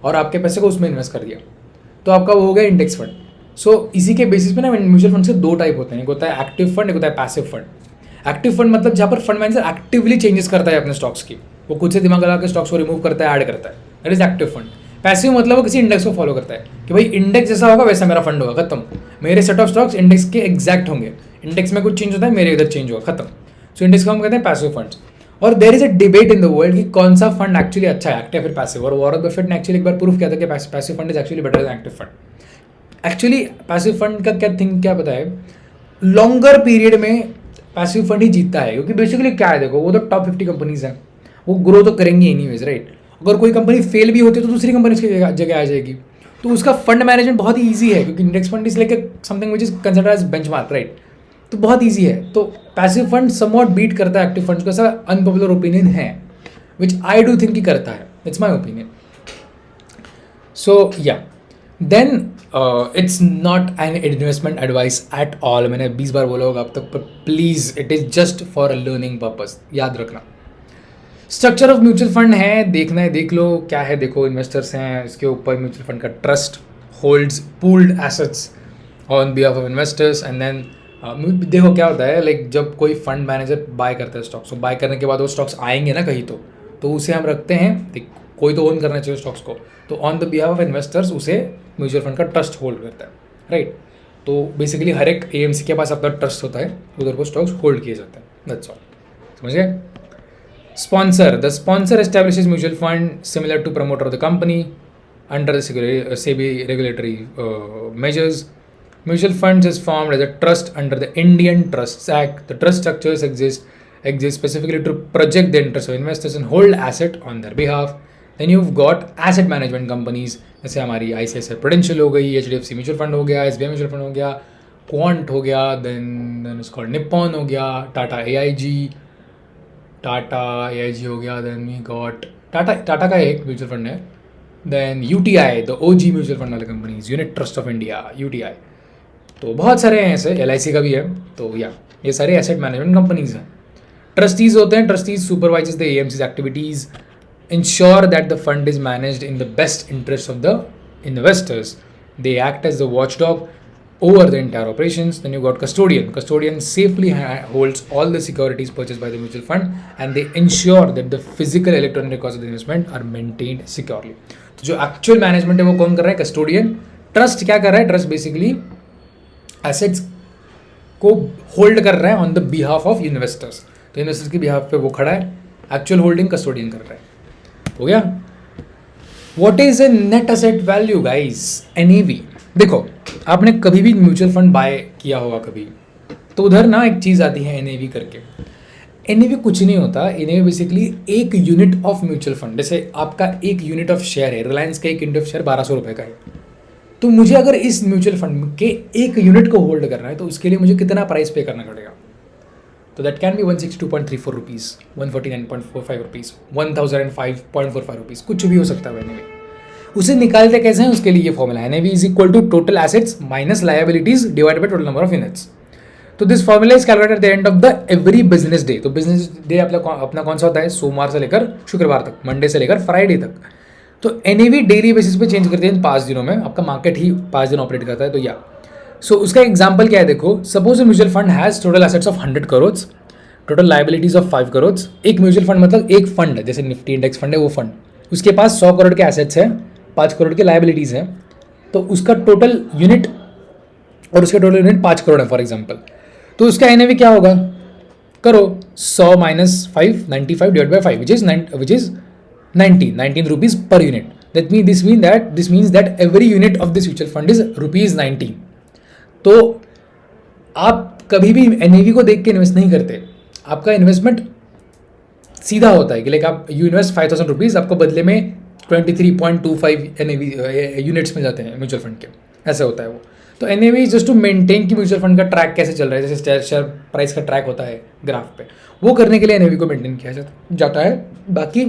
और आपके पैसे को उसमें इन्वेस्ट कर दिया. तो आपका वो हो गया इंडेक्स फंड. सो इसी के बेसिस पे ना म्यूचुअल फंड से दो टाइप होते हैं, एक होता है एक्टिव फंड, एक होता है पैसिव फंड. एक्टिव फंड मतलब जहाँ पर फंड मैनेजर एक्टिवली चेंजेस करता है अपने स्टॉक्स की, वो खुद से दिमाग लगा के स्टॉक्स को रिमूव करता है, ऐड करता है, that is active fund. Passive मतलब वो किसी इंडेक्स को फॉलो करता है कि भाई इंडेक्स जैसा होगा वैसा मेरा फंड होगा, खत्म. मेरे सेट ऑफ स्टॉक्स इंडेक्स के एग्जैक्ट होंगे, इंडेक्स में कुछ चेंज होता है मेरे इधर चेंज होगा, खत्म. सो इंडेक्स को हम कहते हैं पैसिव फंड्स. और there is a debate in the world कि कौन सा फंड एक्चुअली अच्छा है, एक्टिव फिर पैसिव. और वॉरेन बफेट ने एक्चुअली एक बार प्रूफ किया था कि passive fund is actually better than active fund. Actually passive fund का क्या थिंक क्या पता है? लॉन्गर पीरियड में पैसिव फंड ही जीतता है, क्योंकि बेसिकली क्या है, देखो वो तो टॉप 50 कंपनीज हैं, वो ग्रो तो करेंगी एनीवेज, राइट? अगर कोई कंपनी फेल भी होती है तो दूसरी कंपनी उसकी जगह आ जाएगी, तो उसका फंड मैनेजमेंट बहुत ही ईजी है, क्योंकि index fund is like something which is considered as benchmark, right? तो बहुत ईजी है. तो पैसिव फंड समवॉट बीट करता है एक्टिव फंड्स को, ऐसा अनपॉपुलर ओपिनियन है, विच आई डू थिंक कि करता है. It's my opinion. So yeah then it's not an investment advice at all. मैंने 20 बार बोला होगा अब तक, पर please it is just for a learning purpose, याद रखना. स्ट्रक्चर ऑफ म्यूचुअल फंड है, देखना है देख लो क्या है. देखो इन्वेस्टर्स हैं, इसके ऊपर म्यूचुअल फंड का trust holds pooled assets on behalf of investors. And then देखो क्या होता है, लाइक जब कोई फंड मैनेजर बाय करता है स्टॉक्स, तो बाय करने के बाद वो स्टॉक्स आएंगे ना कहीं, तो उसे हम रखते हैं, कोई तो ओन करना चाहिए स्टॉक्स को, तो on the behalf of investors उसे म्यूचुअल फंड का ट्रस्ट होल्ड करता है, राइट? तो बेसिकली हर एक एएमसी के पास अपना ट्रस्ट होता है, उधर को स्टॉक्स होल्ड किए जाते हैं, दैट्स ऑल। समझ गए? Sponsor, the sponsor establishes mutual fund similar to promoter of the company under the SEBI regulatory measures. Mutual funds is formed as a trust under the Indian Trusts Act. The trust structures exist specifically to project the interests of investors and hold asset on their behalf. Then you've got asset management companies जैसे हमारी ICICI Prudential हो गई, HDFC mutual fund हो गया, SBI mutual fund हो गया, quant हो गया, then it's called निप्पॉन हो गया, टाटा AIG हो गया, then we got टाटा का एक म्यूचुअल फंड है, then UTI, the OG mutual fund वाले companies, unit trust of India, UTI। तो बहुत सारे हैं ऐसे, LIC का भी है। तो या ये सारे एसेट मैनेजमेंट कंपनीज हैं। ट्रस्टीज होते हैं, trustees supervises the AMC's activities, ensure that the fund is managed in the best interest of the investors, they act as the watchdog over the entire operations. Then you got custodian safely holds all the securities purchased by the mutual fund and they ensure that the physical electronic records of the investment are maintained securely. तो जो actual management है वो कौन कर रहा है? Custodian. Trust क्या कर रहा है? ट्रस्ट बेसिकली एसेट्स को होल्ड कर रहा है on the behalf of investors, तो इन्वेस्टर्स के बिहाफ पे वो खड़ा है, एक्चुअल होल्डिंग कस्टोडियन कर रहा है। हो गया? What is a net asset value guys? NAV। देखो, आपने कभी भी म्यूचुअल फंड बाय किया होगा कभी, तो उधर ना एक चीज़ आती है NAV करके। NAV कुछ नहीं होता, NAV बेसिकली एक यूनिट ऑफ म्यूचुअल फंड। जैसे आपका एक यूनिट ऑफ शेयर है, रिलायंस का एक यूनिट ऑफ शेयर 1200 रुपये का है, तो मुझे अगर इस म्यूचुअल फंड के एक यूनिट को होल्ड करना है तो उसके लिए मुझे कितना प्राइस पे करना पड़ेगा? तो that can be 162.34 rupees, 149.45 rupees, 1005.45 rupees, कुछ भी हो सकता है NAV। उसे निकालते कैसे हैं? उसके लिए ये फॉर्मूला है, NAV is equal to total assets minus liabilities divided by total number of units. तो this formula is calculated at the end of the every business day. तो बिजनेस डे अपना कौन सा होता है? सोमवार से लेकर शुक्रवार तक, मंडे से लेकर फ्राइडे तक। तो NAV डेली बेसिस पे चेंज करते हैं 5 दिनों में, आपका मार्केट ही 5 दिन ऑपरेट करता है। तो या सो उसका एग्जाम्पल क्या है? देखो, suppose mutual fund has total assets of 100 crore, total liabilities of 5 crore. एक म्यूचुअल फंड मतलब एक फंड है, जैसे निफ्टी इंडेक्स फंड है वो फंड, उसके पास 100 करोड़ के एसेट्स हैं, 5 करोड़ की लायबिलिटीज़ हैं, तो उसका टोटल यूनिट और उसका टोटल यूनिट 5 करोड़ है फॉर एग्जांपल। तो उसका NAV क्या होगा? करो 100 minus 5, 95 divide by 5 which is 19 rupees per unit. This means that every unit of this mutual fund is ₹19। तो आप कभी भी NAV को देख के इन्वेस्ट नहीं करते, आपका इन्वेस्टमेंट सीधा होता है कि लाइक आप यू इन्वेस्ट 5000 रुपीज़, आपको बदले में 23.25 NAV यूनिट्स मिल जाते हैं म्यूचुअल फंड के, ऐसे होता है वो। तो NAV जस्ट टू मेंटेन कि म्यूचुअल फंड का ट्रैक कैसे चल रहा है, जैसे शेयर प्राइस का ट्रैक होता है ग्राफ पे, वो करने के लिए NAV को मेंटेन किया जाता है। बाकी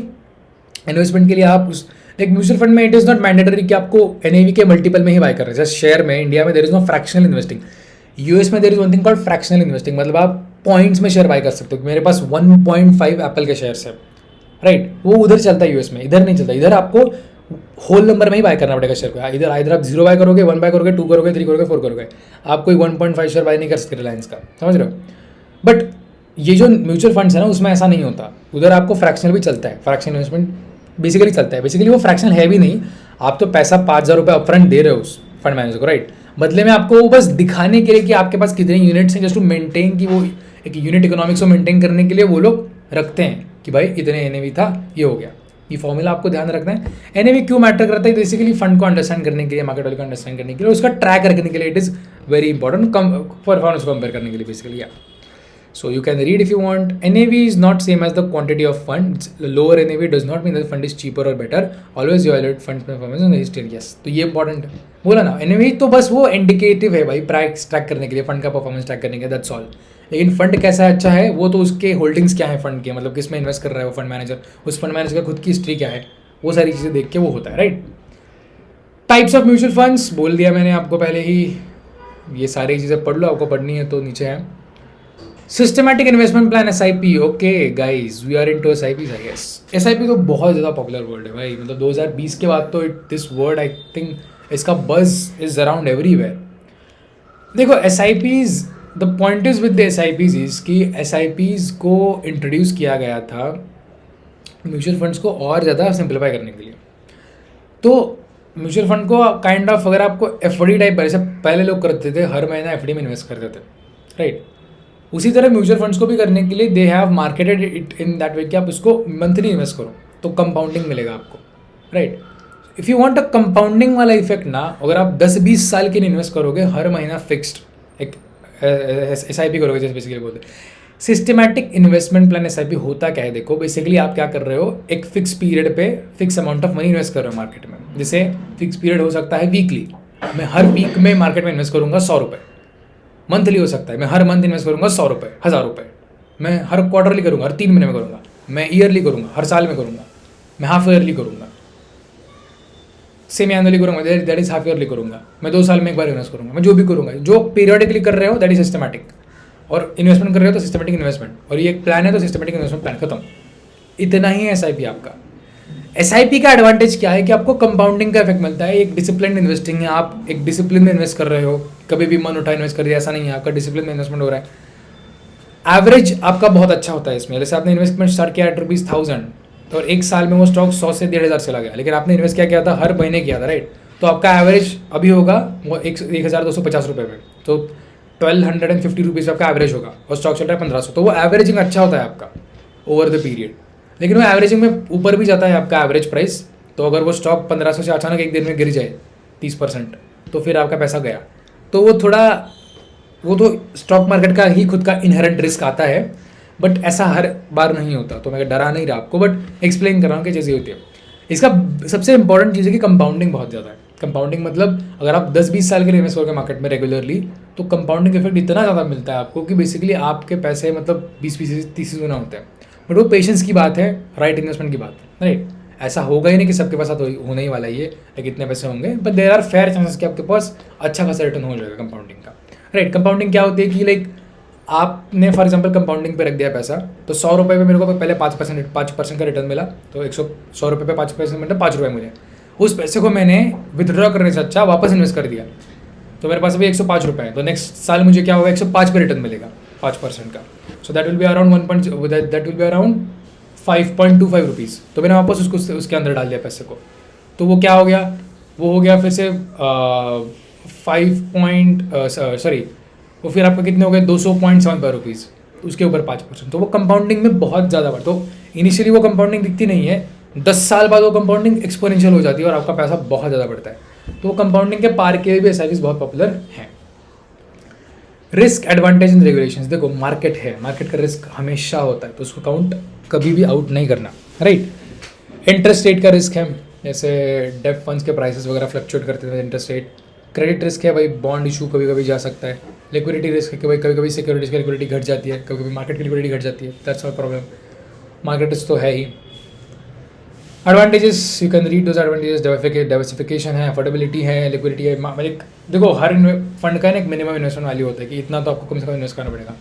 इन्वेस्टमेंट के लिए आप उस एक म्यूचुअल फंड में इट इज़ नॉट मैंडेटरी कि आपको NAV के मल्टीपल में ही बाय कर रहे हैं। जैसे शेयर में इंडिया में there is no fractional investing, US में there is one thing called fractional investing, मतलब आप पॉइंट्स में शेयर बाय कर सकते हो। मेरे पास 1.5 एप्पल के शेयर्स है, राइट, वो उधर चलता है US में, इधर नहीं चलता। इधर आपको होल नंबर में ही बाय करना पड़ेगा शेयर को। इधर आप 0 बाय करोगे, 1 बाय करोगे, 2 करोगे, 3 करोगे, 4 करोगे, आप कोई 1.5 शेयर बाय नहीं कर सकते रिलायंस का, समझ रहे हो? बट ये जो म्यूचुअल फंड्स है ना, उसमें ऐसा नहीं होता, उधर आपको फ्रैक्शनल भी चलता है, फ्रैक्शनल इन्वेस्टमेंट बेसिकली चलता है। बेसिकली वो फ्रैक्शनल है भी नहीं, आप तो पैसा 5000 रुपये अपफ्रंट दे रहे हो उस फंड मैनेजर को, राइट, बदले में आपको बस दिखाने के लिए कि आपके पास कितने यूनिट्स हैं, जस्ट टू मेंटेन कि वो एक यूनिट इकोनॉमिक्स को मेंटेन करने के लिए वो लोग रखते हैं कि भाई इतने NAV था, ये हो गया। ये फॉर्मूला आपको ध्यान रखना है। NAV क्यों मैटर करता है? बेसिकली फंड को अंडरस्टैंड करने के लिए, मार्केट वैल्यू को अंडरस्टैंड करने के लिए, उसका ट्रैक करने के लिए it is very important, performance को कंपेयर करने के लिए बेसिकली। या so you can read if you want. NAV is not same as the quantity of fund. Lower NAV does not mean that the fund is cheaper or better. Always evaluate fund performance on the history. Yes, तो ये important है, बोला ना। NAV तो बस वो indicative है भाई, प्राइस ट्रैक करने के लिए, फंड का परफॉर्मेंस ट्रैक करने के लिए, दैट्स ऑल। लेकिन फंड कैसा अच्छा है वो तो उसके होल्डिंग्स क्या है फंड के, मतलब किस में इन्वेस्ट कर रहा है वो फंड मैनेजर, उस फंड मैनेजर का खुद की हिस्ट्री क्या है, वो सारी चीज़ें देख के वो होता है, right. Types of mutual funds बोल दिया मैंने आपको पहले ही, ये सारी चीज़ें पढ़ लो, आपको पढ़नी है तो नीचे है। Systematic investment plan SIP, okay guys, we are into SIPs I guess. SIP तो बहुत ज़्यादा पॉपुलर वर्ड है भाई, मतलब 2020 के बाद तो दिस वर्ड आई थिंक इसका बज इज अराउंड एवरीवेयर। देखो SIPs, the point is with the SIPs is कि SIPs को इंट्रोड्यूस किया गया था म्यूचुअल फंड्स को और ज़्यादा सिंप्लीफाई करने के लिए। तो म्यूचुअल फंड को काइंड ऑफ अगर आपको एफडी टाइप जैसे पहले लोग करते थे, हर महीना एफडी में इन्वेस्ट करते थे, राइट। उसी तरह म्यूचुअल फंड्स को भी करने के लिए they have marketed it in that way कि आप उसको मंथली इन्वेस्ट करो तो कंपाउंडिंग मिलेगा आपको, right. If you want a compounding वाला इफेक्ट ना, अगर आप 10-20 साल के लिए इन्वेस्ट करोगे हर महीना फिक्स्ड एक SIP करोगे, जैसे बेसिकली बोलते हैं सिस्टमैटिक इन्वेस्टमेंट प्लान। SIP होता क्या है, देखो बेसिकली आप क्या कर रहे हो, एक फिक्स पीरियड पे fix amount of money invest कर रहे हो मार्केट में। जैसे फिक्स पीरियड हो सकता है वीकली, मैं हर वीक में मार्केट में इन्वेस्ट करूँगा 100 रुपये। मंथली हो सकता है मैं हर मंथ इन्वेस्ट करूँगा 100 रुपये, 1000 रुपये। मैं हर क्वार्टरली करूँगा, हर 3 महीने में करूँगा, मैं ईयरली करूँगा, हर साल में करूँगा, मैं हाफ ईयरली करूँगा, सेमी एनुअली करूँगा, दैट इज हाफ ईयरली करूँगा, मैं 2 साल में एक बार इन्वेस्ट करूँगा। मैं जो भी करूँगा, जो पीरियडिकली कर रहे हो दैट इज सिस्टमैटिक, और इन्वेस्टमेंट कर रहे हो तो सिस्टमैटिक इन्वेस्टमेंट, और ये एक प्लान है तो सिस्टमैटिक इन्वेस्टमेंट प्लान खत्म। इतना ही है SIP आपका। SIP का एडवांटेज क्या है कि आपको कंपाउंडिंग का इफेक्ट मिलता है। एक डिसिप्लिन इन्वेस्टिंग है, आप एक डिसिप्लिन में इन्वेस्ट कर रहे हो, कभी भी मन उठा इन्वेस्ट कर दिया, ऐसा नहीं है, आपका डिसिप्लिन में इन्वेस्टमेंट हो रहा है। एवरेज आपका बहुत अच्छा होता है इसमें। जैसे आपने इन्वेस्टमेंट स्टार्ट किया ₹1000 तो एक साल में वो स्टॉक 100 से 1500 चला गया, लेकिन आपने इन्वेस्ट क्या किया था, हर महीने किया था, राइट। तो आपका एवरेज अभी होगा वो 1250 रुपये में, तो 1250 रुपीज़ आपका एवरेज होगा, और स्टॉक चल रहा है 1500, तो वो एवरेजिंग अच्छा होता है आपका ओवर द पीरियड। लेकिन वो एवरेजिंग में ऊपर भी जाता है आपका एवरेज प्राइस, तो अगर वो स्टॉक 1500 से अचानक एक दिन में गिर जाए 30%, तो फिर आपका पैसा गया। तो वो तो स्टॉक मार्केट का ही खुद का इनहेरेंट रिस्क आता है, बट ऐसा हर बार नहीं होता। तो मैं डरा नहीं रहा आपको, बट एक्सप्लेन कर रहा हूँ कि चीज़ें होती है। इसका सबसे इंपॉर्टेंट चीज़ है कि कंपाउंडिंग बहुत ज़्यादा है। कंपाउंडिंग मतलब अगर आप 10-20 साल के लिए इन्वेस्ट करोगे मार्केट में रेगुलरली, तो कंपाउंडिंग इफेक्ट इतना ज़्यादा मिलता है आपको कि बेसिकली आपके पैसे मतलब 20-30 गुना होते हैं। बट वो पेशेंस की बात है, राइट इन्वेस्टमेंट की बात, राइट। ऐसा होगा ही नहीं कि सबके पास होने ही वाला ही है कि इतने पैसे होंगे, but there are fair chances कि आपके पास अच्छा खासा रिटर्न हो जाएगा कंपाउंडिंग का, राइट। कंपाउंडिंग क्या होती है कि लाइक आपने फॉर एग्जांपल कंपाउंडिंग पे रख दिया पैसा, तो 100 रुपये में मेरे को पहले 5% का रिटर्न मिला, तो 100 रुपये पे 5% मतलब 5 रुपये मुझे। उस पैसे को मैंने विथड्रॉ करने से अच्छा वापस इन्वेस्ट कर दिया, तो मेरे पास अभी 105 रुपये है, तो नेक्स्ट साल मुझे क्या होगा, 105 पे रिटर्न मिलेगा 5% का। So that will be around 5.25 rupees. तो मैंने वापस उसके अंदर डाल दिया पैसे को, तो वो क्या हो गया, वो हो गया फिर से वो फिर आपका कितने हो गए 200.75 रुपीज़, उसके ऊपर 5%। तो वो कंपाउंडिंग में बहुत ज़्यादा बढ़, तो इनिशियली वो कंपाउंडिंग दिखती नहीं है, 10 साल बाद वो कंपाउंडिंग एक्सपोनेंशियल हो जाती है और आपका पैसा बहुत ज़्यादा बढ़ता है। तो वो कंपाउंडिंग के पार के भी SIPs बहुत पॉपुलर हैं। रिस्क एडवांटेज इन रेगुलेशंस, देखो मार्केट है, मार्केट का रिस्क हमेशा होता है, तो उसको काउंट कभी भी आउट नहीं करना, राइट। इंटरेस्ट रेट का रिस्क है, जैसे डेब्ट फंड्स के प्राइसेस वगैरह फ्लक्चुएट करते हैं इंटरेस्ट रेट। क्रेडिट रिस्क है भाई, बॉन्ड इशू कभी कभी जा सकता है। लिक्विडिटी रिस्क है कि भाई कभी कभी सिक्योरिटीज़ की लिक्विडिटी घट जाती है, कभी कभी मार्केट की लिक्विडिटी घट जाती है, that's all problem. Market risk तो है ही। Advantages you can read those advantages, diversification है, अफोर्डेबिलिटी है, लिक्विडिटी है। मतलब देखो हर फंड का ना एक मिनिमम इन्वेस्टमेंट वैल्यू होता है कि इतना तो आपको कम से कम इन्वेस्ट करना पड़ेगा।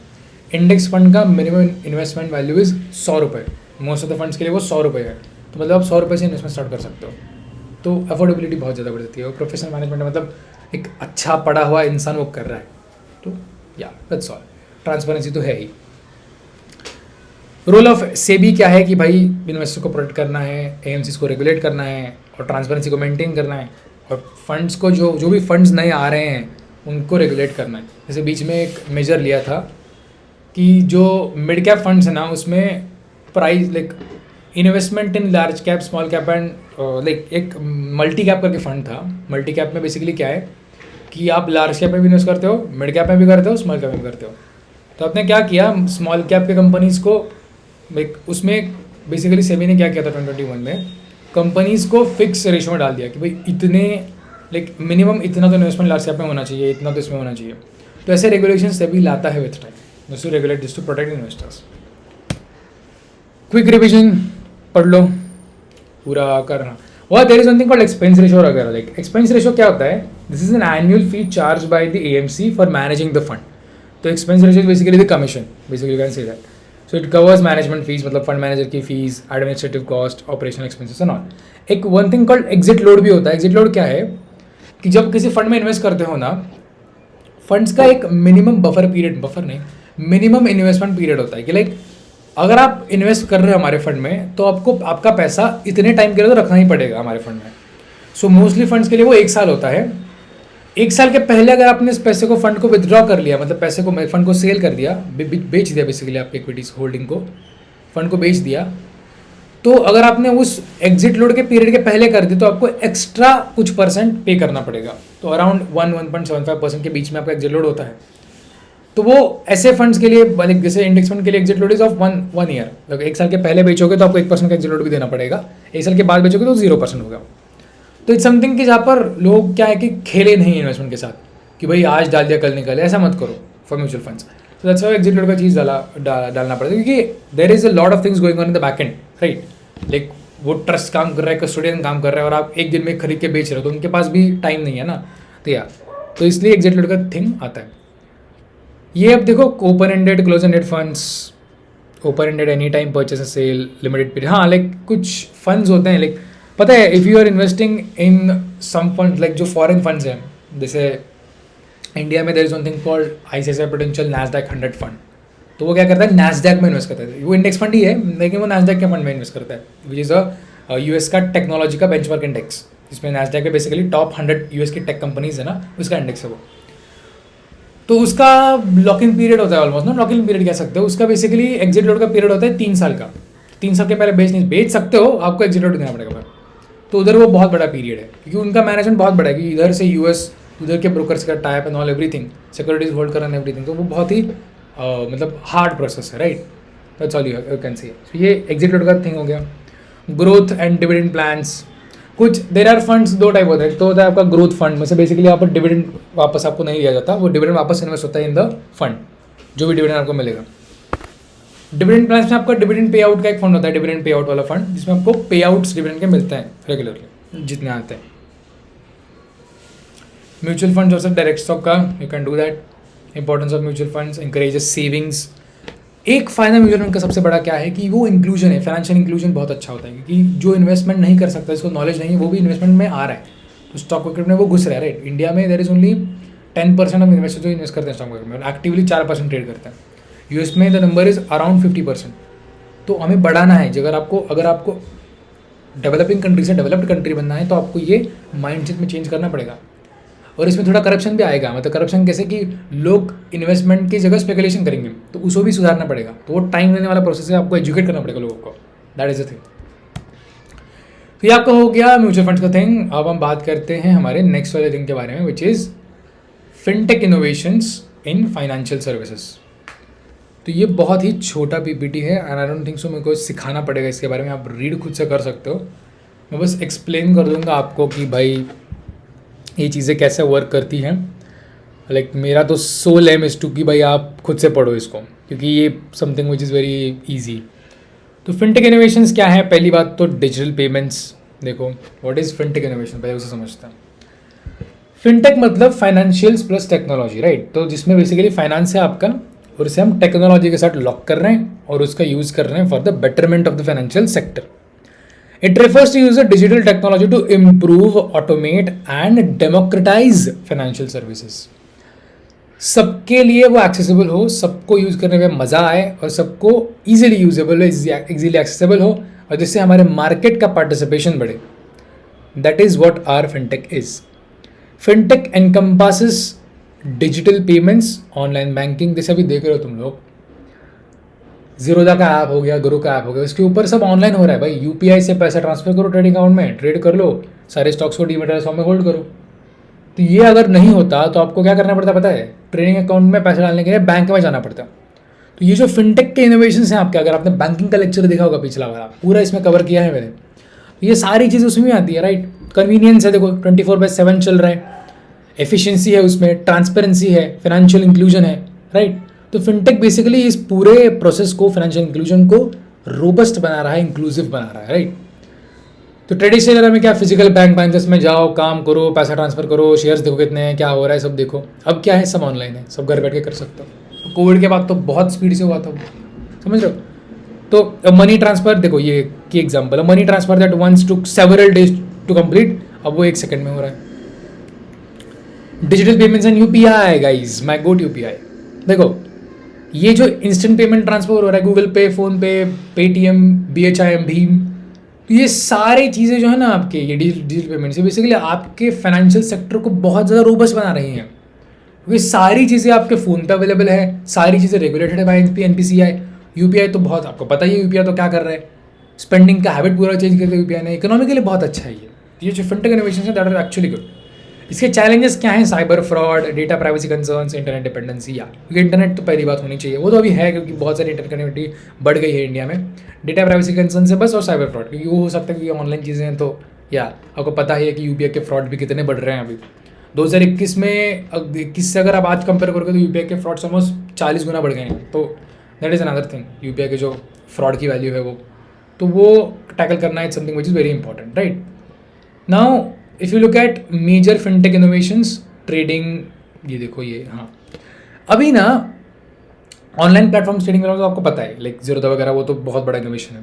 इंडेक्स फंड का मिनिमम इन्वेस्टमेंट वैल्यू इज़ 100 रुपये, मोस्ट ऑफ द फंड्स के लिए वो 100 रुपये है, तो मतलब आप 100 रुपये से इन्वेस्टमेंट स्टार्ट कर सकते हो। तो अफोर्डेबिलिटी बहुत ज़्यादा बढ़ जाती है, और प्रोफेशनल मैनेजमेंट मतलब एक अच्छा पढ़ा हुआ इंसान वो कर रहा है, तो या दैट्स ऑल। ट्रांसपेरेंसी तो है ही। रोल ऑफ सेबी क्या है कि भाई इन्वेस्टर को प्रोटेक्ट करना है, AMCs को रेगुलेट करना है, और ट्रांसपेरेंसी को मेंटेन करना है, और फंड्स को जो भी फंड्स नए आ रहे हैं उनको रेगुलेट करना है। जैसे बीच में एक मेजर लिया था कि जो मिड कैप फंड्स है ना, उसमें price like investment in large cap, small cap and like एक मल्टी कैप करके फंड था। मल्टी कैप में बेसिकली क्या है कि आप लार्ज कैप में भी इन्वेस्ट करते हो, मिड कैप में भी करते हो, स्मॉल कैप में भी करते हो। तो आपने क्या किया, स्मॉल कैप के कंपनीज़ को उसमें बेसिकली सेबी ने क्या किया था 2021 में, कंपनीज़ को फिक्स रेशो में डाल दिया कि भाई इतने लाइक मिनिमम इतना तो इन्वेस्टमेंट लार्ज कैप में होना चाहिए, इतना तो इसमें होना चाहिए। तो ऐसे रेगुलेशन सेबी लाता है with time, just to regulate, just to protect investors. Quick revision पढ़ लो, पूरा करना। और there is something called expense ratio वगैरह। लाइक एक्सपेंस रेशो क्या होता है, this is an annual fee charge by the AMC for managing the fund. तो expense ratio is basically the commission, basically you can say that. So it covers management fees, मतलब fund manager की fees, administrative cost, operational expenses and all. एक one thing called exit load भी होता है। Exit load क्या है कि जब किसी फंड में इन्वेस्ट करते हो ना, फंड्स का एक मिनिमम मिनिमम इन्वेस्टमेंट पीरियड होता है कि लाइक अगर आप इन्वेस्ट कर रहे हो हमारे फंड में, तो आपको आपका पैसा इतने टाइम के लिए तो रखना ही पड़ेगा हमारे फंड में। सो मोस्टली फंड्स के लिए वो 1 साल होता है। 1 साल के पहले अगर आपने इस पैसे को फंड को विदड्रॉ कर लिया, मतलब पैसे को फंड को सेल कर दिया, बेच दिया बेसिकली आपके इक्विटीज होल्डिंग को, फंड को बेच दिया, तो अगर आपने उस एग्जिट लोड के पीरियड के पहले कर दी तो आपको एक्स्ट्रा कुछ परसेंट पे करना पड़ेगा। तो अराउंड 1.75% के बीच में आपका एग्जिट लोड होता है। तो वो ऐसे फंड्स के लिए, जैसे इंडेक्स फंड के लिए exit load is of one year, मतलब 1 साल के पहले बेचोगे तो आपको 1% का एग्जिट लोड भी देना पड़ेगा, 1 साल के बाद बेचोगे तो 0% होगा। तो इट्स समथिंग कि जहाँ पर लोग क्या है कि खेले नहीं इन्वेस्टमेंट के साथ कि भाई आज डाल दिया कल निकल, ऐसा मत करो फॉर म्यूचुअल फंड्स। तो दैट्स व्हाई एग्जिट लोड का चीज़ डालना पड़ता है, क्योंकि there is a lot of things going on in the back end, right. Like वो ट्रस्ट काम कर रहा है, कस्टोडियन काम कर रहा है, और आप एक दिन में खरीद के बेच रहे हो, तो उनके पास भी टाइम नहीं है ना। तो इसलिए एग्जिट लोड का थिंग आता है। ये अब देखो, open ended, close ended funds, open ended any time purchase sale, limited period. हाँ, लाइक कुछ फंड्स होते हैं, लाइक पता है, if you are investing in some fund, like जो फॉरेन फंड्स हैं, जैसे इंडिया में there is one thing called ICICI Prudential NASDAQ 100 fund. तो वो क्या करता है, नैस्डैक में इन्वेस्ट करता है। वो इंडेक्स फंड ही है, लेकिन वो नैस्डैक के फंड में इन्वेस्ट करता है, विच इज़ अ US का टेक्नोलॉजी का बेंचमार्क इंडेक्स, जिसमें नैस्डैक है बेसिकली टॉप 100 US की टेक कंपनीज है ना, उसका इंडेक्स है वो। तो उसका लॉक इन पीरियड होता है ऑलमोस्ट ना, लॉक इन पीरियड कह सकते हो। उसका बेसिकली एग्जिट लोड का पीरियड होता है 3 साल का। 3 साल के पहले बेच सकते हो, आपको एग्जिट लोड देना पड़ेगा। तो उधर वो बहुत बड़ा पीरियड है, क्योंकि उनका मैनेजमेंट बहुत बड़ा है, कि इधर से US, उधर के ब्रोकर्स का type and all everything, securities hold करना एवरीथिंग। तो वो बहुत ही मतलब हार्ड प्रोसेस है, right. That's all you can see. ये एग्जिट लोड का थिंग हो गया। ग्रोथ एंड डिविडेंड प्लान्स, कुछ देर आर फंड्स 2 टाइप होते हैं। तो होता है आपका ग्रोथ फंड, में से बेसिकली यहाँ पर डिविडेंड वापस आपको नहीं दिया जाता, वो डिविडेंड वापस इन्वेस्ट होता है इन द फंड, जो भी डिविडेंड आपको मिलेगा। डिविडेंड प्लान्स में आपका डिविडेंड पे आउट का एक फंड होता है, डिविडेंड पे आउट वाला फंड, जिसमें आपको पे आउट्स डिविडेंड के मिलते हैं रेगुलरली जितने आते हैं। म्यूचुअल फंड्स और डायरेक्ट स्टॉक का, you can do that. Importance of mutual funds encourages savings. एक फ़ायदा म्यूचुअल फंड का सबसे बड़ा क्या है कि वो इंक्लूजन है, फाइनेंशियल इंक्लूजन बहुत अच्छा होता है, क्योंकि जो इन्वेस्टमेंट नहीं कर सकता, इसको नॉलेज नहीं है, वो भी इन्वेस्टमेंट में आ रहा है, तो स्टॉक मार्केट में वो घुस रहा है, राइट। इंडिया में there is only 10% of investor जो इन्वेस्ट करते हैं स्टॉक मार्केट में, एक्टिवली 4% ट्रेड करते हैं। US में द नंबर इज अराउंड 50%। तो हमें बढ़ाना है, अगर आपको डेवलपिंग कंट्री से डेवलप्ड कंट्री बनना है, तो आपको ये माइंडसेट में चेंज करना पड़ेगा। और इसमें थोड़ा करप्शन भी आएगा, मतलब करप्शन कैसे कि लोग इन्वेस्टमेंट की जगह स्पेकुलेशन करेंगे, तो उसको भी सुधारना पड़ेगा। तो वो टाइम लेने वाला प्रोसेस है, आपको एजुकेट करना पड़ेगा लोगों को, दैट इज द थिंग। तो ये आपका हो गया म्यूचुअल फंड्स का थिंग। अब हम बात करते हैं हमारे नेक्स्ट वाले थिंग के बारे में, which is fintech innovations in financial services. तो ये बहुत ही छोटा PPT है, and I don't think so मेरे को सिखाना पड़ेगा इसके बारे में, आप रीड खुद से कर सकते हो। मैं बस एक्सप्लेन कर दूंगा आपको कि भाई ये चीज़ें कैसे वर्क करती हैं। लाइक मेरा तो सोल एम इज़ टू कि भाई आप खुद से पढ़ो इसको, क्योंकि ये something which is very easy. तो फिनटेक इनोवेशंस क्या है? पहली बात तो डिजिटल पेमेंट्स। देखो व्हाट इज़ फिनटेक इनोवेशन, पहले उसे समझते हैं। फिनटेक मतलब फाइनेंशियल्स प्लस टेक्नोलॉजी, राइट। तो जिसमें बेसिकली फाइनेंस है आपका, और इसे हम टेक्नोलॉजी के साथ लॉक कर रहे हैं और उसका यूज़ कर रहे हैं for the betterment of the financial sector. It refers to use of digital technology to improve, automate and democratize financial services. सबके लिए वो एक्सेसिबल हो, सबको यूज़ करने में मज़ा आए, और सबको इजीली यूजेबल हो, इजीली एक्सेसिबल हो, और जिससे हमारे मार्केट का पार्टिसिपेशन बढ़े। That is what our fintech is. Fintech encompasses digital payments, online banking, जैसे अभी देख रहे हो तुम लोग, ज़ीरोदा का ऐप हो गया, गुरु का ऐप हो गया, उसके ऊपर सब ऑनलाइन हो रहा है भाई। UPI से पैसा ट्रांसफर करो ट्रेडिंग अकाउंट में, ट्रेड कर लो, सारे स्टॉक्स को डीमैट फॉर्म में होल्ड करो। तो ये अगर नहीं होता तो आपको क्या करना पड़ता पता है? ट्रेडिंग अकाउंट में पैसा डालने के लिए बैंक में जाना पड़ता। तो ये जो फिनटेक के इनोवेशन हैं आपके, अगर आपने बैंकिंग का लेक्चर देखा होगा पिछला वाला, पूरा इसमें कवर किया है मैंने, तो ये सारी चीज़ उसमें आती है, राइट। कन्वीनियंस है, देखो 24/7 चल रहा है, एफिशिएंसी है उसमें, ट्रांसपेरेंसी है, फाइनेंशियल इंक्लूजन है, राइट। तो फिनटेक बेसिकली इस पूरे प्रोसेस को, फाइनेंशियल इंक्लूजन को रोबस्ट बना रहा है, इंक्लूसिव बना रहा है, राइट। तो ट्रेडिशनल एरा में क्या, फिजिकल ब्रांचेस में जाओ, काम करो, पैसा ट्रांसफर करो, शेयर्स देखो कितने हैं, क्या हो रहा है सब देखो। अब क्या है, सब ऑनलाइन है, सब घर बैठ के कर सकते हो। कोविड के बाद तो बहुत स्पीड से हुआ था, समझ रहे हो। तो मनी ट्रांसफर देखो, ये की एग्जाम्पल है, money transfer that once took several days to complete, अब वो 1 सेकंड में हो रहा है। Digital payments and UPI guys, my go to UPI। देखो ये जो इंस्टेंट पेमेंट ट्रांसफर हो रहा है, गूगल पे, फ़ोन पे, पेटीएम, BHIM, भीम, तो ये सारी चीज़ें जो है ना आपके ये डिजिटल पेमेंट से बेसिकली आपके फाइनेंशियल सेक्टर को बहुत ज़्यादा रोबस्ट बना रही हैं, क्योंकि सारी चीज़ें आपके फ़ोन पे अवेलेबल है, सारी चीज़ें रेगुलेटेड है बाय NPCI। यूपीआई तो बहुत आपको पता ही है, यूपीआई तो क्या कर रहा है, स्पेंडिंग का हैबिट पूरा चेंज कर दिया यूपीआई ने। इकोनॉमिकली बहुत अच्छा है ये जो फिनटेक इनोवेशन है दैट आर एक्चुअली गुड। इसके चैलेंजेस क्या हैं? Cyber fraud, data privacy concerns, internet dependency. या क्योंकि इंटरनेट तो पहली बात होनी चाहिए, वो तो अभी है क्योंकि बहुत सारी इंटरकनेक्टिविटी बढ़ गई है इंडिया में। डेटा प्राइवेसी कंसर्न से बस, और साइबर फ्रॉड क्योंकि वो हो सकता है कि ऑनलाइन चीज़ें हैं, तो या आपको पता ही है कि यूपीआई के फ्रॉड भी कितने बढ़ रहे हैं अभी 2021 में। 21 से अगर आप आज कंपेयर करोगे तो यूपीआई के फ्रॉड्स ऑलमोस्ट 40 गुना बढ़ गए हैं। तो that is another thing, UPI के जो फ्रॉड की वैल्यू है वो टैकल करना is something which is very important, right. Now if you look at major fintech innovations, trading, ये देखो ये, हाँ अभी ना ऑनलाइन प्लेटफॉर्म ट्रेडिंग तो आपको पता है, लाइक ज़ीरोधा वगैरह, वो तो बहुत बड़ा इनोवेशन है।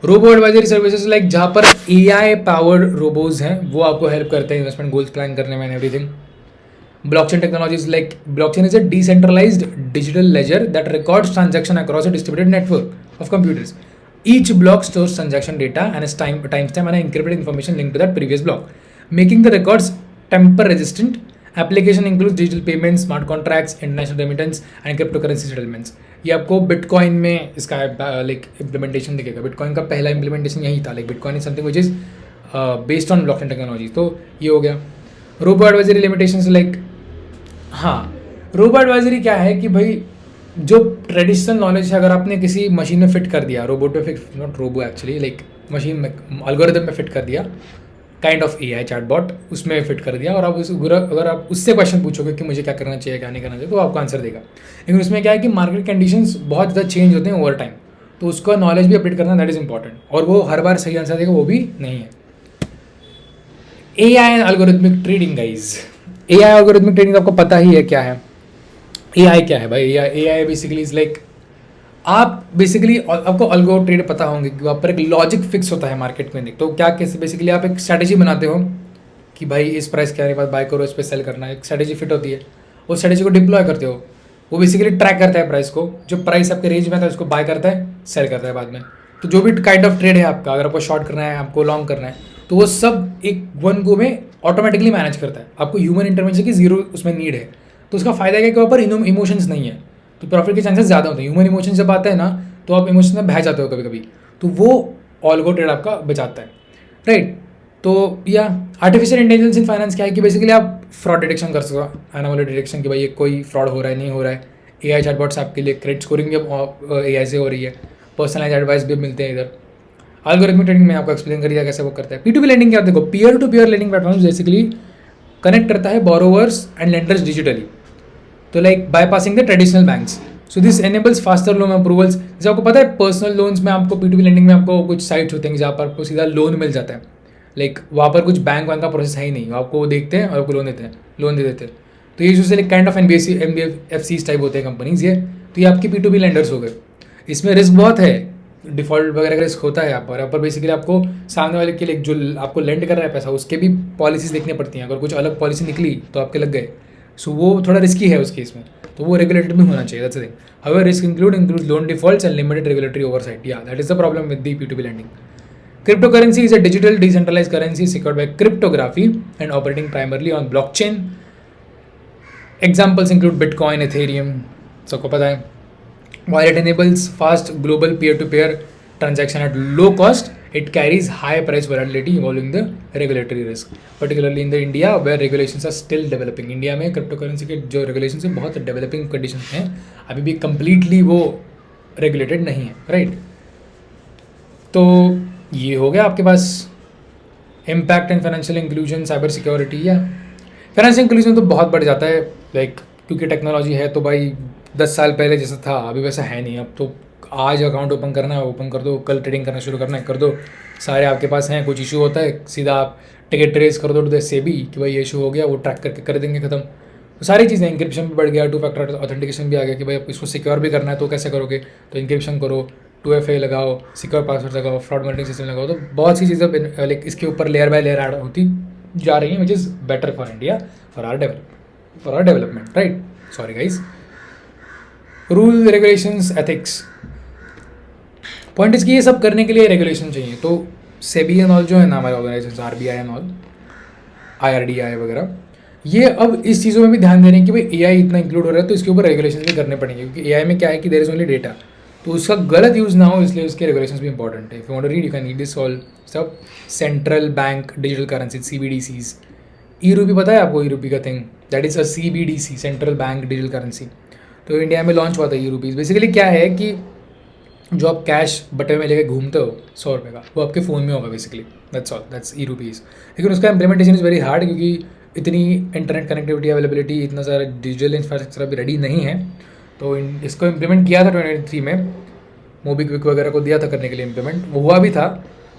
रोबो एडवाइजरी सर्विसेज, लाइक जहाँ पर AI पावर्ड रोबोज हैं, वो आपको हेल्प करते हैं इन्वेस्टमेंट गोल्स प्लान करने में and everything. Blockchain technologies, like blockchain is a decentralized digital ledger that records transaction across a distributed network of computers. Each block stores transaction data and a timestamp and encrypted information linked to that previous block, making the records tamper resistant. Application includes digital payments, smart contracts, international remittance and cryptocurrency settlements. ये आपको bitcoin में इसका like implementation दिखेगा। Bitcoin का पहला implementation यही था, like bitcoin is something which is based on blockchain technology. तो ये हो गया। रोबो एडवाइजरी लिमिटेशंस, लाइक हाँ रोबो एडवाइजरी क्या है कि भाई जो ट्रेडिशनल नॉलेज है अगर आपने किसी मशीन में फिट कर दिया, रोबोट में fit, not robo actually, like machine में एल्गोरिथम में फिट कर दिया, काइंड ऑफ AI चैटबॉट उसमें फिट कर दिया, और आप अगर आप उससे क्वेश्चन पूछोगे कि मुझे क्या करना चाहिए क्या नहीं करना चाहिए, तो आपको आंसर देगा। लेकिन उसमें क्या है कि मार्केट कंडीशंस बहुत ज़्यादा चेंज होते हैं ओवर टाइम, तो उसका नॉलेज भी अपडेट करना दैट इज़ इंपॉर्टेंट, और वो हर बार सही आंसर देगा वो भी नहीं है। AI and algorithmic trading guys, AI algorithmic trading आपको पता ही है क्या है। AI क्या है भाई? AI बेसिकली इज लाइक, आप बेसिकली आपको अल्गो ट्रेड पता होंगे कि वहाँ पर एक लॉजिक फिक्स होता है मार्केट में। तो क्या कैसे बेसिकली आप एक स्ट्रैटेजी बनाते हो कि भाई इस प्राइस के आने के बाद बाय करो, इस पर सेल करना, एक स्ट्रैटेजी फिट होती है, उस स्ट्रैटेजी को डिप्लॉय करते हो। वो बेसिकली ट्रैक करता है प्राइस को, जो प्राइस आपके रेंज में आता है उसको बाय करता है, सेल करता है बाद में। तो जो भी काइंड ऑफ ट्रेड है आपका, अगर आपको शॉर्ट करना है, आपको लॉन्ग करना है, तो वो सब एक वन गो में ऑटोमेटिकली मैनेज करता है। आपको ह्यूमन इंटरवेंशन की जीरो उसमें नीड है। तो उसका फायदा क्या है कि वहाँ पर इमोशंस नहीं है, तो प्रॉफिट के चांसेस ज़्यादा होते हैं। ह्यूमन इमोशन जब आता है ना, तो आप इमोशन में बह जाते हो कभी कभी, तो वो ऑलगो ट्रेड आपका बचाता है, राइट। तो या आर्टिफिशियल इंटेलिजेंस इन फाइनेंस क्या है कि बेसिकली आप फ्रॉड डिटेक्शन कर सको, एनोमली डिटेक्शन कि भाई ये कोई फ्रॉड हो रहा है नहीं हो रहा है। AI चैटबॉट्स आपके लिए, क्रेडिट स्कोरिंग भी अब AI से हो रही है, पर्सनलाइज एडवाइस भी मिलते हैं इधर। एल्गोरिथमिक ट्रेडिंग में आपको एक्सप्लेन कर दिया कैसे वो करता है। P2P लेंडिंग क्या, देखो peer to peer lending platform basically connect करता है बोरोवर्स एंड लेंडर्स डिजिटली, तो like bypassing the traditional banks. So this enables faster loan approvals. जैसे आपको पता है पर्सनल लोन्स में आपको P2P लेंडिंग में आपको कुछ साइट्स होते हैं जहाँ पर आपको सीधा लोन मिल जाता है, लाइक वहाँ पर कुछ बैंक का प्रोसेस है ही नहीं, आपको वो देखते हैं और आपको लोन दे देते हैं। तो ये जो काइंड ऑफ NBFCs टाइप होते हैं कंपनीज ये, तो ये आपकी P2P लेंडर्स हो गए। इसमें रिस्क बहुत है, डिफॉल्ट वगैरह का रिस्क होता है यहाँ पर बेसिकली आपको सामने वाले के लिए जो आपको लेंड कर रहा है पैसा, उसके भी पॉलिसीज देखनी पड़ती हैं। अगर कुछ अलग पॉलिसी निकली तो आपके लग गए, सो वो थोड़ा रिस्की है उस केस में, तो वो रेगुलेटेड भी होना चाहिए। That's the thing. However risk include loan defaults and limited regulatory oversight. Yeah that is the problem with the P2P lending. Cryptocurrency is a digital decentralized currency secured by cryptography and operating primarily on blockchain. Examples include Bitcoin, Ethereum, सबको पता है. While it enables fast global peer-to-peer transaction at low cost, it carries high price volatility involving the regulatory risk, particularly in the India where regulations are still developing. India में cryptocurrency के जो regulations हैं बहुत developing conditions हैं, अभी भी completely वो regulated नहीं है, right? तो ये हो गया आपके पास impact and financial inclusion, cyber security. Yeah financial inclusion तो बहुत बढ़ जाता है, लाइक क्योंकि टेक्नोलॉजी है तो भाई 10 साल पहले जैसा था अभी वैसा है नहीं। अब तो आज अकाउंट ओपन करना है ओपन कर दो, कल ट्रेडिंग करना शुरू करना है कर दो, सारे आपके पास हैं। कुछ इशू होता है सीधा आप टिकट ट्रेस कर दो टू सेबी कि भाई ये इशू हो गया, वो ट्रैक करके कर देंगे ख़त्म। तो सारी चीज़ें, इंक्रिप्शन भी बढ़ गया, 2 फैक्टर ऑथेंटिकेशन भी आ गया कि भाई आप इसको सिक्योर भी करना है तो कैसे करोगे, तो इंक्रिप्शन करो, 2FA लगाओ, सिक्योर पासवर्ड लगाओ, फ्रॉड मॉनिटरिंग सिस्टम लगाओ। तो बहुत सी चीज़ें लाइक इसके ऊपर लेयर बाय लेयर ऐड होती जा रही हैं, which is better for India, for our development, right. Sorry guys. Rule, regulations, ethics. Point इसकी ये सब करने के लिए रेगुलेशन चाहिए। तो सेबी एंड ऑल जो है ना हमारे organization, RBI and all, IRDAI वगैरह, ये अब इस चीज़ों में भी ध्यान दे रहे हैं कि भाई AI इतना इंक्लूड हो रहा है तो इसके ऊपर रेगुलेशन भी करने पड़ेंगे, क्योंकि AI में क्या है कि देयर इज ओनली डेटा, तो उसका गलत यूज़ ना हो, इसलिए उसके रेगुलेशन भी इंपॉर्टेंट है. If you want to read you can read this all सब. Central bank digital currency, CBDCs. E rupee पता है आपको? ई रूपी का thing, that is a CBDC, central bank digital currency. तो इंडिया में launch हुआ था ई रूपीज़. बेसिकली क्या है कि जो आप कैश बटे में लेके घूमते हो 100 रुपये का, वो आपके फ़ोन में होगा basically. That's all, that's E rupees. लेकिन उसका इम्प्लीमेंटेशन इज़ वेरी हार्ड, क्योंकि इतनी इंटरनेट कनेक्टिविटी, अवेलेबिलिटी, इतना सारा डिजिटल इंफ्रास्ट्रक्चर अभी रेडी नहीं है. तो इसको इम्प्लीमेंट किया था 2023 में, मोबीक्विक वगैरह को दिया था करने के लिए इम्प्लीमेंट, वो हुआ भी था,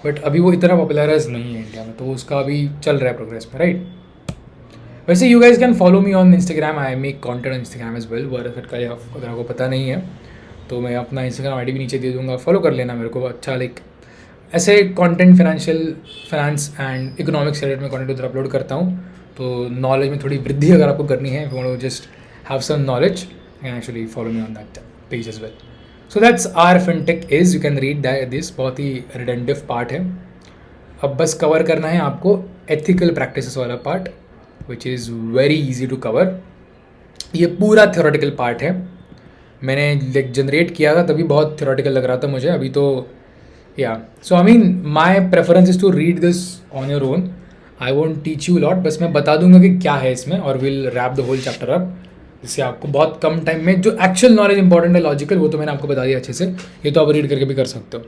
बट अभी वो इतना पॉपुलराइज नहीं है इंडिया में, तो उसका अभी चल रहा है प्रोग्रेस में, राइट. वैसे you guys can follow me on Instagram, I make content on Instagram as well. Work का अगर आपको पता नहीं है तो मैं अपना इंस्टाग्राम ID भी नीचे दे दूँगा, फॉलो कर लेना मेरे को. अच्छा लाइक ऐसे content finance and economics related में कंटेंट उधर अपलोड करता हूँ. तो नॉलेज में थोड़ी वृद्धि अगर आपको करनी है, if you want to just have some knowledge, you can actually follow me on that page as well. So that's our fintech is, you can read that. This बहुत ही रिडेंटिव पार्ट है. अब बस कवर करना है आपको एथिकल प्रैक्टिसेस वाला part, which is very easy to cover. ये पूरा थ्योरेटिकल पार्ट है. मैंने जनरेट किया था तभी बहुत थ्योरेटिकल लग रहा था मुझे, अभी तो yeah. So I mean my preference is to read this on your own. I won't teach you lot, बस मैं बता दूंगा कि क्या है इसमें, और will wrap the whole chapter up, जिससे आपको बहुत कम टाइम में जो एक्चुअल नॉलेज इंपॉर्टेंट है, लॉजिकल, वो तो मैंने आपको बता दिया अच्छे से. ये तो आप रीड करके भी कर सकते हो.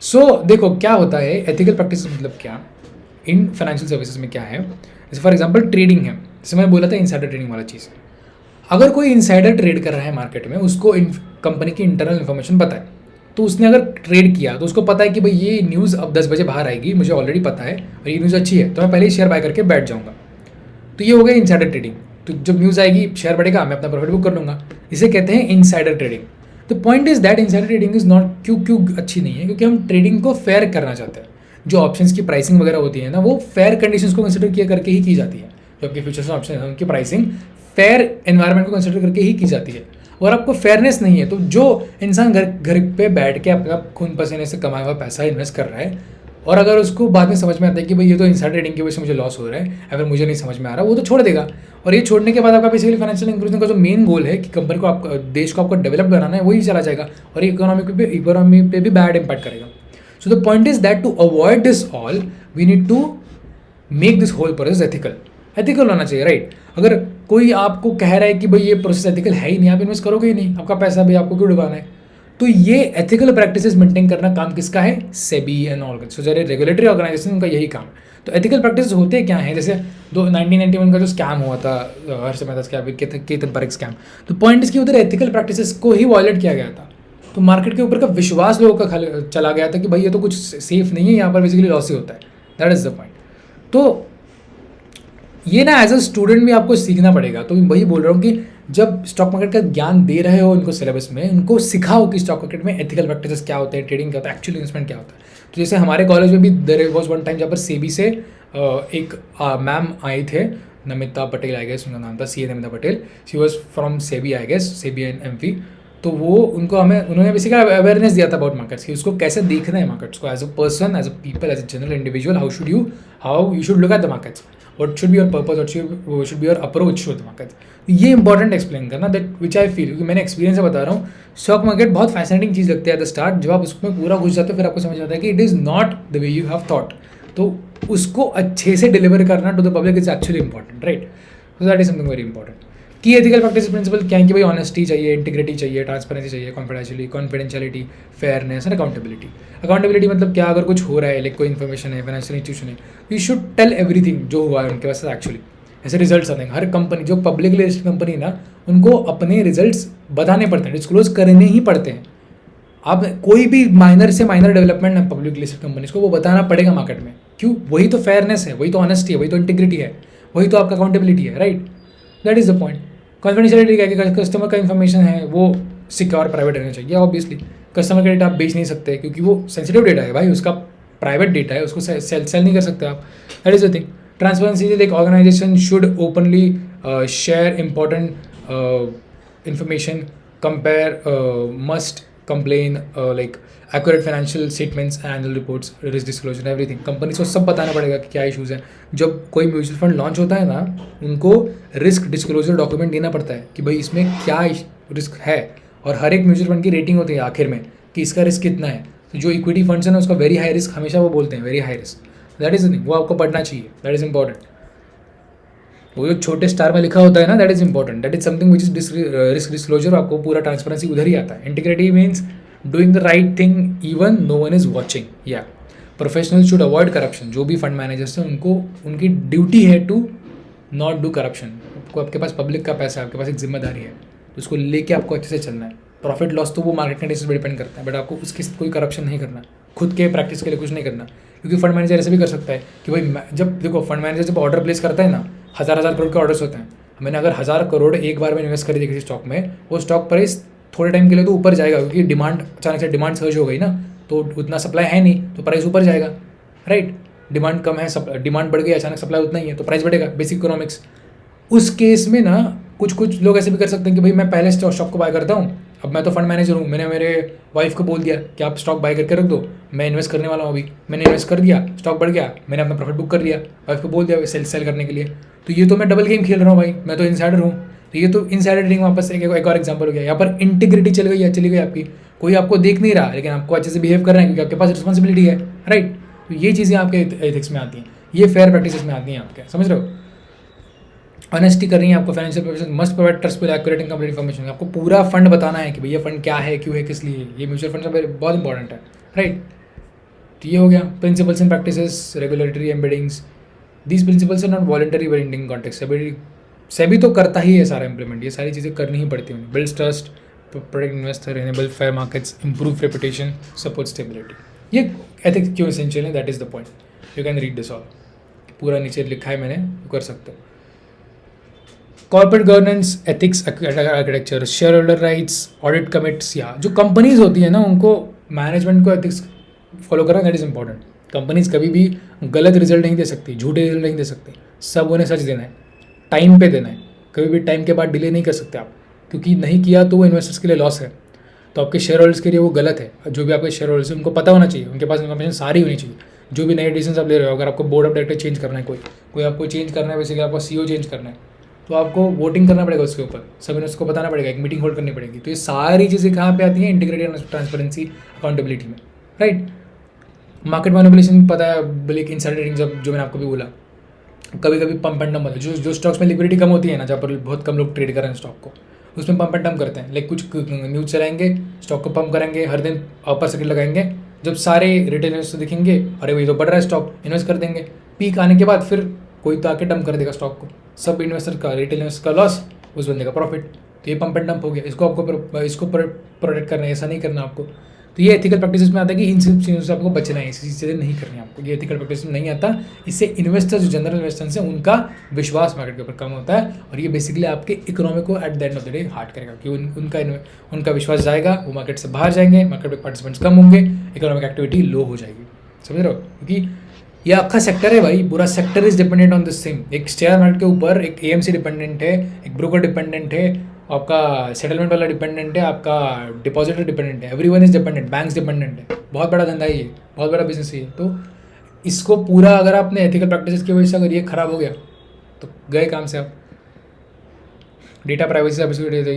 सो देखो क्या होता है एथिकल प्रैक्टिस, मतलब क्या इन फाइनेंशियल सर्विसेज में क्या है. जैसे फॉर एग्जांपल ट्रेडिंग है, जैसे मैंने बोला था इनसाइडर ट्रेडिंग वाला चीज़. अगर कोई इनसाइडर ट्रेड कर रहा है मार्केट में, उसको कंपनी की इंटरनल इन्फॉर्मेशन पता है, तो उसने अगर ट्रेड किया तो उसको पता है कि भाई ये न्यूज़ अब 10 बजे बाहर आएगी, मुझे ऑलरेडी पता है और ये न्यूज़ अच्छी है, तो मैं पहले ही शेयर बाय करके बैठ जाऊँगा. तो ये हो गया इनसाइडर ट्रेडिंग. तो जब न्यूज़ आएगी, शेयर बढ़ेगा, मैं अपना प्रॉफिट बुक कर लूँगा. इसे कहते हैं insider trading. The point is that insider trading is not क्यों अच्छी नहीं है, क्योंकि हम ट्रेडिंग को फेयर करना चाहते हैं. जो ऑप्शंस की प्राइसिंग वगैरह होती है ना, वो फेयर कंडीशंस को कंसिडर किया करके ही की जाती है. जो आपके फ्यूचर्स ऑप्शन है उनकी प्राइसिंग फेयर एनवायरनमेंट को कंसिडर करके ही की जाती है. और आपको फेयरनेस नहीं है, तो जो इंसान घर पे बैठ के अपना खून पसीने से कमाया हुआ पैसा इन्वेस्ट कर रहा है, और अगर उसको बाद में समझ में आता है कि भाई ये तो इनसाइडर ट्रेडिंग की वजह से मुझे लॉस हो रहा है, अगर मुझे नहीं समझ में आ रहा, वो तो छोड़ देगा. और ये छोड़ने के बाद आपका बेसिकली फाइनेंशियल इंक्लूजन का जो मेन गोल है कि कंपनी को, आपका देश को आपको डेवलप बनाना है, वही चला जाएगा, और इकोनॉमी पे भी बैड इंपैक्ट करेगा. So the point is that to avoid this all, we need to make this whole process ethical होना चाहिए, राइट. अगर कोई आपको कह रहा है कि भाई ये प्रोसेस एथिकल है ही नहीं, आप इन्वेस्ट करोगे ही नहीं, आपका पैसा भी आपको क्यों डुबाना है. तो ये एथिकल प्रैक्टिसेस मेंटेन करना काम किसका है? SEBI and all. सो जरा रेगुलेटरी ऑर्गेनाइजेशन उनका यही काम है. तो एथिकल प्रैक्टिस होते क्या हैं? जैसे 1991 का जो स्कैम हुआ था, हर्ष मेहता स्कैम, केतन पारेख स्कैम, तो पॉइंट इसकी उधर एथिकल प्रैक्टिसेस को ही वॉयलेट किया गया था. तो मार्केट के ऊपर का विश्वास लोगों का चला गया था कि भाई ये तो कुछ सेफ नहीं है, यहाँ पर बेसिकली लॉस ही होता है. That is the point. तो ये ना एज अ स्टूडेंट भी आपको सीखना पड़ेगा. तो मैं वही बोल रहा हूँ कि जब स्टॉक मार्केट का ज्ञान दे रहे हो उनको सिलेबस में, उनको सिखाओ कि स्टॉक मार्केट में एथिकल प्रैक्टिसेस क्या होते हैं, ट्रेडिंग क्या होता है, एक्चुअल इन्वेस्टमेंट क्या होता है. तो जैसे हमारे कॉलेज में भी देयर वाज वन टाइम जहाँ पर सेबी से एक मैम आए थे, नमिता पटेल आई गेस उनका नाम था, CA Namita Patel. She was from SEBI I guess, SEBI and MP. तो वो उन्होंने बेसिकली अवेयरनेस दिया था अबाउट मार्केट्स, कि उसको कैसे देखना है मार्केट्स को, as a person, as a people, as a general individual, how you should look at the markets, what should be your purpose, what should be your approach to the market. ये important explain करना, that which I feel, क्योंकि मैंने experience से बता रहा हूँ. Stock market बहुत fascinating चीज़ लगती है एट द स्टार्ट, जब आप उसमें पूरा घुस जाते हो फिर आपको समझ आता है कि it is not the way you have thought. तो उसको अच्छे से डिलीवर करना to the public is actually important, right. So that is something very important. की एथिकल प्रैक्टिस प्रिंसिपल क्या है कि भाई ऑनेस्टी चाहिए, इंटीग्रिटी चाहिए, ट्रांसपेरेंसी चाहिए, confidentiality, fairness and accountability. Accountability मतलब क्या? अगर कुछ हो रहा है, लाइक कोई इन्फॉर्मेशन है, फाइनेंशियल इंस्टीट्यूशन है, यू शुड टेल एवरीथिंग जो हुआ है उनके पास एक्चुअली. ऐसे रिजल्ट्स आते हैं. हर कंपनी जो पब्लिकली लिस्टेड कंपनी ना, उनको अपने रिजल्ट्स बताने पड़ते हैं, डिस्क्लोज करने ही पड़ते हैं. आप कोई भी माइनर से माइनर डेवलपमेंट है पब्लिक लिस्टेड कंपनीज को, वो बताना पड़ेगा मार्केट में. क्यों? वही तो फेयरनेस है, वही तो ऑनेस्टी है, वही तो इंटीग्रिटी है, वही तो आपका अकाउंटेबिलिटी है, right. That is the point. Confidentiality क्या है कि कस्टमर का इन्फॉर्मेशन है वो सिक्योर प्राइवेट रहना चाहिए. ऑब्वियसली कस्टमर का डेटा आप बेच नहीं सकते, क्योंकि वो सेंसिटिव डेटा है भाई, उसका प्राइवेट डेटा है, उसको सेल नहीं कर सकते आप. That is the thing. Transparency, like organization should openly share important information, compare, must complain like accurate financial statements, annual reports, risk disclosure, everything. Companies को सब बताना पड़ेगा कि क्या इशूज़ हैं। जब कोई म्यूचुअल फंड लॉन्च होता है ना, उनको रिस्क डिस्क्लोजर डॉक्यूमेंट देना पड़ता है कि भाई इसमें क्या रिस्क है, और हर एक म्यूचुअल फंड की रेटिंग होती है आखिर में कि इसका रिस्क कितना है। तो जो इक्विटी फंड्स है ना, उसका वेरी हाई रिस्क हमेशा वो बोलते हैं, very high risk. That is वो आपको पढ़ना चाहिए, दैट इज़ इंपॉर्टेंट। वो जो छोटे स्टार में लिखा होता है ना, that is important, that is something which is risk disclosure. आपको पूरा ट्रांसपेरेंसी उधर ही आता है। Integrity means doing the right thing even know one is watching. या प्रोफेशनल शुड अवॉइड करप्शन। जो भी फंड मैनेजर्स हैं उनको उनकी ड्यूटी है टू नॉट डू करप्शन। आपको आपके पास पब्लिक का पैसा है, आपके पास एक जिम्मेदारी है, तो उसको लेके आपको अच्छे से चलना है। प्रॉफिट लॉस तो वो मार्केट कंडीशन पर डिपेंड करता है, बट आपको उसकी कोई करप्शन नहीं करना, खुद के प्रैक्टिस के लिए कुछ नहीं करना। क्योंकि फंड मैनेजर ऐसे भी कर सकता है कि भाई जब देखो फंड मैनेजर जब ऑर्डर प्लेस करता है ना, हज़ार करोड़ के ऑर्डर्स होते हैं। मैंने अगर 1000 करोड़ एक बार में इन्वेस्ट कर दिया किसी स्टॉक में, वो स्टॉक प्राइस थोड़े टाइम के लिए तो ऊपर जाएगा, क्योंकि डिमांड अचानक से डिमांड सर्ज हो गई ना, तो उतना सप्लाई है नहीं तो प्राइस ऊपर जाएगा, राइट। डिमांड कम है, डिमांड बढ़ गई, अचानक सप्लाई उतना ही है तो प्राइस बढ़ेगा, बेसिक इकोनॉमिक्स। उस केस में ना कुछ लोग ऐसे भी कर सकते हैं कि भाई मैं पहले स्टॉक को बाय करता हूँ, अब मैं तो फंड मैनेजर हूँ, मैंने मेरे वाइफ को बोल दिया कि आप स्टॉक बाय करके रख दो, मैं इन्वेस्ट करने वाला हूँ अभी, मैंने इन्वेस्ट कर दिया, स्टॉक बढ़ गया, मैंने अपना प्रॉफिट बुक कर लिया, वाइफ को बोल दिया सेल करने के लिए। तो ये तो मैं डबल गेम खेल रहा हूँ भाई, मैं तो इनसाइडर हूँ। तो ये तो इनसाइडर ट्रेडिंग वापस एक और एग्जांपल हो गया। यहाँ पर इंटीग्रिटी चली गई आपकी, कोई आपको देख नहीं रहा लेकिन आपको अच्छे से बिहेव कर रहे हैं क्योंकि आपके पास रिस्पॉन्सिबिलिटी है, राइट। तो ये चीज़ें आपके एथिक्स में आती हैं, ये फेयर प्रैक्टिस में आती हैं आपके, समझ रहे हो। ऑनेस्टी कर रही है आपको। Financial professional must provide trustful accurate and complete information. आपको पूरा फंड बताना है कि भैया फंड क्या है, क्यों है, किस लिए। ये म्यूचुअल फंड बहुत इंपॉर्टेंट है, राइट। तो ये हो गया principles and practices, regulatory embeddings. These principles are not voluntary but Indian context. SEBI तो करता ही है सारा इंप्लीमेंट, ये सारी चीज़ें करनी ही पड़ती हैं। Build trust, protect investor, enable fair markets, improve reputation, support stability. ये एथिक्स क्यों एसेंशियल है, that is the point. You can read this all, पूरा नीचे लिखा है मैंने, कर सकते हो। Corporate governance, ethics, architecture, share holder rights, audit commits. या जो कंपनीज होती है ना, उनको मैनेजमेंट को एथिक्स फॉलो करना, दैट इज इंपॉर्टेंट। कंपनीज कभी भी गलत रिजल्ट नहीं दे सकती, झूठे रिजल्ट नहीं दे सकती, सब उन्हें सच देना है, टाइम पे देना है। कभी भी टाइम के बाद डिले नहीं कर सकते आप, क्योंकि नहीं किया तो वो इन्वेस्टर्स के लिए लॉस है, तो आपके शेयर होल्डर्स के लिए वो गलत है। जो भी आपके शेयर होल्डर्स हैं उनको पता होना चाहिए, उनके पास इन्फॉर्मेशन सारी होनी चाहिए। जो भी नए डिसीजन आप ले रहे हो, अगर आपको बोर्ड ऑफ डायरेक्टर चेंज करना है, कोई आपको चेंज करना है, बेसिकली आपको सीईओ चेंज करना है, तो आपको वोटिंग करना पड़ेगा उसके ऊपर, सब इन्हें उसको बताना पड़ेगा, एक मीटिंग होल्ड करनी पड़ेगी। तो ये सारी चीज़ें कहाँ पे आती हैं, इंटीग्रेटेड ट्रांसपेरेंसी अकाउंटेबिलिटी में, राइट। मार्केट मैनिपुलेशन पता है, ब्लैक इनसाइडर ट्रेडिंग, जब जो मैंने आपको भी बोला, कभी कभी पंप एंड डंप होता है। जो स्टॉक्स में लिक्विडिटी कम होती है ना, जहाँ पर बहुत कम लोग ट्रेड कर रहे हैं स्टॉक को, उसमें पंप एंड डंप करते हैं। लाइक कुछ न्यूज़ चलाएंगे, स्टॉक को पंप करेंगे, हर दिन अपर सर्किट लगाएंगे, जब सारे रिटेल इन्वेस्टर दिखेंगे, अरे भाई तो बढ़ रहा है स्टॉक, इन्वेस्ट कर देंगे। पीक आने के बाद फिर कोई तो आके डंप कर देगा स्टॉक को, सब इन्वेस्टर का, रिटेल इन्वेस्टर का लॉस, उस बंदे का प्रॉफिट। तो ये पंप एंड डंप हो गया, इसको प्रोटेक्ट करना है, ऐसा नहीं करना आपको। तो ये एथिकल प्रैक्टिस में आता है कि इन सब चीज़ों से आपको बचना है, ऐसी चीज़ें नहीं करनी आपको। ये एथिकल प्रैक्टिस में नहीं आता, इससे इन्वेस्टर्स जो जनरल इन्वेस्टर्स हैं उनका विश्वास मार्केट के ऊपर कम होता है, और ये बेसिकली आपके इकोनॉमी को eight the end of the day heart करेगा, क्योंकि उनका विश्वास जाएगा, वो मार्केट से बाहर जाएंगे, मार्केट में पार्टिसिपेंट्स कम होंगे, इकोनॉमिक एक्टिविटी लो हो जाएगी, समझ रहे हो। क्योंकि ये आपका सेक्टर है भाई, पूरा sector is dependent on this same. एक शेयर मार्केट के ऊपर एक एएमसी डिपेंडेंट है, एक ब्रोकर डिपेंडेंट है, आपका सेटलमेंट वाला डिपेंडेंट है, आपका डिपॉजिटर डिपेंडेंट है, everyone is dependent, banks dependent है। बहुत बड़ा धंधा है ये, बहुत बड़ा बिजनेस है ये। तो इसको पूरा अगर आपने एथिकल प्रैक्टिस की वजह से अगर ये खराब हो गया तो गए काम से आप। डेटा प्राइवेसी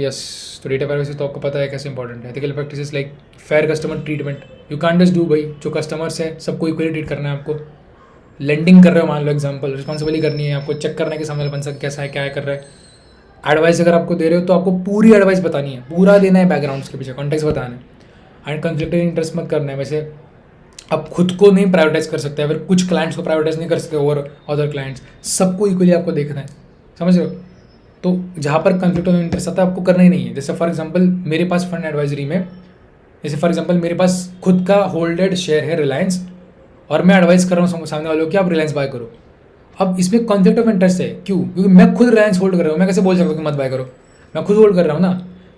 यस, तो डेटा प्राइवेसी तो आपको पता है कैसे इंपॉर्टेंट है। Ethical practice like fair customer treatment, you can't just do भाई, जो कस्टमर्स है सबको इक्वली ट्रीट करना है आपको। लेंडिंग कर रहे हो मान लो एग्जाम्पल, रिस्पॉन्सिबिलिटी करनी है आपको, चेक करना है कि सामने वाला बंदा कैसा है, क्या है कर रहा है। एडवाइस अगर आपको दे रहे हो तो आपको पूरी एडवाइस बतानी है, पूरा देना है, बैकग्राउंड्स के पीछे कॉन्टेक्स्ट बताना है, एंड कन्फ्लिक्टेड इंटरेस्ट मत करना है। वैसे आप खुद को नहीं प्रायोरिटाइज कर सकते, फिर कुछ क्लाइंट्स को प्रायोरिटाइज नहीं कर सकते ओवर अदर क्लाइंट्स, सबको इक्वली आपको देखना है, समझ रहे हो। तो जहाँ पर कन्फ्लिक्ट ऑफ इंटरेस्ट आता है आपको करना ही नहीं है। जैसे फॉर एग्जाम्पल मेरे पास फंड एडवाइजरी में, जैसे फॉर एग्जाम्पल मेरे पास खुद का होल्डेड शेयर है रिलायंस, और मैं एडवाइस कर रहा हूँ सामने वालों कि आप रिलायंस बाय करो। अब इसमें कॉन्फ्लिक्ट ऑफ इंटरेस्ट है, क्यों? क्योंकि मैं खुद रिलायंस होल्ड कर रहा हूँ, मैं कैसे बोल सकता हूँ कि मत बाय करो, मैं खुद होल्ड कर रहा हूँ ना।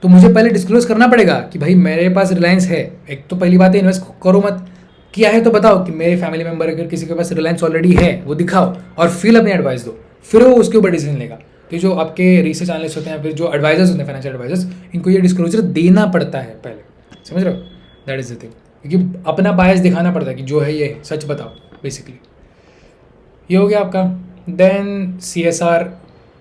तो मुझे पहले डिस्क्लोज करना पड़ेगा कि भाई मेरे पास रिलायंस है। एक तो पहली बात है, इन्वेस्ट करो मत, किया है तो बताओ कि मेरे फैमिली मेंबर अगर किसी के पास रिलायंस ऑलरेडी है वो दिखाओ, और फिर अपनी एडवाइस दो, फिर वो उसके ऊपर डिसीजन लेगा। तो जो आपके रिसर्च एनालिस्ट होते हैं, फिर जो एडवाइजर्स होते हैं, फाइनेंशियल एडवाइजर्स, इनको ये डिस्क्लोजर देना पड़ता है पहले, समझ रहे हो? दैट इज़ द थिंग, क्योंकि अपना बायस दिखाना पड़ता है कि जो है ये सच बताओ बेसिकली। ये हो गया आपका। देन CSR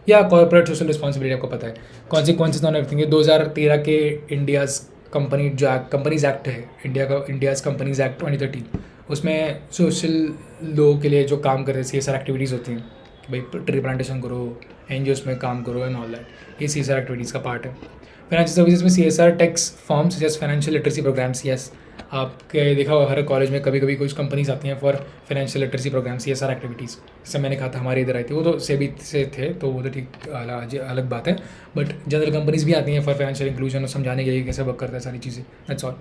या कॉर्पोरेट सोशल रिस्पॉन्सिबिलिटी, आपको पता है कॉन्सिक्वेंसेज ऑन एवरीथिंग। ये 2013 के इंडियाज़ कंपनीज एक्ट है, इंडियाज़ कंपनीज एक्ट 2013। उसमें सोशल लोगों के लिए जो काम कर रहे हैं CSR एक्टिविटीज़ होती हैं कि भाई ट्री प्लांटेशन करो, NGOs में काम करो एंड ऑल दैट, ये CSR एक्टिविटीज़ का पार्ट है। फाइनेंशियल सर्विसेज में CSR टैक्स फॉर्म्स जैसे फाइनेंशियल लिटरेसी प्रोग्राम्स। यस, आपके देखा होगा हर कॉलेज में कभी कभी कुछ कंपनीज आती हैं for financial literacy program, CSR activities. जैसे मैंने कहा था हमारे इधर आई थी, वो तो सेबी से थे तो वो तो ठीक अलग बात है, बट जनरल कंपनीज भी आती हैं फॉर फाइनेंशियल इंक्लूजन और समझाने के लिए कैसे वर्क करता है सारी चीज़ें। That's all.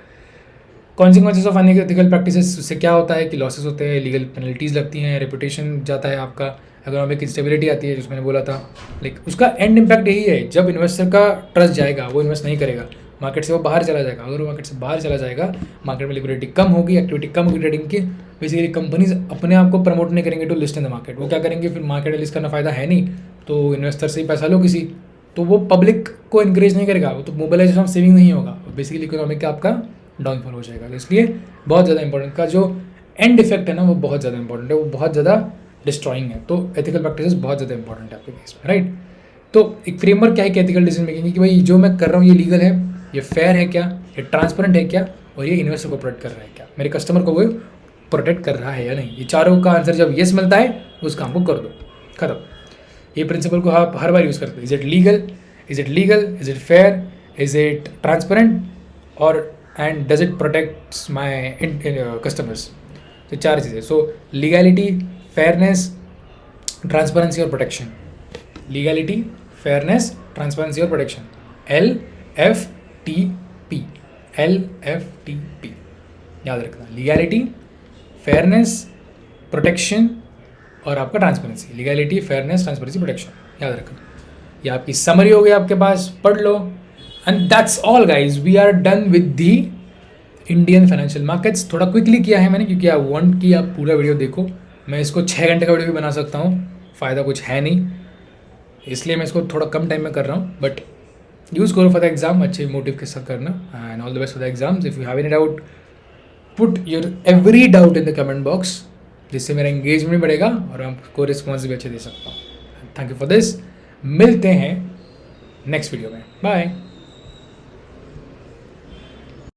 Consequences of unethical practices, उससे क्या होता है कि लॉसेस होते हैं, लीगल पेनल्टीज़ लगती हैं, रेपुटेशन जाता है आपका, इकोनॉमिक इंस्टेबिलिटी आती है जिसमें मैंने बोला था। लाइक उसका एंड इम्पैक्ट यही है, जब इन्वेस्टर का ट्रस्ट जाएगा वो इन्वेस्ट नहीं करेगा, मार्केट से वो बाहर चला जाएगा। अगर वो मार्केट से बाहर चला जाएगा, मार्केट में लिक्विडिटी कम होगी, एक्टिविटी कम होगी ट्रेडिंग की, बेसिकली कंपनीज अपने आप को प्रमोट नहीं करेंगे to list in the market. वो क्या करेंगे, फिर मार्केट में लिस्ट करना फ़ायदा है नहीं, तो इन्वेस्टर से ही पैसा लो किसी, तो वो पब्लिक को इंकरेज नहीं करेगा, वो तो मोबिलाइजेशन ऑफ सेविंग नहीं होगा, बेसिकली इकोनॉमिक का आपका डाउनफॉल हो जाएगा। तो इसलिए बहुत ज़्यादा इंपॉर्टेंट का जो एंड इफेक्ट है ना, वो बहुत ज़्यादा इंपॉर्टेंट है, वो बहुत ज़्यादा डिस्ट्रॉइंग है। तो एथिकल प्रैक्टिसेस बहुत ज़्यादा इंपॉर्टेंट है आपके केस में, राइट। तो एक फ्रेमवर्क क्या है कि एथिकल डिसीजन मेकिंग कि भाई जो मैं कर रहा हूँ ये लीगल है, ये फेयर है क्या, ये ट्रांसपेरेंट है क्या, और ये इन्वेस्टर को प्रोटेक्ट कर रहा है क्या, मेरे कस्टमर को वो प्रोटेक्ट कर रहा है या नहीं। ये चारों का आंसर जब येस मिलता है उस काम को कर दो, खत्म। ये प्रिंसिपल को आप हर बार यूज़ करते हैं। Is it legal, is it fair, is it transparent, और and does it protects my customers. तो चार चीज़ें, सो लीगैलिटी, फेयरनेस, ट्रांसपेरेंसी और प्रोटेक्शन। लीगैलिटी, फेयरनेस, ट्रांसपेरेंसी और प्रोटेक्शन, LFTP, LFTP याद रखना। लीगैलिटी, फेयरनेस, प्रोटेक्शन और आपका transparency. Legality, fairness, transparency, protection याद रखना। ये आपकी समरी हो गई आपके पास, पढ़ लो। And that's all guys, we are done with the Indian financial markets. थोड़ा क्विकली किया है मैंने, क्योंकि आई वांट कि आप पूरा वीडियो देखो। मैं इसको 6 घंटे का वीडियो भी बना सकता हूँ, फ़ायदा कुछ है नहीं, इसलिए मैं इसको थोड़ा कम टाइम में कर रहा हूँ। बट यूज़ करो फॉर द एग्जाम, अच्छे मोटिव के साथ करना। And all the best for the exams. If you have any doubt, put your every doubt in the comment box, जिससे मेरा एंगेजमेंट बढ़ेगा और आपको रिस्पॉन्स भी अच्छे दे सकता हूँ। Thank you for this. मिलते हैं नेक्स्ट वीडियो में, बाय।